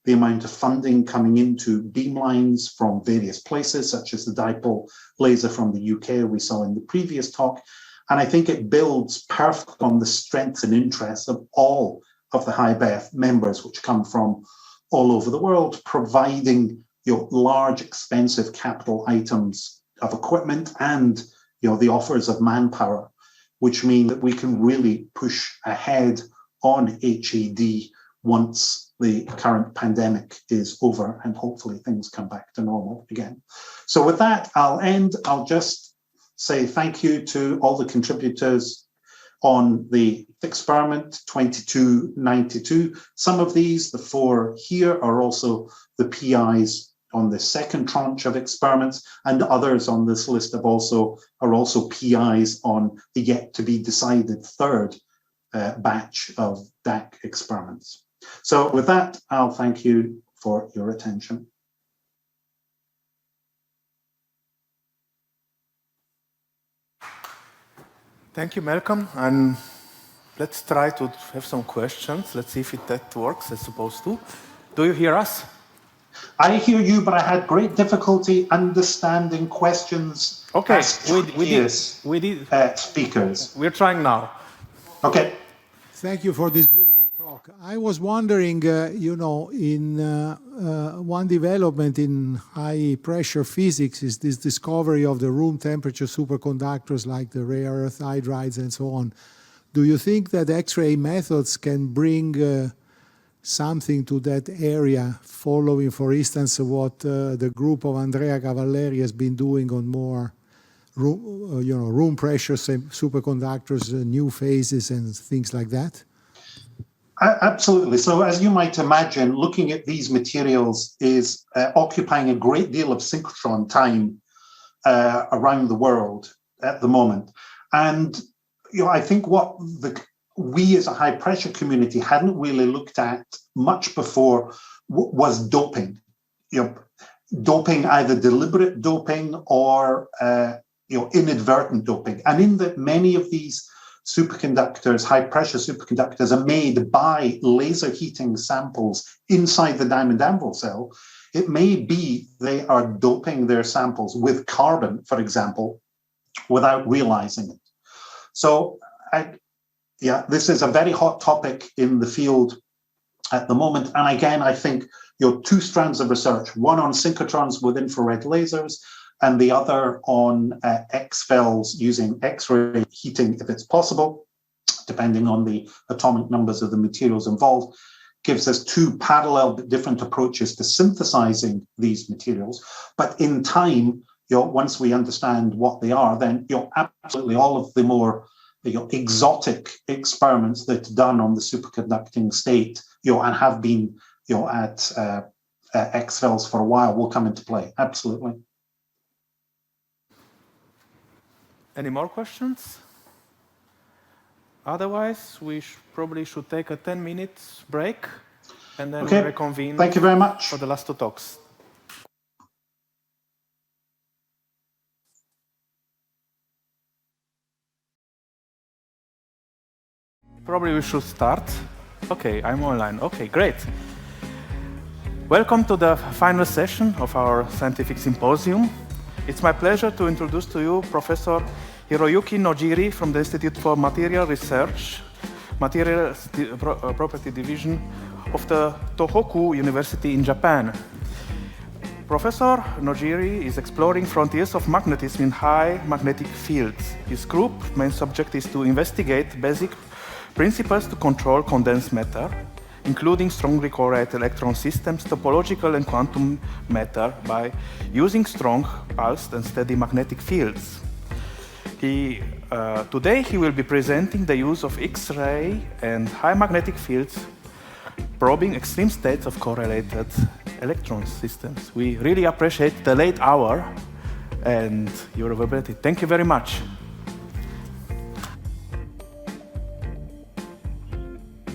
the amount of funding coming into beamlines from various places, such as the dipole laser from the UK we saw in the previous talk. And I think it builds perfect on the strengths and interests of all of the HIBEF members, which come from all over the world, providing large, expensive capital items of equipment and the offers of manpower, which mean that we can really push ahead on HAD once the current pandemic is over and hopefully things come back to normal again. So with that, I'll end. I'll just say thank you to all the contributors on the experiment 2292. Some of these, the 4 here, are also the PIs on the second tranche of experiments, and others on this list are also PIs on the yet to be decided third batch of DAC experiments. So with that, I'll thank you for your attention. Thank you, Malcolm. And let's try to have some questions. Let's see if that works as supposed to. Do you hear us? I hear you, but I had great difficulty understanding questions. Okay, we did. Speakers. We're trying now. Okay. Thank you for this beautiful talk. I was wondering, in one development in high pressure physics is this discovery of the room temperature superconductors like the rare earth hydrides and so on. Do you think that X-ray methods can bring something to that area, following, for instance, what the group of Andrea Cavalleri has been doing on more room pressure superconductors, new phases and things like that? Absolutely. So as you might imagine, looking at these materials is occupying a great deal of synchrotron time around the world at the moment. And I think what we as a high pressure community hadn't really looked at much before was doping. Doping, either deliberate doping or inadvertent doping. And in that many of these superconductors, high pressure superconductors, are made by laser heating samples inside the diamond anvil cell, it may be they are doping their samples with carbon, for example, without realizing it. So this is a very hot topic in the field at the moment. And again, I think 2 strands of research, one on synchrotrons with infrared lasers, and the other on X-FELs using X-ray heating, if it's possible, depending on the atomic numbers of the materials involved, gives us 2 parallel but different approaches to synthesizing these materials. But in time, once we understand what they are, then absolutely all of the more exotic experiments that are done on the superconducting state, and have been at X-FELs for a while will come into play. Absolutely. Any more questions? Otherwise, we probably should take a 10 minutes break and then reconvene. Thank you very much for the last 2 talks. Probably we should start. Okay, I'm online. Okay, great. Welcome to the final session of our scientific symposium. It's my pleasure to introduce to you Professor Hiroyuki Nojiri from the Institute for Material Research, Material Property Division of the Tohoku University in Japan. Professor Nojiri is exploring frontiers of magnetism in high magnetic fields. His group's main subject is to investigate basic principles to control condensed matter, including strongly correlated electron systems, topological and quantum matter, by using strong, pulsed and steady magnetic fields. Today he will be presenting the use of X-ray and high magnetic fields, probing extreme states of correlated electron systems. We really appreciate the late hour and your availability. Thank you very much.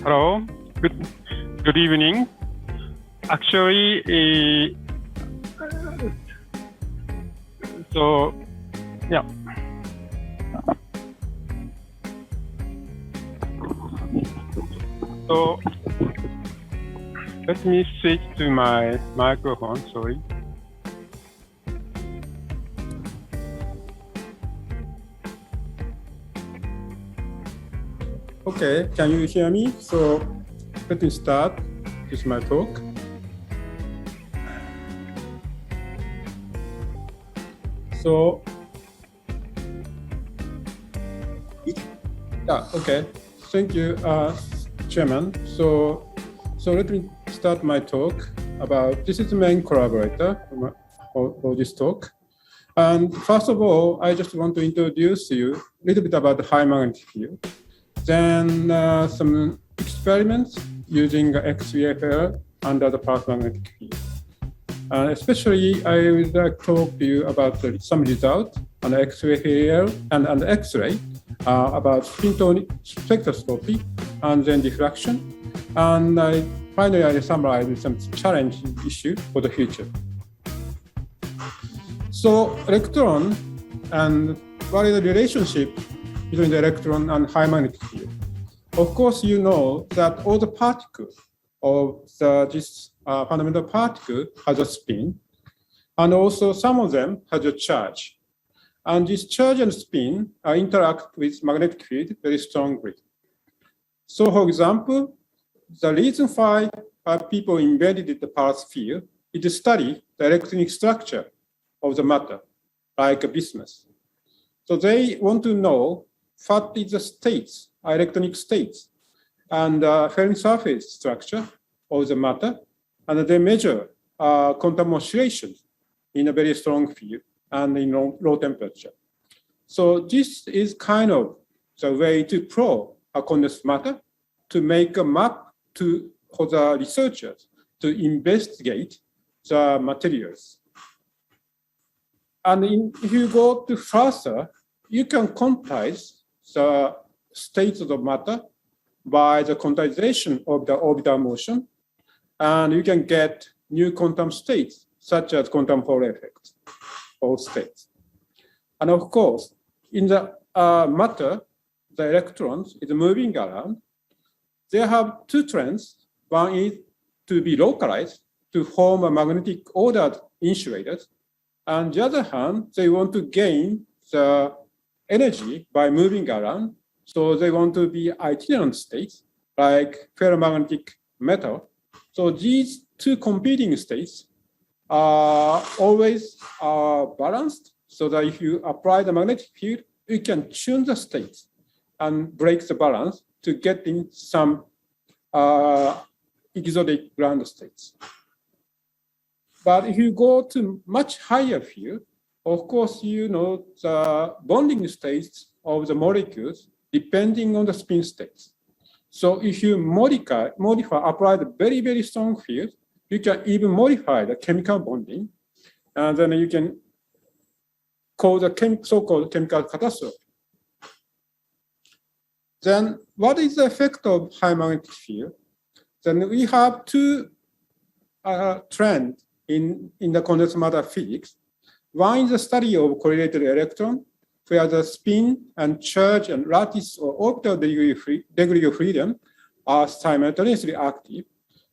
Hello. Good evening. Actually, so Let me switch to my microphone, sorry. Okay, can you hear me? So let me start with my talk. So, yeah, okay. Thank you, Chairman. So let me start my talk about, this is the main collaborator for this talk. And first of all, I just want to introduce you a little bit about the high magnetic field. Then some experiments using XVFL under the path magnetic field. Especially, I would like to talk to you about some results on the XVFL and X-ray about spin-tone spectroscopy and then diffraction. And finally, I summarize some challenging issues for the future. So electron, and what is the relationship between the electron and high magnetic field? Of course, you know that all the particles of this fundamental particle has a spin, and also some of them has a charge. And this charge and spin interact with magnetic field very strongly. So for example, the reason why people invented the pulse field is to study the electronic structure of the matter, like bismuth. So they want to know what is the states, electronic states, and film surface structure of the matter, and they measure quantum oscillations in a very strong field and in low temperature. So this is kind of the way to probe a condensed matter to make a map for the researchers to investigate the materials. And if you go to further, you can quantize the states of the matter by the quantization of the orbital motion, and you can get new quantum states, such as quantum Hall effect or states. And of course, in the matter, the electrons is moving around. They have two trends. One is to be localized to form a magnetic ordered insulators. On the other hand, they want to gain the energy by moving around. So they want to be itinerant states, like ferromagnetic metal. So these two competing states are always balanced, so that if you apply the magnetic field, you can tune the states and break the balance to get in some exotic ground states. But if you go to much higher field, of course, you know the bonding states of the molecules depending on the spin states. So if you apply the very, very strong field, you can even modify the chemical bonding, and then you can cause a so-called chemical catastrophe. Then what is the effect of high magnetic field? Then we have two trends in the condensed matter physics. One is the study of correlated electron, where the spin and charge and lattice or orbital degree of freedom are simultaneously active,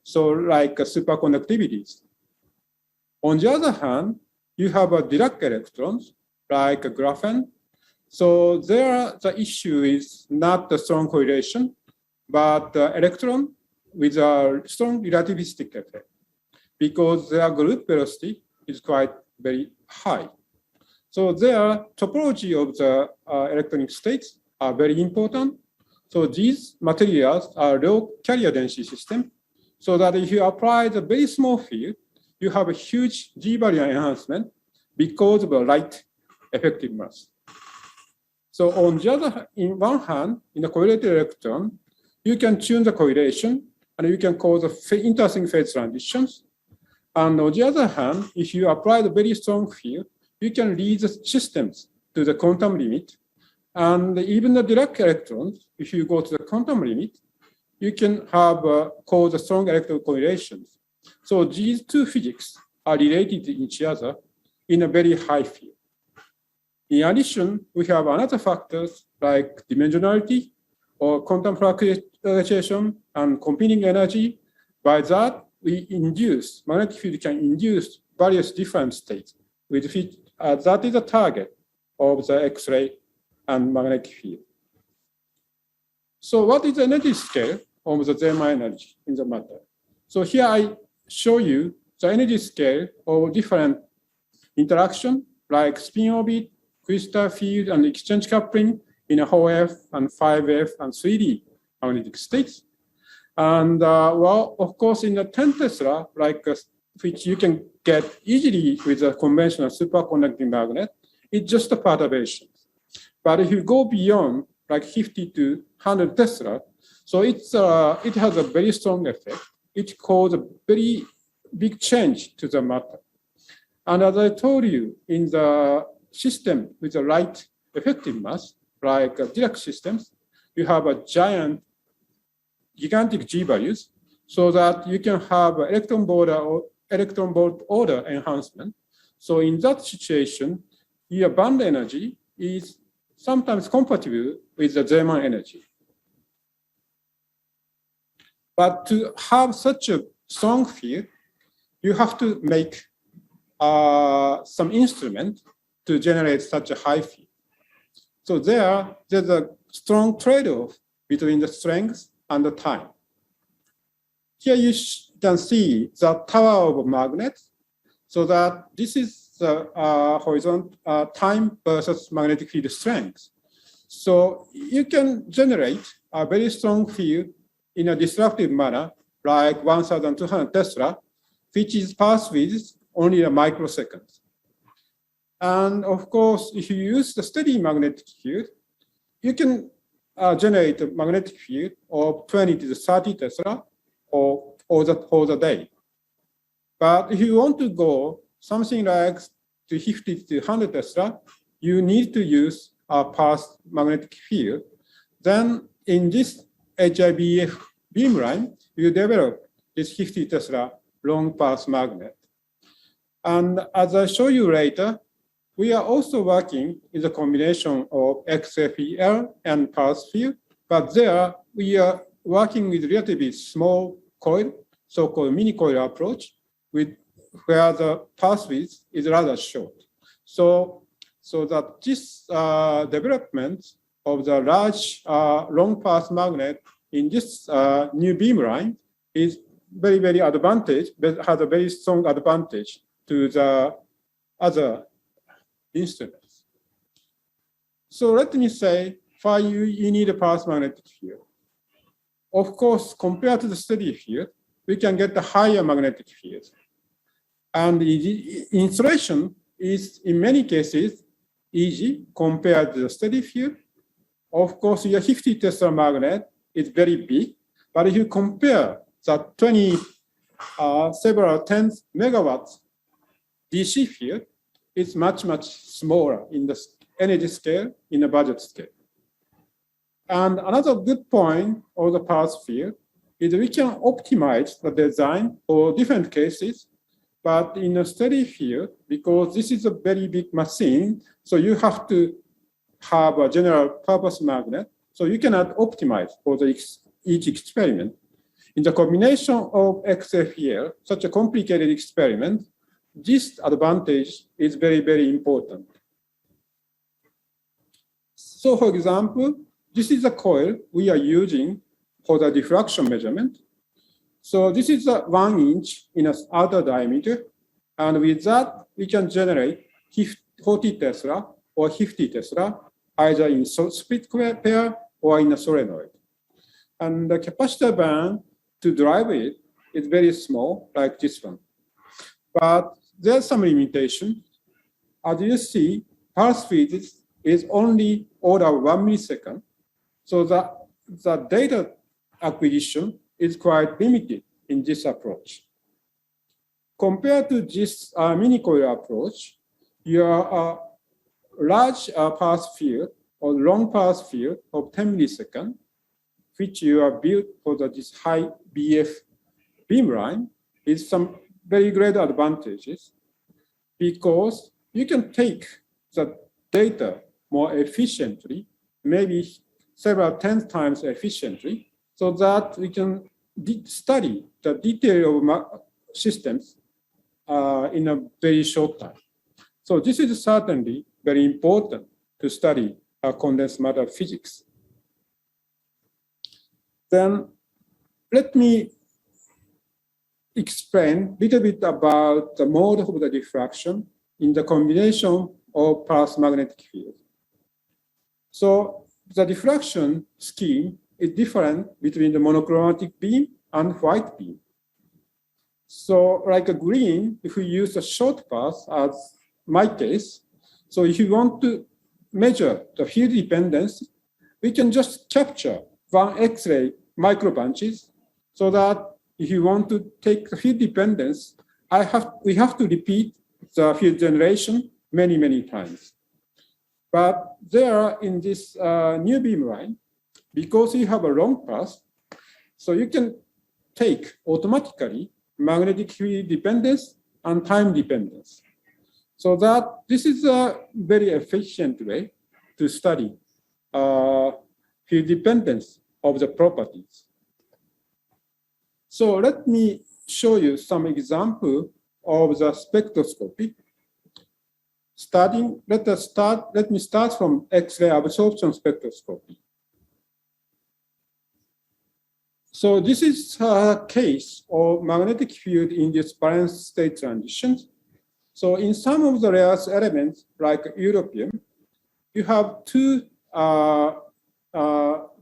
so like superconductivities. On the other hand, you have Dirac electrons, like graphene. So there, the issue is not the strong correlation, but the electron with a strong relativistic effect, because their group velocity is quite very high. So their topology of the electronic states are very important. So these materials are low carrier density system, so that if you apply the very small field, you have a huge G-barrier enhancement because of a light effective mass. So on the other, in one hand, in the correlated electron, you can tune the correlation and you can cause interesting phase transitions. And on the other hand, if you apply the very strong field, you can lead the systems to the quantum limit. And even the Dirac electrons, if you go to the quantum limit, you can have cause strong electron correlations. So these two physics are related to each other in a very high field. In addition, we have another factors like dimensionality or quantum fluctuation and competing energy. By that, we induce, magnetic field can induce various different states with which that is the target of the X-ray and magnetic field. So what is the energy scale of the Zeeman energy in the matter? So here I show you the energy scale of different interaction like spin orbit, crystal field, and exchange coupling in a 4F and 5F and 3D magnetic states. And well, of course, in the 10 Tesla, like which you can get easily with a conventional superconducting magnet, it's just a perturbation. But if you go beyond like 50 to 100 Tesla, so it has a very strong effect. It causes a very big change to the matter. And as I told you, in the system with the right effective mass, like Dirac systems, you have a gigantic G values, so that you can have electron volt order enhancement. So in that situation, your band energy is sometimes compatible with the Zeeman energy. But to have such a strong field, you have to make some instrument to generate such a high field. So there's a strong trade-off between the strength and the time. Here you can see the tower of magnets, so that this is the horizontal time versus magnetic field strength. So you can generate a very strong field in a disruptive manner, like 1,200 Tesla, which is passed with only a microsecond. And of course, if you use the steady magnetic field, you can generate a magnetic field of 20 to 30 Tesla for the day. But if you want to go something like to 50 to 100 Tesla, you need to use a path magnetic field. Then in this HIBF beamline, you develop this 50 Tesla long path magnet. And as I show you later, we are also working in the combination of XFEL and path field, but there we are working with relatively small coil, so-called mini coil approach, where the path width is rather short. So that this development of the large long path magnet in this new beamline is very, very advantage, but has a very strong advantage to the other instruments. So let me say, why you need a path magnetic field. Of course, compared to the steady field, we can get the higher magnetic field. And the insulation is, in many cases, easy compared to the steady field. Of course, your 50 Tesla magnet is very big, but if you compare the several tens megawatts DC field, it's much, much smaller in the energy scale, in the budget scale. And another good point of the path field is we can optimize the design for different cases, but in a steady field, because this is a very big machine, so you have to have a general purpose magnet, so you cannot optimize for each experiment. In the combination of XFEL, such a complicated experiment, this advantage is very, very important. So for example, this is a coil we are using for the diffraction measurement. So this is a 1 inch in an outer diameter. And with that, we can generate 40 Tesla or 50 Tesla, either in split pair or in a solenoid. And the capacitor band to drive it is very small, like this one. But there's some limitation. As you see, pulse speed is only order of 1 millisecond. So the data acquisition is quite limited in this approach. Compared to this mini coil approach, your large path field or long path field of 10 milliseconds, which you are built for this high BF beamline, is some very great advantages, because you can take the data more efficiently, maybe several 10 times efficiently, so that we can study the detail of systems in a very short time. So this is certainly very important to study condensed matter physics. Then let me explain a little bit about the mode of the diffraction in the combination of pulse magnetic field. So the diffraction scheme is different between the monochromatic beam and white beam. So like a green, if we use a short path as my case, so if you want to measure the field dependence, we can just capture one X-ray microbunches so that if you want to take the field dependence, we have to repeat the field generation many, many times. But there in this new beamline, because you have a long path, so you can take automatically magnetic field dependence and time dependence. So that this is a very efficient way to study field dependence of the properties. So let me show you some example of the spectroscopy. Let me start from X-ray absorption spectroscopy. So this is a case of magnetic field induced valence state transitions. So in some of the rare elements, like europium, you have two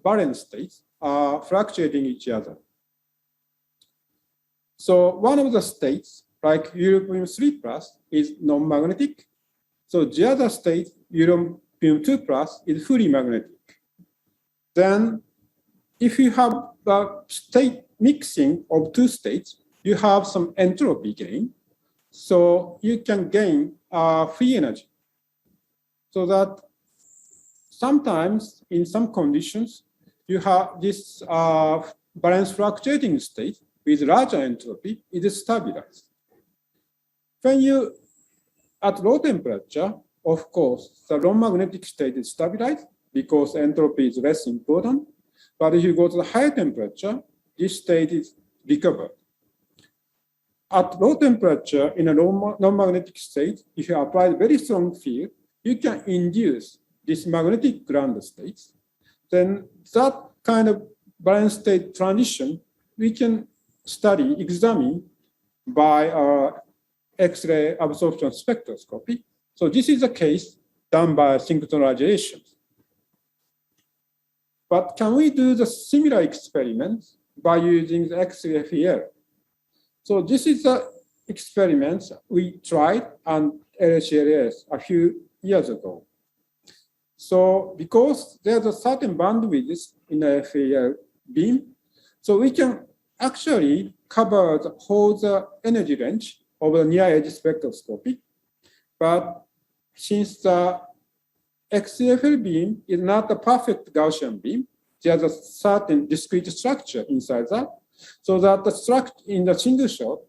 valence states fluctuating each other. So one of the states, like europium 3+, is non-magnetic. So the other state, europium 2+, is fully magnetic. Then if you have the state mixing of two states, you have some entropy gain. So you can gain free energy. So that sometimes in some conditions, you have this valence fluctuating state with larger entropy is stabilized. When you, at low temperature, of course, the non-magnetic state is stabilized because entropy is less important. But if you go to the higher temperature, this state is recovered. At low temperature, in a non-magnetic state, if you apply a very strong field, you can induce these magnetic ground states. Then that kind of valence state transition, we can examine by X-ray absorption spectroscopy. So this is a case done by synchronization. But can we do the similar experiments by using the X-ray-FEL? So this is the experiment we tried on LHLS a few years ago. So because there's a certain bandwidth in the FEL beam, so we can actually cover the whole energy range of the near-edge spectroscopy. But since the XFL beam is not a perfect Gaussian beam, there's a certain discrete structure inside that. So that the structure in the single shot,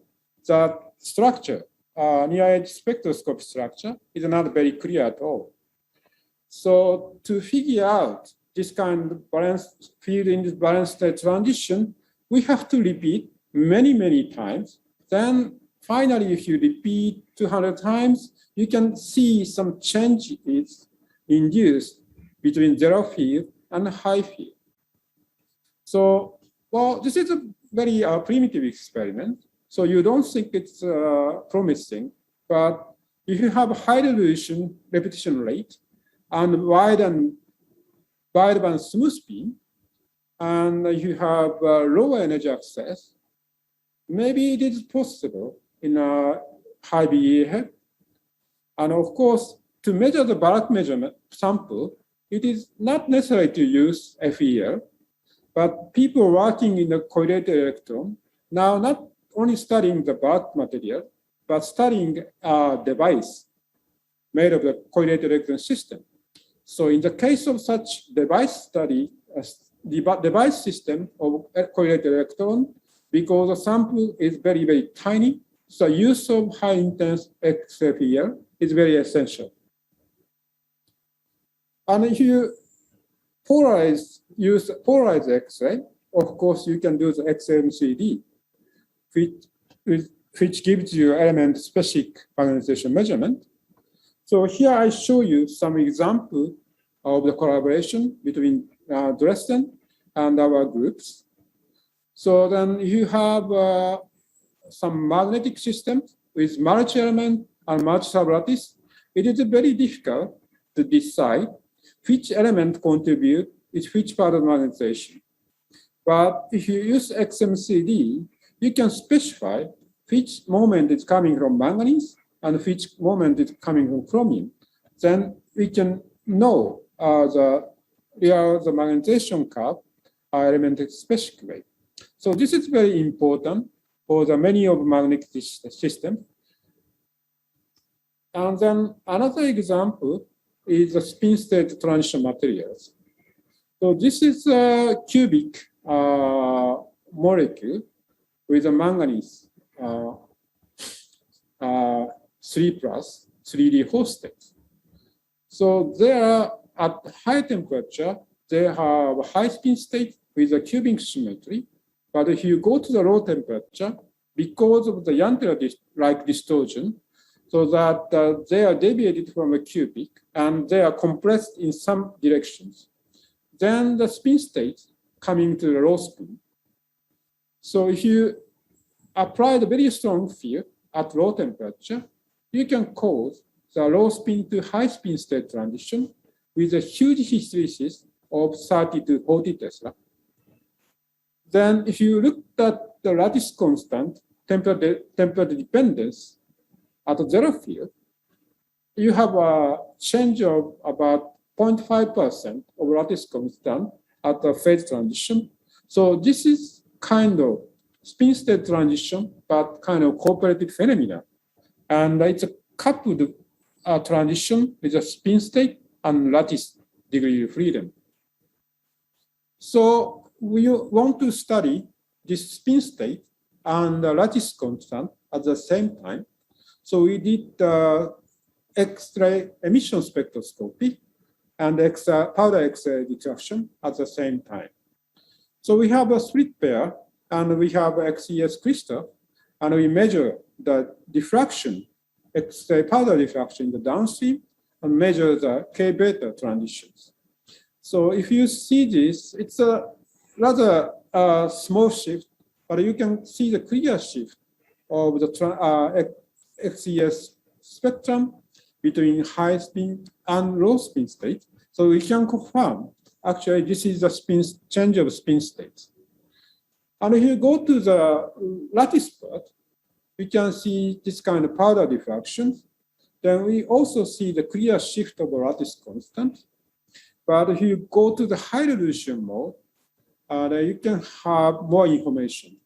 the structure, near-edge spectroscopy structure, is not very clear at all. So to figure out this kind of field in this valence state transition, we have to repeat many, many times. Then finally, if you repeat 200 times, you can see some changes induced between zero field and high field. So, well, this is a very primitive experiment. So you don't think it's promising, but if you have a high resolution repetition rate and wideband smooth beam, and you have lower energy access, maybe it is possible in a high BEF. And of course, to measure the bulk measurement sample, it is not necessary to use FEL, but people working in the correlated electron now not only studying the bulk material, but studying a device made of the correlated electron system. So in the case of such device study, device system of correlated electron, because the sample is very, very tiny, so use of high intense XFEL is very essential. And if you use polarized X-ray, of course, you can do the XMCD, which gives you element-specific magnetization measurement. So here I show you some example of the collaboration between Dresden and our groups. So then you have some magnetic systems with multi-element and multi-sublattice. It is very difficult to decide which element contribute with which part of magnetization. But if you use XMCD, you can specify which moment is coming from manganese and which moment is coming from chromium. Then we can know the magnetization curve element specific way. So this is very important for the many of magnetic systems. And then another example is the spin state transition materials. So this is a cubic molecule with a manganese 3+, 3D host states. So they are at high temperature, they have a high spin state with a cubic symmetry. But if you go to the low temperature, because of the Yantera-like distortion, so that they are deviated from a cubic and they are compressed in some directions, then the spin state coming to the low spin. So if you apply the very strong field at low temperature, you can cause the low spin to high spin state transition with a huge hysteresis of 30 to 40 Tesla. Then if you look at the lattice constant temperature dependence at the zero field, you have a change of about 0.5% of lattice constant at the phase transition. So this is kind of spin state transition, but kind of cooperative phenomena. And it's a coupled transition with a spin state and lattice degree of freedom. So we want to study this spin state and the lattice constant at the same time. So we did X-ray emission spectroscopy and powder X-ray diffraction at the same time. So we have a split pair and we have XES crystal, and we measure the diffraction, X-ray powder diffraction in the downstream, and measure the K-beta transitions. So if you see this, it's a rather small shift, but you can see the clear shift of the XES spectrum between high spin and low spin state. So we can confirm, actually, this is the change of spin states. And if you go to the lattice part, we can see this kind of powder diffraction. Then we also see the clear shift of the lattice constant. But if you go to the high resolution mode, you can have more information.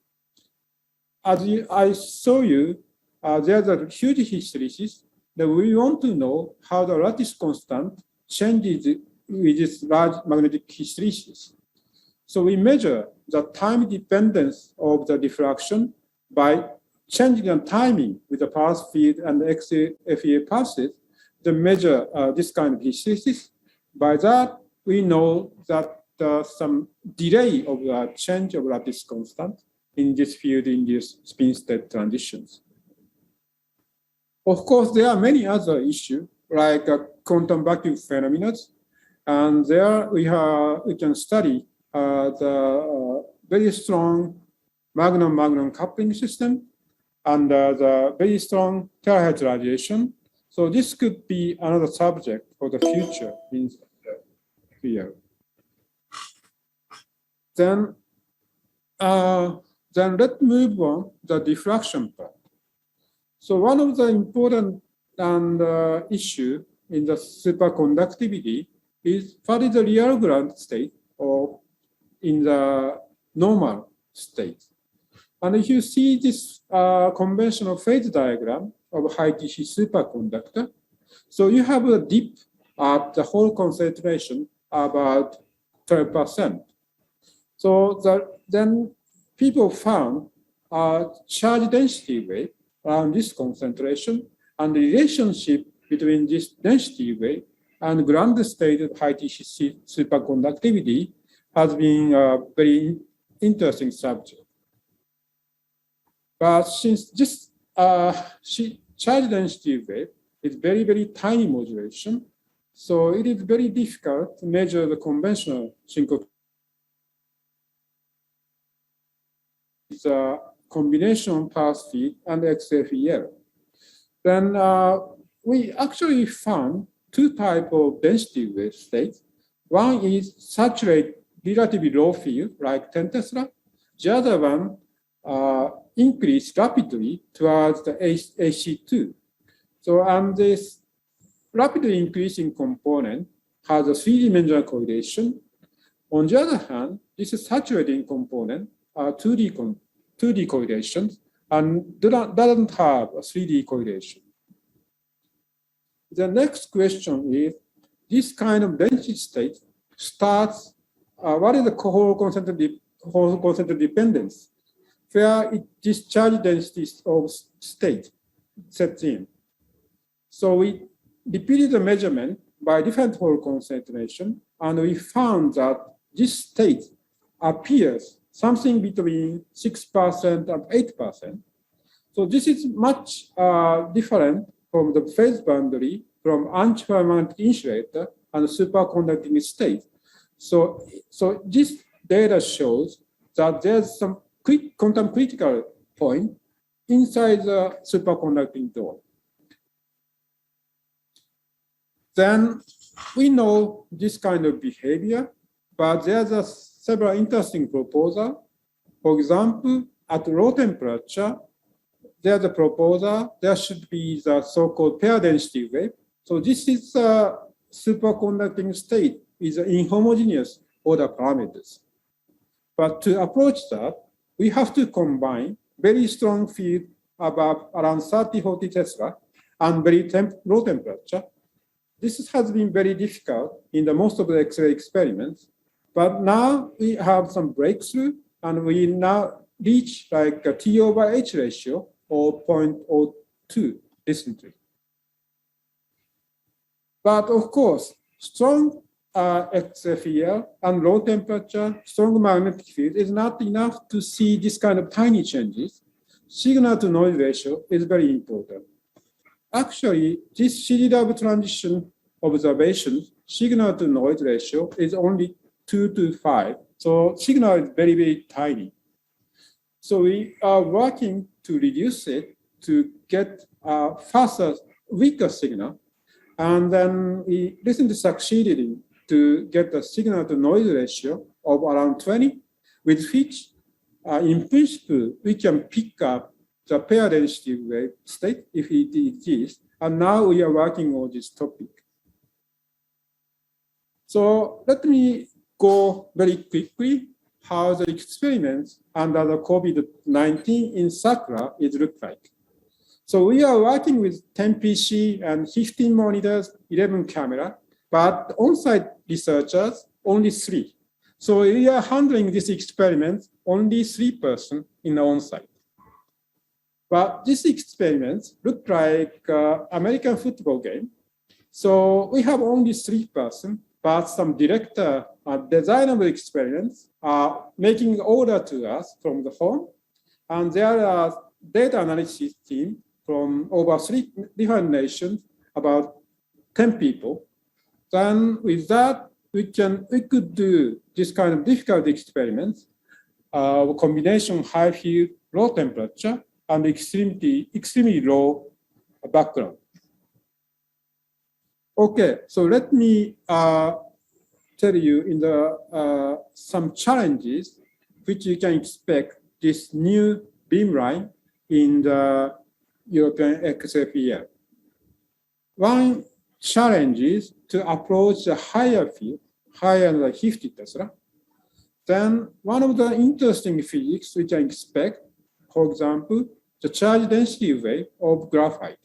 As I show you, there's a huge hysteresis that we want to know how the lattice constant changes with this large magnetic hysteresis. So we measure the time dependence of the diffraction by changing the timing with the pulse field and the XFEA pulses to measure this kind of hysteresis. By that, we know that some delay of the change of lattice constant in this field-induced spin state transitions. Of course, there are many other issues like quantum vacuum phenomena, and there we can study the very strong magnum-magnum coupling system and the very strong terahertz radiation. So this could be another subject for the future in the field. Then let's move on the diffraction part. So one of the important issue in the superconductivity is what is the real ground state or in the normal state. And if you see this conventional phase diagram of high TC superconductor, so you have a dip at the whole concentration about 12%. So then people found a charge density wave around this concentration, and the relationship between this density wave and ground state of high TC superconductivity has been very interesting subject. But since this charge density wave is very, very tiny modulation, so it is very difficult to measure the conventional synchrotron. It's a combination path feed and XFEL. Then we actually found two types of density wave states. One is saturate relatively low field, like 10 Tesla. The other one increase rapidly towards the AC2. So, and this rapidly increasing component has a three-dimensional correlation. On the other hand, this is saturating component are 2D correlations and doesn't have a 3D correlation. The next question is, this kind of density state starts, what is the whole concentric dependence, where this charge density of state sets in. So we repeated the measurement by different hole concentration, and we found that this state appears something between 6% and 8%. So this is much different from the phase boundary from antiferromagnetic insulator and superconducting state. So this data shows that there's some quantum critical point inside the superconducting zone. Then we know this kind of behavior, but there's several interesting proposals. For example, at low temperature, there's a proposal, there should be the so-called pair density wave. So this is a superconducting state with inhomogeneous order parameters. But to approach that, we have to combine very strong field above around 30-40 Tesla and very low temperature. This has been very difficult in the most of the X-ray experiments, but now we have some breakthrough and we now reach like a T/H ratio of 0.02 recently. But of course, strong XFEL and low temperature, strong magnetic field is not enough to see this kind of tiny changes. Signal to noise ratio is very important. Actually, this CDW transition observations, signal to noise ratio is only 2 to 5. So signal is very, very tiny. So we are working to reduce it to get a faster, weaker signal. And then we recently succeeded in to get a signal to noise ratio of around 20, with which in principle, we can pick up the pair density wave state if it exists. And now we are working on this topic. So let me go very quickly how the experiments under the COVID-19 in Sakura is look like. So we are working with 10 PC and 15 monitors, 11 camera, but on-site researchers, only 3. So we are handling this experiment, only 3 persons in the on-site. But these experiments look like American football game. So we have only 3 persons, but some director and designer of the experiments are making order to us from the home. And there are data analysis team from over 3 different nations, about 10 people. Then with that, we could do this kind of difficult experiments, combination high field, low temperature, and extremely low background. Okay, so let me tell you in the some challenges which you can expect this new beamline in the European XFEL. One challenge is to approach the higher field, higher than 50 Tesla. Then one of the interesting physics which I expect, for example, the charge density wave of graphite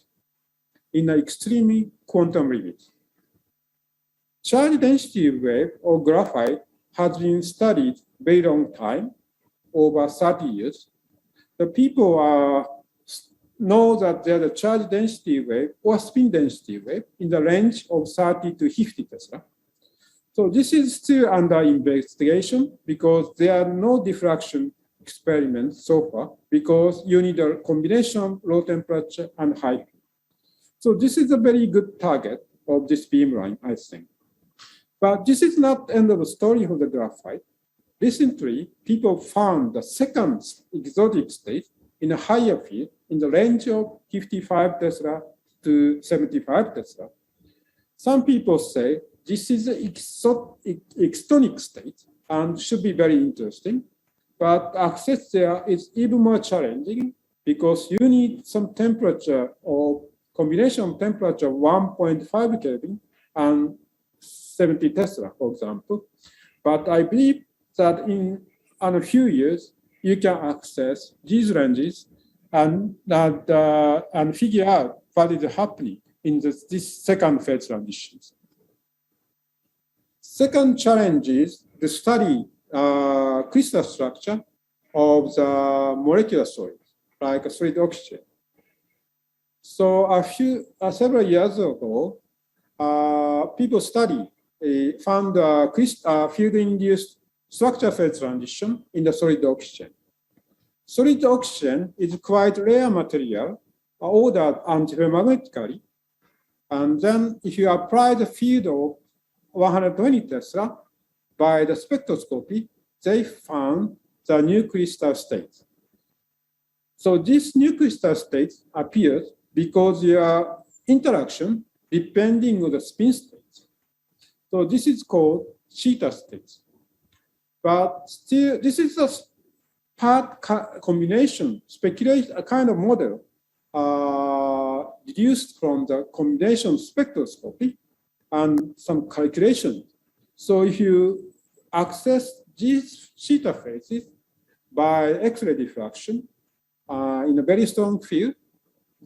in the extremely quantum limit. Charge density wave of graphite has been studied very long time, over 30 years. The people know that there's a charge density wave or spin density wave in the range of 30 to 50 Tesla. So this is still under investigation because there are no diffraction experiments so far because you need a combination of low temperature and high field. So this is a very good target of this beamline, I think. But this is not the end of the story of the graphite. Recently, people found the second exotic state in a higher field in the range of 55 Tesla to 75 Tesla. Some people say this is an extonic state and should be very interesting, but access there is even more challenging because you need some temperature or combination of temperature 1.5 Kelvin and 70 Tesla, for example. But I believe that in a few years, you can access these ranges and figure out what is happening in this second phase transitions. Second challenge is to study crystal structure of the molecular solids, like solid oxygen. So several years ago, people found field-induced structure phase transition in the solid oxygen. Solid oxygen is quite rare material, ordered antiferromagnetically. And then if you apply the field of 120 Tesla by the spectroscopy, they found the new crystal state. So this new crystal state appears because your interaction depending on the spin state. So this is called theta state. But still, this is a part combination, a kind of model deduced from the combination spectroscopy and some calculation. So if you access these theta phases by X-ray diffraction in a very strong field,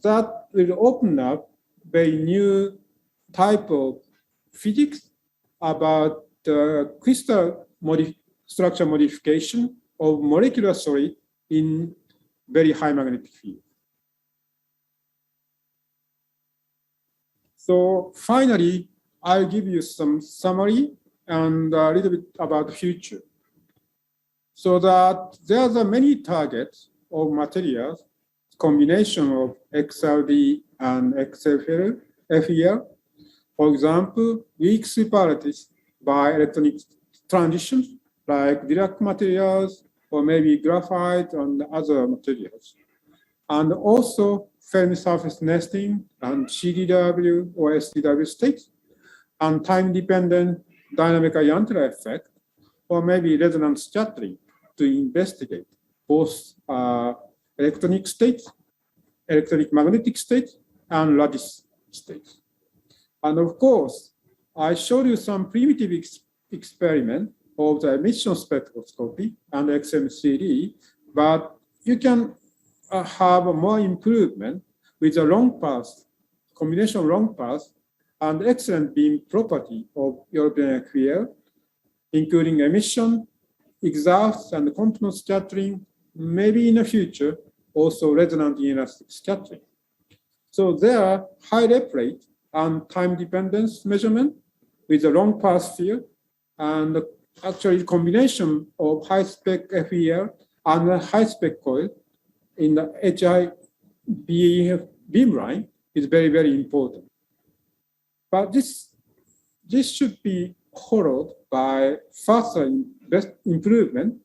that will open up very new type of physics about the crystal structure modification of molecular solid in very high magnetic field. So finally, I'll give you some summary and a little bit about the future. So that there are many targets of materials, combination of XRD and XFL, FEL. For example, weak superlattice by electronic transitions like Dirac materials or maybe graphite and other materials. And also Fermi surface nesting and CDW or SDW states and time-dependent dynamic Ayantara effect or maybe resonance scattering to investigate both electronic states, electronic magnetic states, and lattice states. And of course, I showed you some primitive experiment of the emission spectroscopy and XMCD, but you can have a more improvement with a long path, combination long path, and excellent beam property of European FEL, including emission, exhaust, and component scattering, maybe in the future, also resonant inelastic scattering. So there are high rep rate and time dependence measurement with a long path field, and actually combination of high spec FEL and a high spec coil in the HIBEF beamline is very, very important. But this should be followed by further improvement,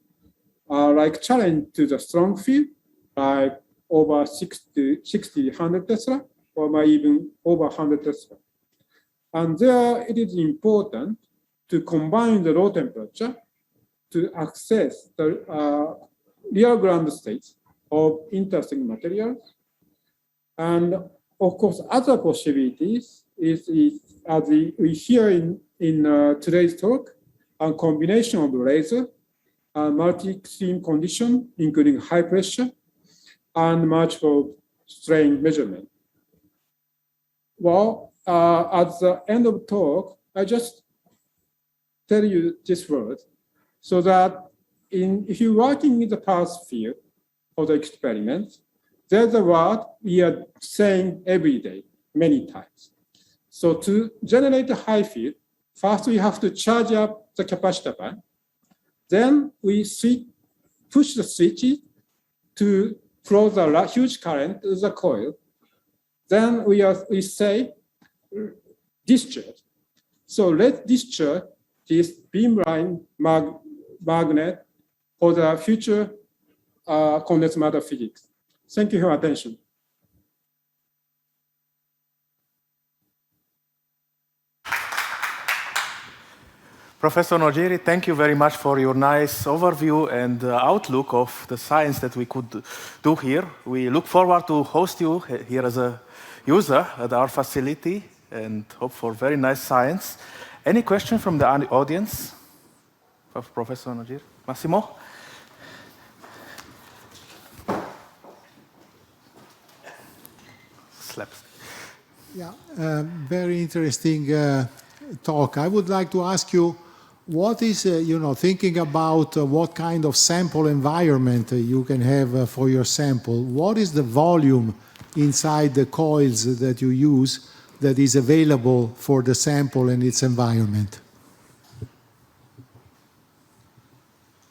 like challenge to the strong field, like over 60, 100 Tesla, or even over 100 Tesla. And there it is important to combine the low temperature to access the real ground states of interesting materials. And of course, other possibilities is as we hear in today's talk, a combination of laser, multi-extreme condition, including high pressure, and multiple strain measurement. Well, at the end of the talk, I just tell you this word, so that if you're working in the path field of the experiment, there's a word we are saying every day, many times. So to generate a high field, first we have to charge up the capacitor bank. Then we push the switch to flow the huge current to the coil. Then we say discharge. So let's discharge this beamline magnet for the future condensed matter physics. Thank you for your attention. Professor Nojiri, thank you very much for your nice overview and outlook of the science that we could do here. We look forward to host you here as a user at our facility and hope for very nice science. Any question from the audience of Professor Nojiri? Massimo? Slaps. Yeah, very interesting talk. I would like to ask you, what is, thinking about what kind of sample environment you can have for your sample, what is the volume inside the coils that you use that is available for the sample and its environment?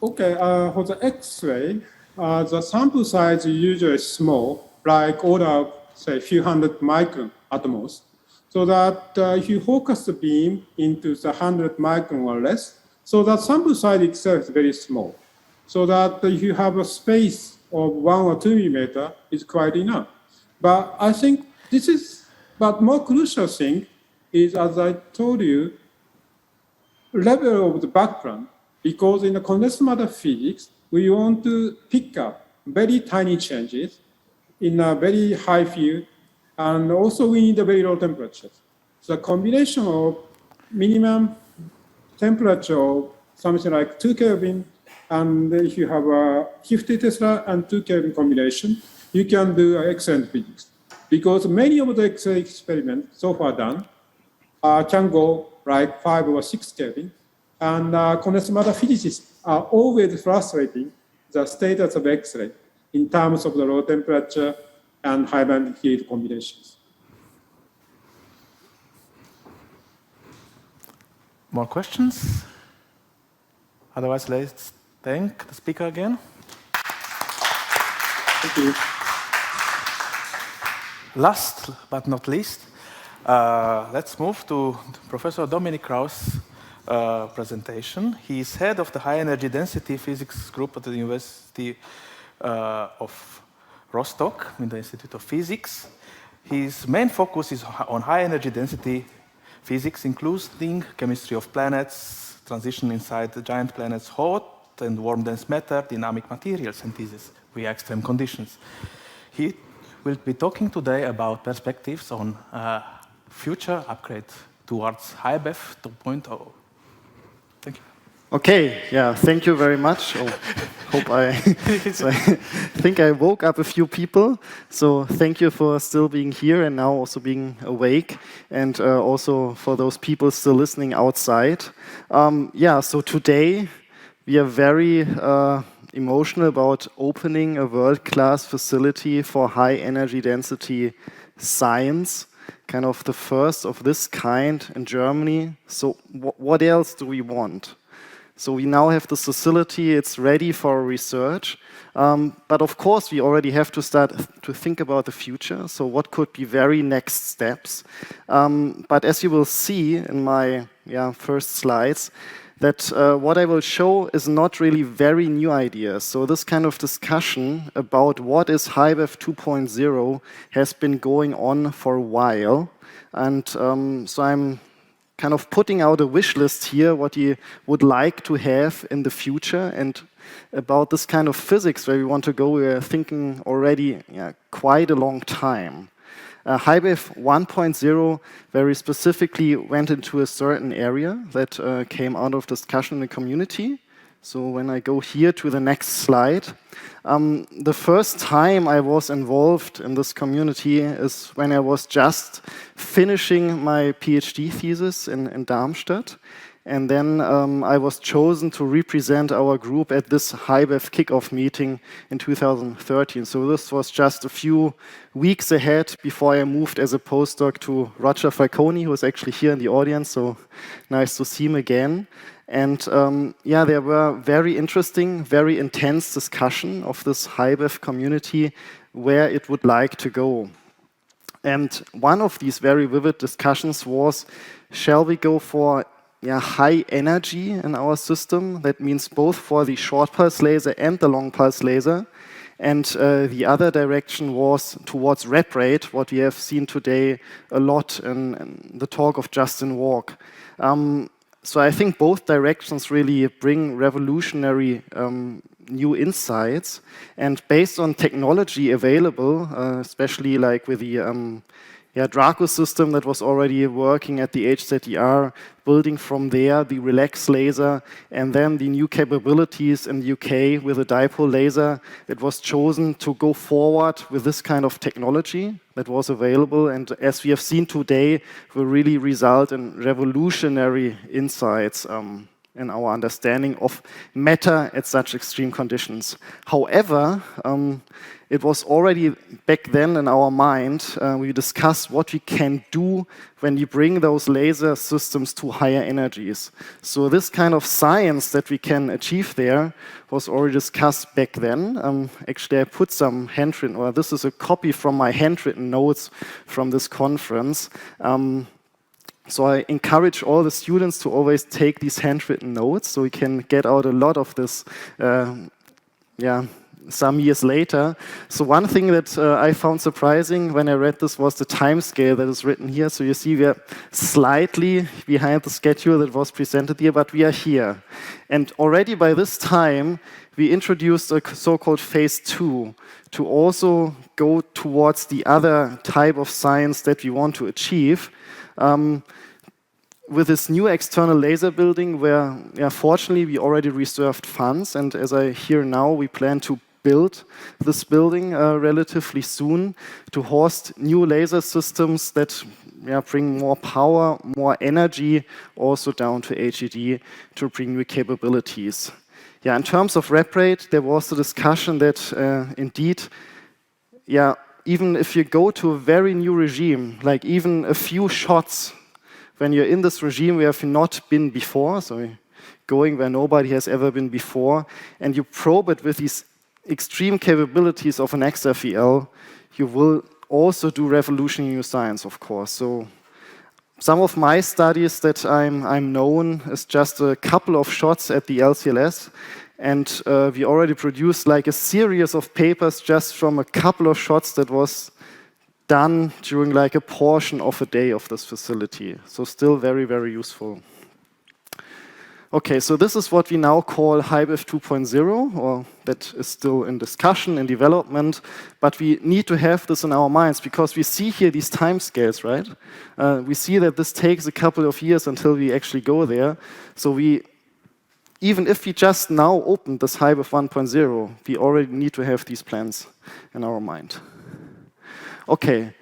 Okay, for the X-ray, the sample size is usually small, like order of, say, a few hundred micron at most. So that if you focus the beam into the 100 micron or less, so that sample size itself is very small. So that if you have a space of 1 or 2 millimeter, it's quite enough. But I think but more crucial thing is, as I told you, level of the background. Because in the condensed matter physics, we want to pick up very tiny changes in a very high field, and also we need a very low temperature. So the combination of minimum temperature of something like 2 Kelvin, and if you have a 50 Tesla and 2 Kelvin combination, you can do excellent physics. Because many of the X-ray experiments so far done can go like 5 or 6 Kelvin, and condensed matter physicists are always frustrating the status of X-ray in terms of the low temperature and high band heat combinations. More questions? Otherwise, let's thank the speaker again. Thank you. Last but not least, let's move to Professor Dominik Krauss' presentation. He is head of the High Energy Density Physics Group at the University of Rostock in the Institute of Physics. His main focus is on high energy density physics, including chemistry of planets, transition inside the giant planets, hot and warm dense matter, dynamic material synthesis via extreme conditions. He will be talking today about perspectives on future upgrade towards HIBEF 2.0. Thank you. Okay, yeah, thank you very much. I think I woke up a few people. So thank you for still being here and now also being awake, and also for those people still listening outside. So today we are very emotional about opening a world-class facility for high energy density science, kind of the first of this kind in Germany. So what else do we want? So we now have this facility, it's ready for research. But of course, we already have to start to think about the future. So what could be very next steps? But as you will see in my first slides, that what I will show is not really very new ideas. So this kind of discussion about what is HIBEF 2.0 has been going on for a while. And so I'm kind of putting out a wish list here, what you would like to have in the future, and about this kind of physics where we want to go, we're thinking already quite a long time. HIBEF 1.0 very specifically went into a certain area that came out of discussion in the community. So when I go here to the next slide, the first time I was involved in this community is when I was just finishing my PhD thesis in Darmstadt. And then I was chosen to represent our group at this HIBEF kickoff meeting in 2013. So this was just a few weeks ahead before I moved as a postdoc to Roger Falconi, who is actually here in the audience. So nice to see him again. And yeah, there were very interesting, very intense discussion of this HIBEF community where it would like to go. And one of these very vivid discussions was, shall we go for high energy in our system? That means both for the short pulse laser and the long pulse laser. And the other direction was towards rep rate, what we have seen today a lot in the talk of Justin Walk. So I think both directions really bring revolutionary new insights. And based on technology available, especially like with the Draco system that was already working at the HZDR, building from there the relax laser, and then the new capabilities in the UK with a dipole laser, it was chosen to go forward with this kind of technology that was available. And as we have seen today, will really result in revolutionary insights in our understanding of matter at such extreme conditions. However, it was already back then in our mind, we discussed what we can do when you bring those laser systems to higher energies. So this kind of science that we can achieve there was already discussed back then. Actually, I put some handwritten, or this is a copy from my handwritten notes from this conference. So I encourage all the students to always take these handwritten notes so we can get out a lot of this some years later. So one thing that I found surprising when I read this was the time scale that is written here. So you see we are slightly behind the schedule that was presented here, but we are here. And already by this time, we introduced a so-called phase 2 to also go towards the other type of science that we want to achieve. With this new external laser building where, fortunately, we already reserved funds. And as I hear now, we plan to build this building relatively soon to host new laser systems that bring more power, more energy, also down to HED to bring new capabilities. In terms of rep rate, there was a discussion that indeed, even if you go to a very new regime, like even a few shots, when you're in this regime where you have not been before, so going where nobody has ever been before, and you probe it with these extreme capabilities of an XFEL, you will also do revolutionary new science, of course. So some of my studies that I'm known is just a couple of shots at the LCLS, and we already produced like a series of papers just from a couple of shots that was done during like a portion of a day of this facility. So still very, very useful. Okay, so this is what we now call HIBEF 2.0, or that is still in discussion, in development, but we need to have this in our minds because we see here these time scales, right? We see that this takes a couple of years until we actually go there. So even if we just now open this HIBEF 1.0, we already need to have these plans in our mind. Okay,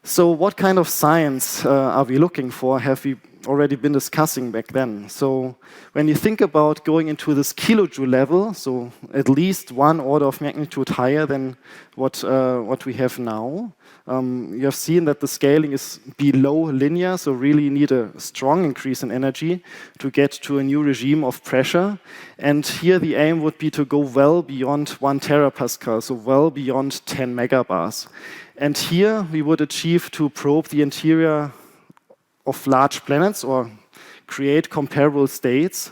so what kind of science are we looking for? Have we already been discussing back then? So when you think about going into this kilojoule level, so at least 1 order of magnitude higher than what we have now, you have seen that the scaling is below linear, so really you need a strong increase in energy to get to a new regime of pressure. And here the aim would be to go well beyond 1 terapascal, so well beyond 10 megabars. And here we would achieve to probe the interior of large planets or create comparable states,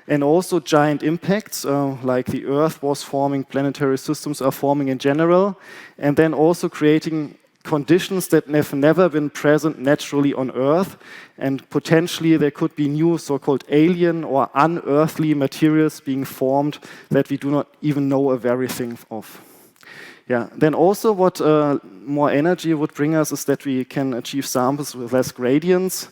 and also giant impacts like the Earth was forming, planetary systems are forming in general, and then also creating conditions that have never been present naturally on Earth, and potentially there could be new so-called alien or unearthly materials being formed that we do not even know a very thing of. Then also what more energy would bring us is that we can achieve samples with less gradients.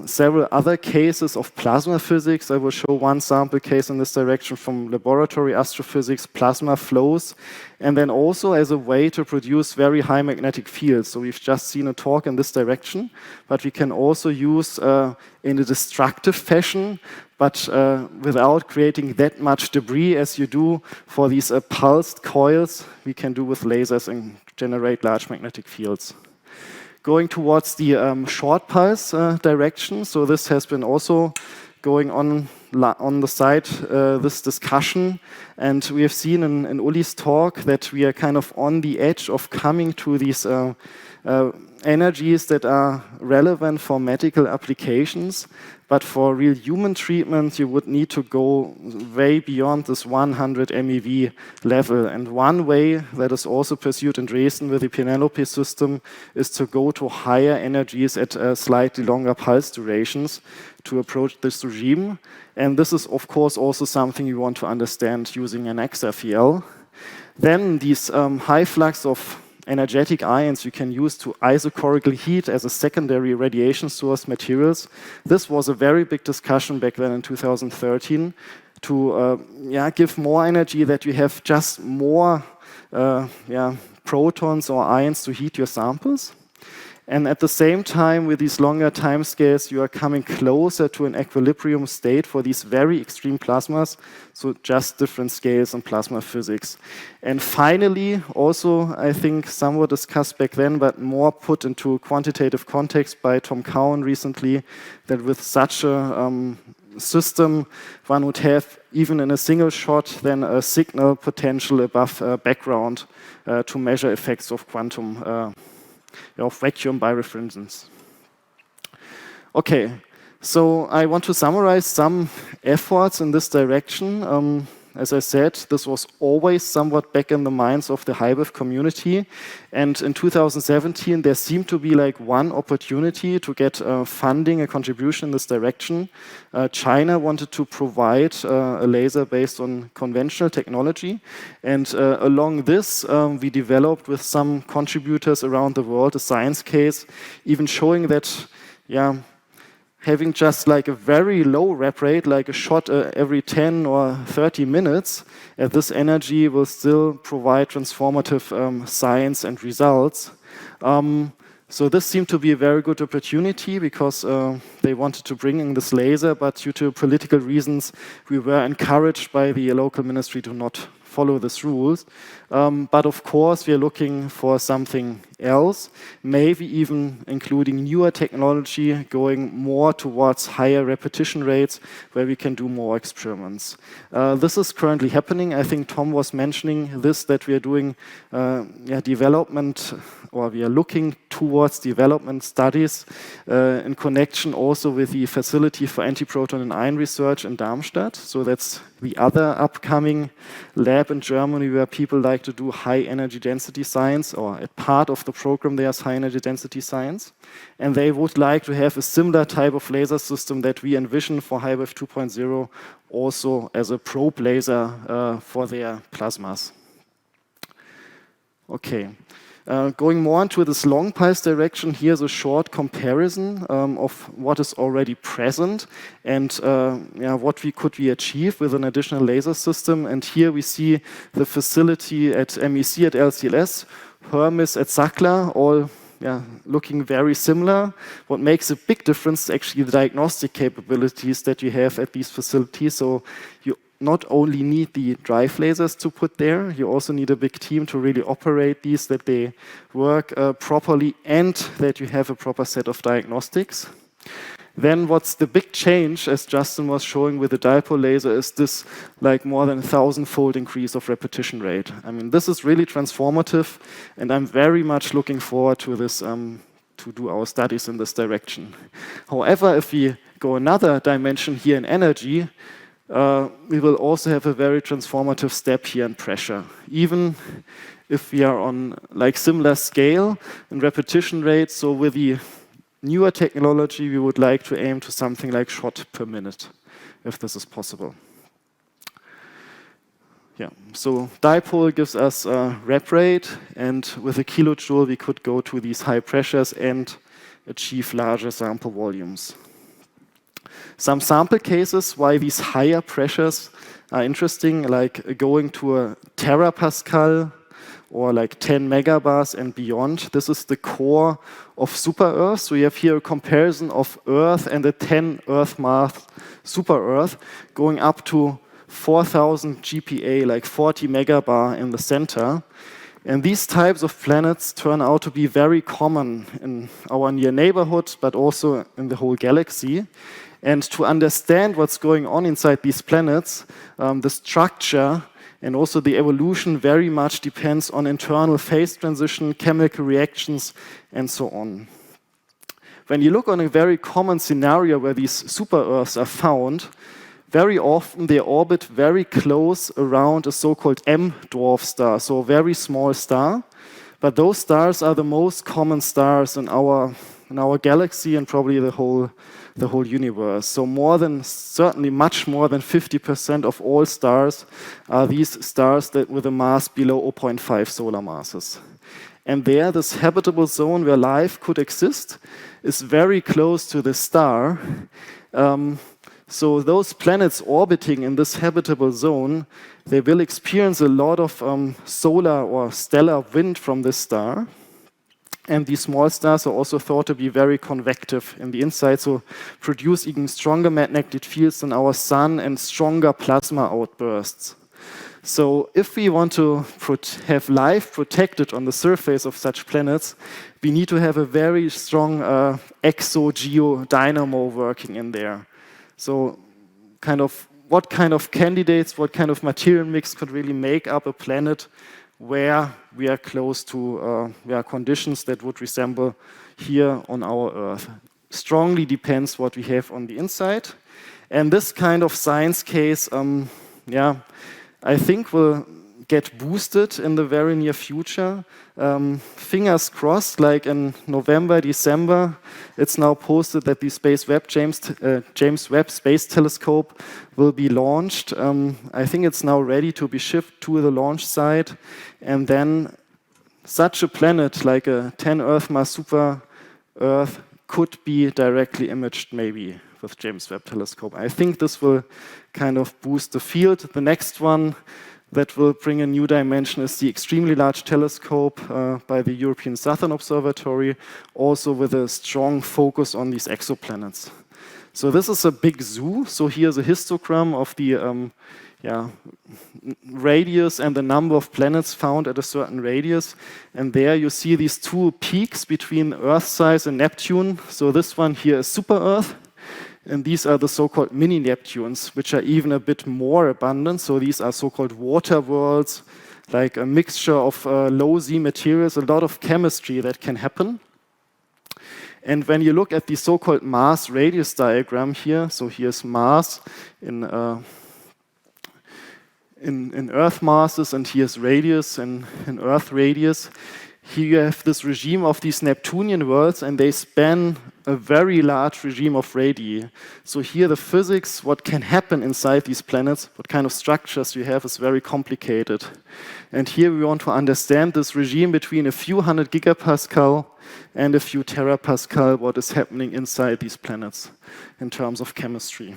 several other cases of plasma physics. I will show one sample case in this direction from laboratory astrophysics, plasma flows, and then also as a way to produce very high magnetic fields. So we've just seen a talk in this direction, but we can also use in a destructive fashion, but without creating that much debris as you do for these pulsed coils, we can do with lasers and generate large magnetic fields. Going towards the short pulse direction, so this has been also going on the side, this discussion, and we have seen in Uli's talk that we are kind of on the edge of coming to these energies that are relevant for medical applications, but for real human treatment, you would need to go way beyond this 100 MeV level. And one way that is also pursued in Dresden with the Penelope system is to go to higher energies at slightly longer pulse durations to approach this regime. And this is, of course, also something you want to understand using an XFEL. Then these high flux of energetic ions you can use to isochorical heat as a secondary radiation source materials. This was a very big discussion back then in 2013 to give more energy, that you have just more protons or ions to heat your samples. And at the same time, with these longer time scales, you are coming closer to an equilibrium state for these very extreme plasmas, so just different scales in plasma physics. And finally, also, I think somewhat discussed back then, but more put into quantitative context by Tom Cowan recently, that with such a system, one would have, even in a single shot, then a signal potential above background to measure effects of quantum of vacuum birefringence. Okay, so I want to summarize some efforts in this direction. As I said, this was always somewhat back in the minds of the HIBEF community. And in 2017, there seemed to be like one opportunity to get funding, a contribution in this direction. China wanted to provide a laser based on conventional technology. And along this, we developed with some contributors around the world a science case, even showing that, having just like a very low rep rate, like a shot every 10 or 30 minutes, at this energy will still provide transformative science and results. So this seemed to be a very good opportunity because they wanted to bring in this laser, but due to political reasons, we were encouraged by the local ministry to not follow these rules. But of course, we are looking for something else, maybe even including newer technology, going more towards higher repetition rates where we can do more experiments. This is currently happening. I think Tom was mentioning this, that we are doing development, or we are looking towards development studies in connection also with the Facility for Antiproton and Ion Research in Darmstadt. So that's the other upcoming lab in Germany where people like to do high energy density science, or at part of the program there's high energy density science. And they would like to have a similar type of laser system that we envision for HIBEF 2.0 also as a probe laser for their plasmas. Okay. Going more into this long pulse direction, here's a short comparison of what is already present and what could we achieve with an additional laser system. And here we see the facility at MEC at LCLS, Hermes at SACLA, all looking very similar. What makes a big difference is actually the diagnostic capabilities that you have at these facilities. So you not only need the drive lasers to put there, you also need a big team to really operate these, that they work properly and that you have a proper set of diagnostics. Then what's the big change, as Justin was showing with the dipole laser, is this like more than 1,000-fold increase of repetition rate. I mean, this is really transformative, and I'm very much looking forward to this, to do our studies in this direction. However, if we go another dimension here in energy, we will also have a very transformative step here in pressure. Even if we are on like similar scale and repetition rate, so with the newer technology, we would like to aim to something like shot per minute, if this is possible. Yeah, so dipole gives us a rep rate, and with a kilojoule, we could go to these high pressures and achieve larger sample volumes. Some sample cases why these higher pressures are interesting, like going to a terapascal or like 10 megabars and beyond. This is the core of super Earth. So you have here a comparison of Earth and a 10 Earth mass super Earth going up to 4,000 GPa, like 40 megabar in the center. And these types of planets turn out to be very common in our near neighborhood, but also in the whole galaxy. And to understand what's going on inside these planets, the structure and also the evolution very much depends on internal phase transition, chemical reactions, and so on. When you look on a very common scenario where these super Earths are found, very often they orbit very close around a so-called M-dwarf star, so a very small star. But those stars are the most common stars in our galaxy and probably the whole universe. So certainly much more than 50% of all stars are these stars that with a mass below 0.5 solar masses. And there, this habitable zone where life could exist is very close to the star. So those planets orbiting in this habitable zone, they will experience a lot of solar or stellar wind from this star. And these small stars are also thought to be very convective in the inside, so produce even stronger magnetic fields than our sun and stronger plasma outbursts. So if we want to have life protected on the surface of such planets, we need to have a very strong exogeodynamo working in there. So what kind of candidates, what kind of material mix could really make up a planet where we are close to conditions that would resemble here on our Earth. Strongly depends what we have on the inside. And this kind of science case, I think will get boosted in the very near future. Fingers crossed, like in November, December, it's now posted that the James Webb Space Telescope will be launched. I think it's now ready to be shipped to the launch site. And then such a planet, like a 10 Earth mass super Earth, could be directly imaged maybe with James Webb Telescope. I think this will kind of boost the field. The next one that will bring a new dimension is the extremely large telescope by the European Southern Observatory, also with a strong focus on these exoplanets. So this is a big zoo. So here's a histogram of the radius and the number of planets found at a certain radius. And there you see these two peaks between Earth size and Neptune. So this one here is super Earth. And these are the so-called mini-Neptunes, which are even a bit more abundant. So these are so-called water worlds, like a mixture of low Z materials, a lot of chemistry that can happen. And when you look at the so-called mass radius diagram here, so here's mass in Earth masses, and here's radius in Earth radius. Here you have this regime of these Neptunian worlds, and they span a very large regime of radii. So here the physics, what can happen inside these planets, what kind of structures you have is very complicated. And here we want to understand this regime between a few hundred gigapascal and a few terapascal, what is happening inside these planets in terms of chemistry.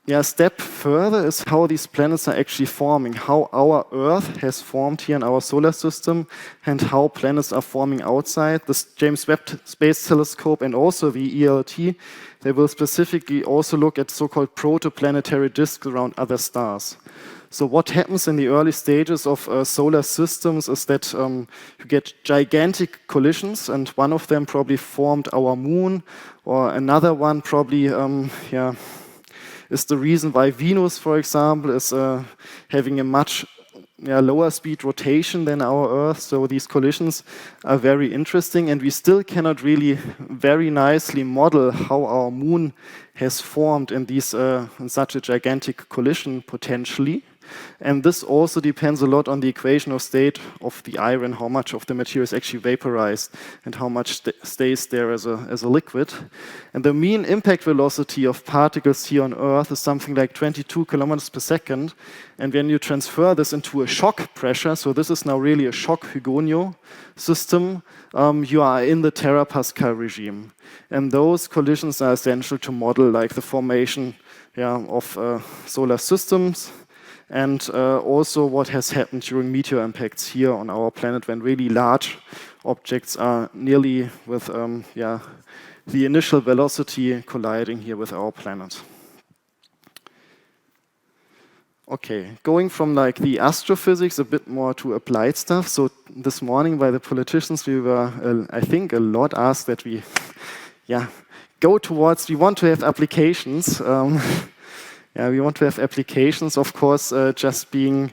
A step further is how these planets are actually forming, how our Earth has formed here in our solar system, and how planets are forming outside. This James Webb Space Telescope and also the ELT, they will specifically also look at so-called protoplanetary disks around other stars. So what happens in the early stages of solar systems is that you get gigantic collisions, and one of them probably formed our moon, or another one probably is the reason why Venus, for example, is having a much lower speed rotation than our Earth. So these collisions are very interesting, and we still cannot really very nicely model how our moon has formed in such a gigantic collision potentially. And this also depends a lot on the equation of state of the iron, how much of the material is actually vaporized and how much stays there as a liquid. And the mean impact velocity of particles here on Earth is something like 22 kilometers per second. And when you transfer this into a shock pressure, so this is now really a shock Hugoniot system, you are in the terapascal regime. And those collisions are essential to model like the formation of solar systems, and also what has happened during meteor impacts here on our planet when really large objects are nearly with the initial velocity colliding here with our planet. Okay, going from like the astrophysics a bit more to applied stuff. So this morning by the politicians, we were, I think, a lot asked that we, go towards, we want to have applications. We want to have applications. Of course, just being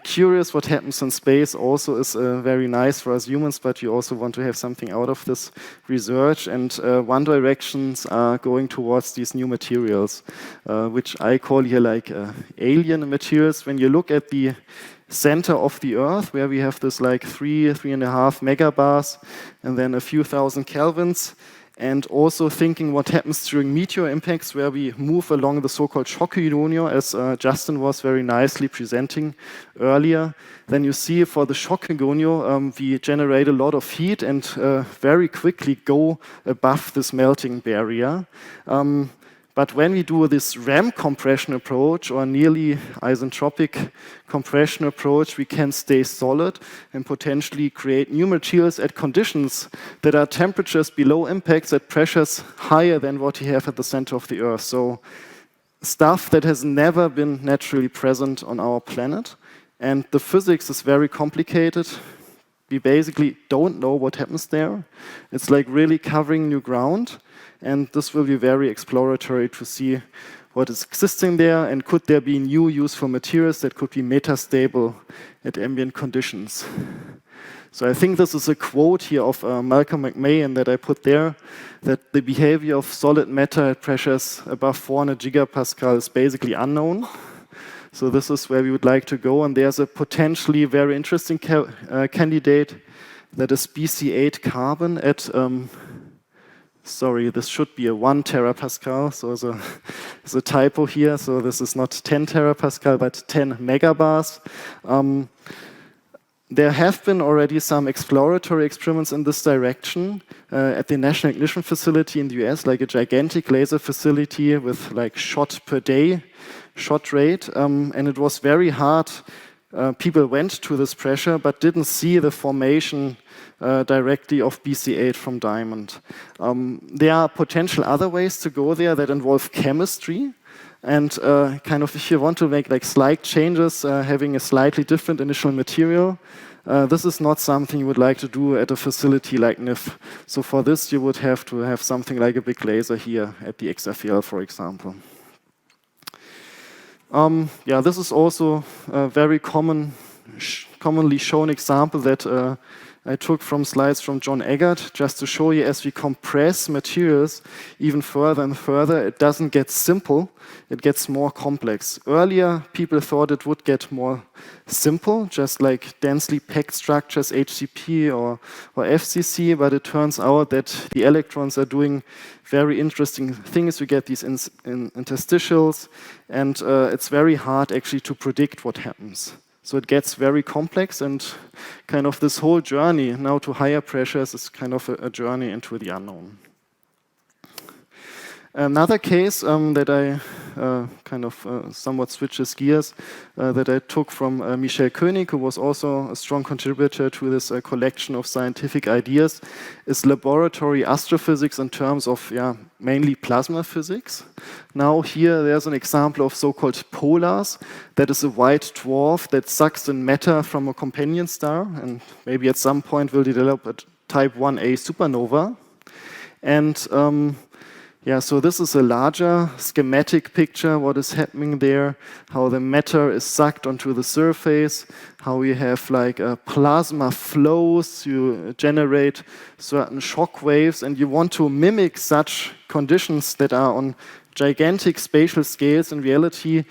curious what happens in space also is very nice for us humans, but you also want to have something out of this research. And one directions are going towards these new materials, which I call here like alien materials. When you look at the center of the Earth, where we have this like 3.5 megabars, and then a few thousand kelvins, and also thinking what happens during meteor impacts, where we move along the so-called shock Hugoniot, as Justin was very nicely presenting earlier. Then you see for the shock Hugoniot, we generate a lot of heat and very quickly go above this melting barrier. But when we do this RAM compression approach or nearly isentropic compression approach, we can stay solid and potentially create new materials at conditions that are temperatures below impacts at pressures higher than what you have at the center of the Earth. So stuff that has never been naturally present on our planet. And the physics is very complicated. We basically don't know what happens there. It's like really covering new ground. And this will be very exploratory to see what is existing there and could there be new useful materials that could be metastable at ambient conditions. So I think this is a quote here of Malcolm McMahon that I put there, that the behavior of solid matter at pressures above 400 gigapascal is basically unknown. So this is where we would like to go, and there's a potentially very interesting candidate that is BC8 carbon at sorry, this should be a 1 terapascal, so there's a typo here, so this is not 10 terapascal, but 10 megabars. There have been already some exploratory experiments in this direction at the National Ignition Facility in the US, like a gigantic laser facility with like shot per day, shot rate, and it was very hard. People went to this pressure, but didn't see the formation directly of BC8 from diamond. There are potential other ways to go there that involve chemistry. And kind of if you want to make like slight changes, having a slightly different initial material, this is not something you would like to do at a facility like NIF. So for this, you would have to have something like a big laser here at the XFEL, for example. This is also a very commonly shown example that I took from slides from John Eggert, just to show you as we compress materials even further and further, it doesn't get simple, it gets more complex. Earlier, people thought it would get more simple, just like densely packed structures, HCP or FCC, but it turns out that the electrons are doing very interesting things. We get these interstitials, and it's very hard actually to predict what happens. So it gets very complex, and kind of this whole journey now to higher pressures is kind of a journey into the unknown. Another case that I somewhat switches gears that I took from Michel Koenig, who was also a strong contributor to this collection of scientific ideas, is laboratory astrophysics in terms of mainly plasma physics. Now here there's an example of so-called polars. That is a white dwarf that sucks in matter from a companion star, and maybe at some point will develop a type 1a supernova. And so this is a larger schematic picture, what is happening there, how the matter is sucked onto the surface, how you have like plasma flows, you generate certain shock waves, and you want to mimic such conditions that are on gigantic spatial scales in reality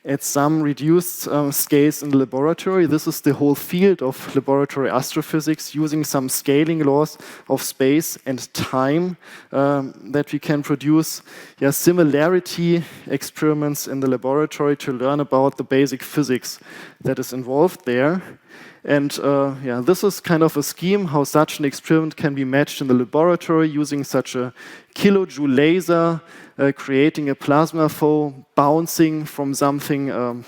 at some reduced scales in the laboratory. This is the whole field of laboratory astrophysics, using some scaling laws of space and time that we can produce similarity experiments in the laboratory to learn about the basic physics that is involved there. And this is kind of a scheme how such an experiment can be matched in the laboratory using such a kilojoule laser, creating a plasma flow, bouncing from something,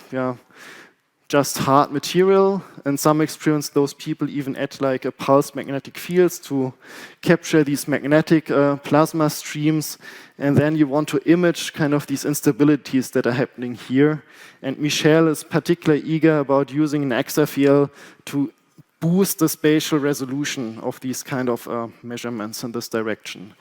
just hard material. In some experiments, those people even add like a pulse magnetic fields to capture these magnetic plasma streams. And then you want to image kind of these instabilities that are happening here. And Michel is particularly eager about using an XFEL to boost the spatial resolution of these kind of measurements in this direction.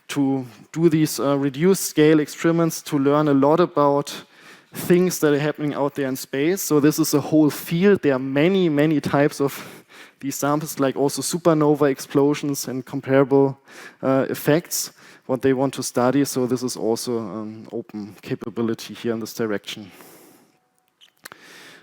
To do these reduced scale experiments to learn a lot about things that are happening out there in space. So this is a whole field. There are many, many types of these samples, like also supernova explosions and comparable effects, what they want to study. So this is also an open capability here in this direction.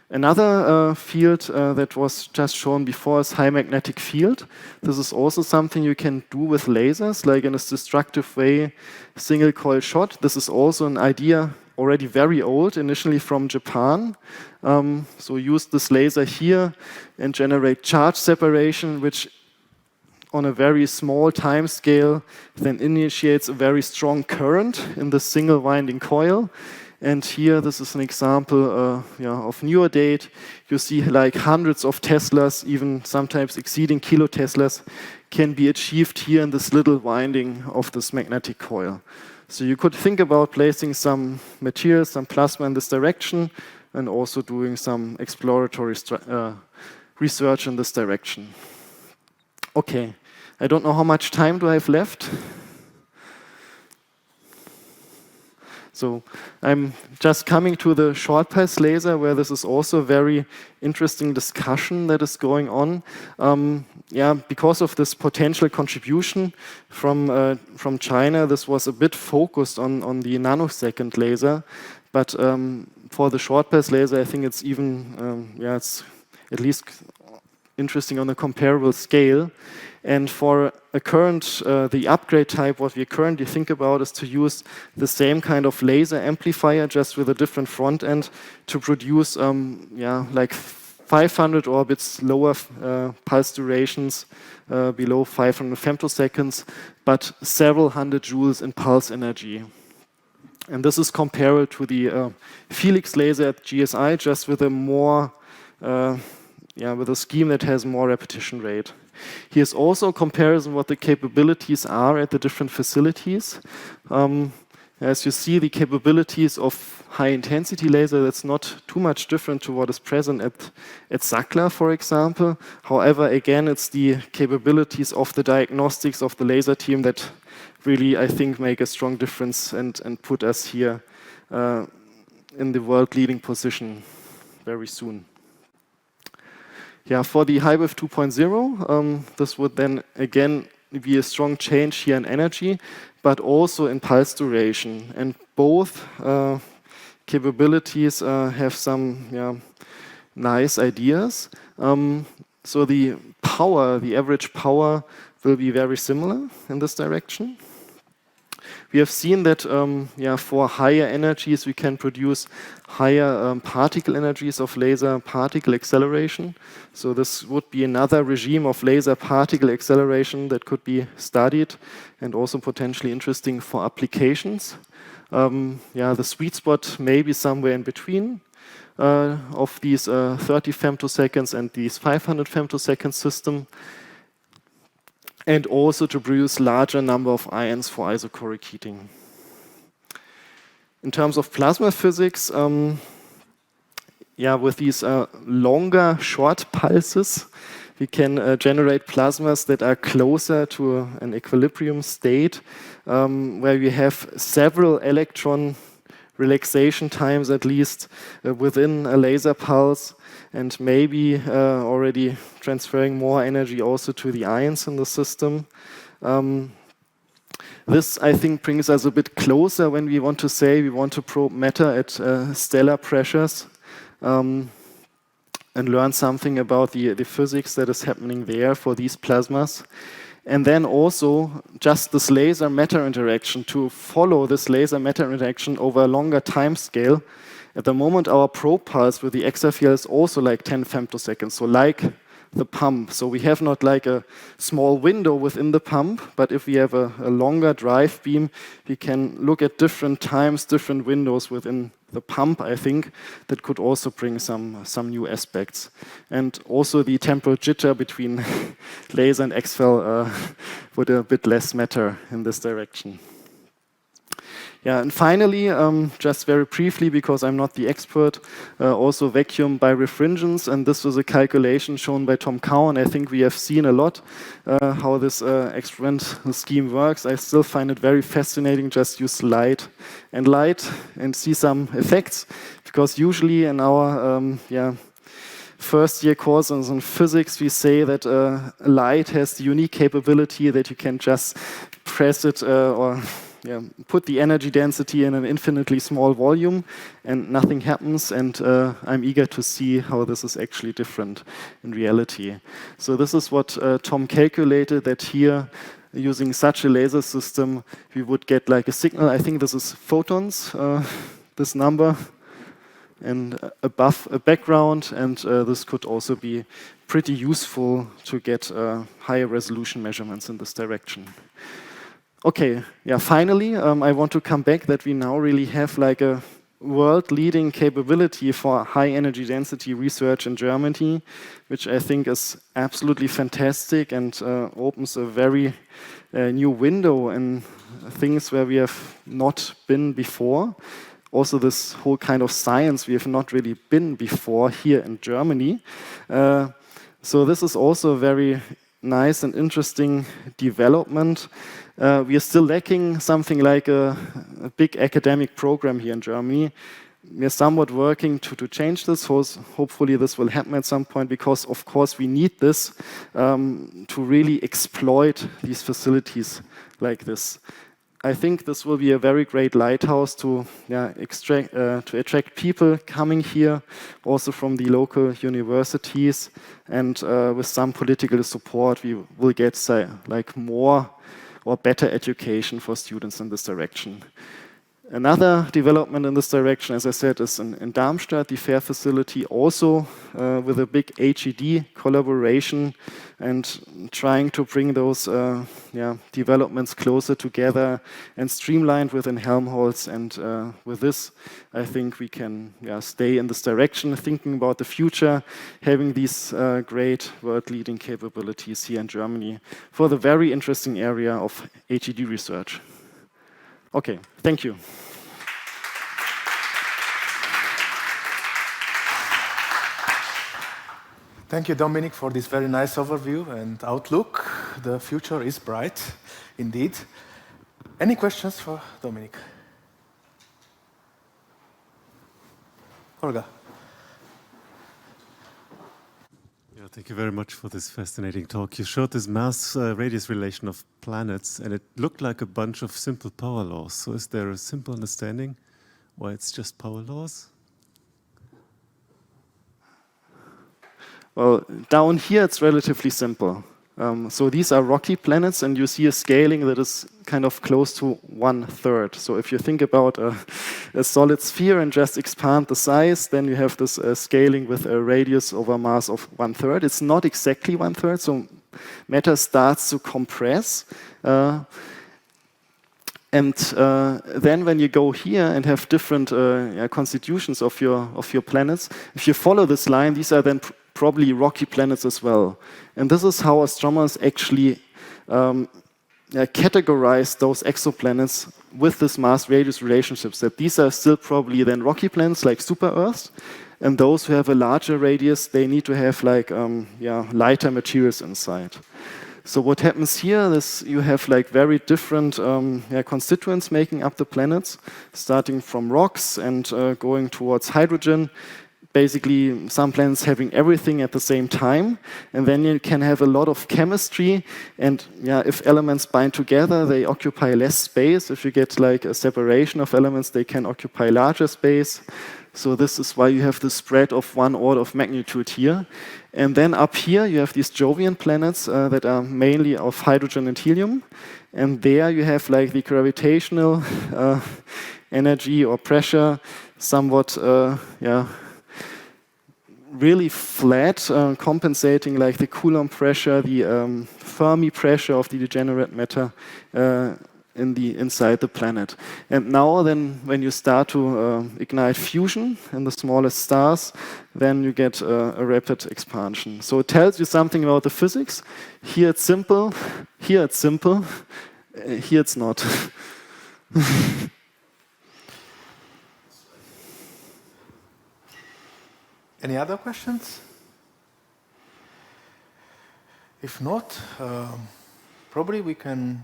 Another field that was just shown before is high magnetic field. This is also something you can do with lasers, like in a destructive way, single coil shot. This is also an idea already very old, initially from Japan. So use this laser here and generate charge separation, which on a very small time scale then initiates a very strong current in the single winding coil. And here, this is an example of newer date. You see like hundreds of Teslas, even sometimes exceeding kiloteslas, can be achieved here in this little winding of this magnetic coil. So you could think about placing some material, some plasma in this direction, and also doing some exploratory research in this direction. Okay, I don't know how much time do I have left. So I'm just coming to the short pulse laser, where this is also a very interesting discussion that is going on. Because of this potential contribution from China, this was a bit focused on the nanosecond laser. But for the short pulse laser, I think it's even, it's at least interesting on a comparable scale. And for a current, the upgrade type, what we currently think about is to use the same kind of laser amplifier, just with a different front end, to produce, like 500 orbits lower pulse durations, below 500 femtoseconds, but several hundred joules in pulse energy. And this is comparable to the Felix laser at GSI, just with a more, with a scheme that has more repetition rate. Here's also a comparison what the capabilities are at the different facilities. As you see, the capabilities of high-intensity laser, that's not too much different to what is present at SACLA, for example. However, again, it's the capabilities of the diagnostics of the laser team that really, I think, make a strong difference and put us here in the world-leading position very soon. For the HIBEF 2.0, this would then again be a strong change here in energy, but also in pulse duration. And both capabilities have some nice ideas. So the power, the average power, will be very similar in this direction. We have seen that for higher energies, we can produce higher particle energies of laser particle acceleration. So this would be another regime of laser particle acceleration that could be studied and also potentially interesting for applications. The sweet spot may be somewhere in between of these 30 femtoseconds and these 500 femtosecond system, and also to produce larger number of ions for isochoric heating. In terms of plasma physics, with these longer short pulses, we can generate plasmas that are closer to an equilibrium state, where we have several electron relaxation times at least within a laser pulse, and maybe already transferring more energy also to the ions in the system. this, I think, brings us a bit closer when we want to say we want to probe matter at stellar pressures and learn something about the physics that is happening there for these plasmas. And then also just this laser-matter interaction, to follow this laser-matter interaction over a longer time scale. At the moment, our probe pulse with the XFL is also like 10 femtoseconds, so like the pump. So we have not like a small window within the pump, but if we have a longer drive beam, we can look at different times, different windows within the pump. I think that could also bring some new aspects. And also the temporal jitter between laser and XFL would a bit less matter in this direction. Yeah, and finally, just very briefly, because I'm not the expert, also vacuum birefringence, and this was a calculation shown by Tom Cowan. I think we have seen a lot how this experimental scheme works. I still find it very fascinating. Just use light and see some effects, because usually in our first year courses in physics, we say that light has the unique capability that you can just press it or put the energy density in an infinitely small volume and nothing happens, and I'm eager to see how this is actually different in reality. So this is what Tom calculated, that here, using such a laser system, we would get like a signal. I think this is photons, this number, and above a background, and this could also be pretty useful to get higher resolution measurements in this direction. Okay, yeah, finally, I want to come back that we now really have like a world-leading capability for high energy density research in Germany, which I think is absolutely fantastic and opens a very new window in things where we have not been before. Also this whole kind of science we have not really been before here in Germany. So this is also a very nice and interesting development. We are still lacking something like a big academic program here in Germany. We are somewhat working to change this. Hopefully this will happen at some point, because of course we need this to really exploit these facilities like this. I think this will be a very great lighthouse to attract people coming here, also from the local universities, and with some political support we will get like more or better education for students in this direction. Another development in this direction, as I said, is in Darmstadt, the FAIR facility, also with a big HED collaboration and trying to bring those developments closer together and streamlined within Helmholtz. And with this, I think we can stay in this direction, thinking about the future, having these great world-leading capabilities here in Germany for the very interesting area of HED research. Okay, thank you. Thank you, Dominic, for this very nice overview and outlook. The future is bright, indeed. Any questions for Dominic? Olga. Yeah, thank you very much for this fascinating talk. You showed this mass-radius relation of planets, and it looked like a bunch of simple power laws. So is there a simple understanding why it's just power laws? Well, down here it's relatively simple. So these are rocky planets, and you see a scaling that is kind of close to 1/3. So if you think about a solid sphere and just expand the size, then you have this scaling with a radius over mass of 1/3. It's not exactly 1/3, so matter starts to compress. And then when you go here and have different constitutions of your planets, if you follow this line, these are then probably rocky planets as well. And this is how astronomers actually categorize those exoplanets with this mass-radius relationships, that these are still probably then rocky planets like super-Earths, and those who have a larger radius, they need to have like lighter materials inside. So what happens here is you have like very different constituents making up the planets, starting from rocks and going towards hydrogen. basically some planets having everything at the same time, and then you can have a lot of chemistry, and yeah, if elements bind together, they occupy less space. If you get like a separation of elements, they can occupy larger space. So this is why you have the spread of 1 order of magnitude here. And then up here, you have these Jovian planets that are mainly of hydrogen and helium. And there you have like the gravitational energy or pressure somewhat, really flat, compensating like the Coulomb pressure, the Fermi pressure of the degenerate matter inside the planet. And now then, when you start to ignite fusion in the smallest stars, then you get a rapid expansion. So it tells you something about the physics. Here it's simple, here it's simple, here it's not. Any other questions? If not, probably we can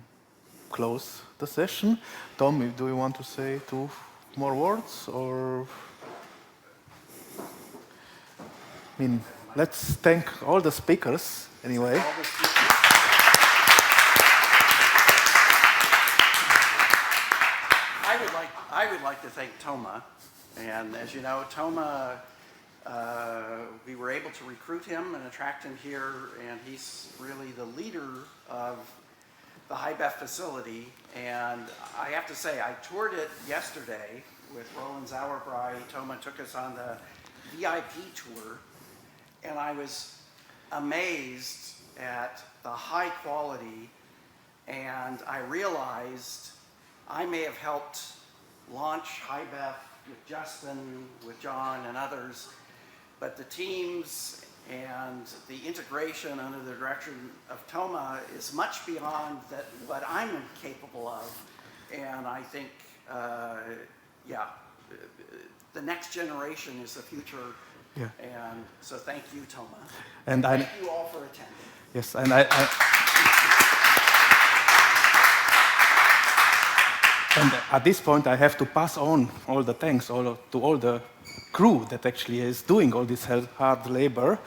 close the session. Tom, do you want to say 2 more words, or? I mean, let's thank all the speakers anyway. I would like to thank Toma, and as you know, Toma, we were able to recruit him and attract him here, and he's really the leader of the HIBEF facility. And I have to say, I toured it yesterday with Roland Sauerbrei. Toma took us on the VIP tour, and I was amazed at the high quality, and I realized I may have helped launch HIBEF with Justin, with John, and others, but the teams and the integration under the direction of Toma is much beyond what I'm capable of. And I think, the next generation is the future. Yeah. And so thank you, Toma. And thank you all for attending. Yes, and And at this point, I have to pass on all the thanks to all the crew that actually is doing all this hard labor.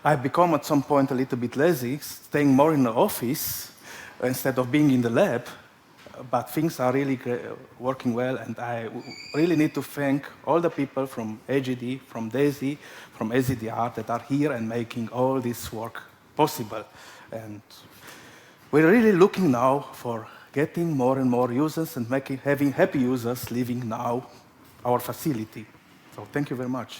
I've become at some point a little bit lazy, staying more in the office instead of being in the lab, but things are really working well, and I really need to thank all the people from AGD, from DAISY, from AZDR that are here and making all this work possible. And we're really looking now for getting more and more users and having happy users living now our facility. So thank you very much.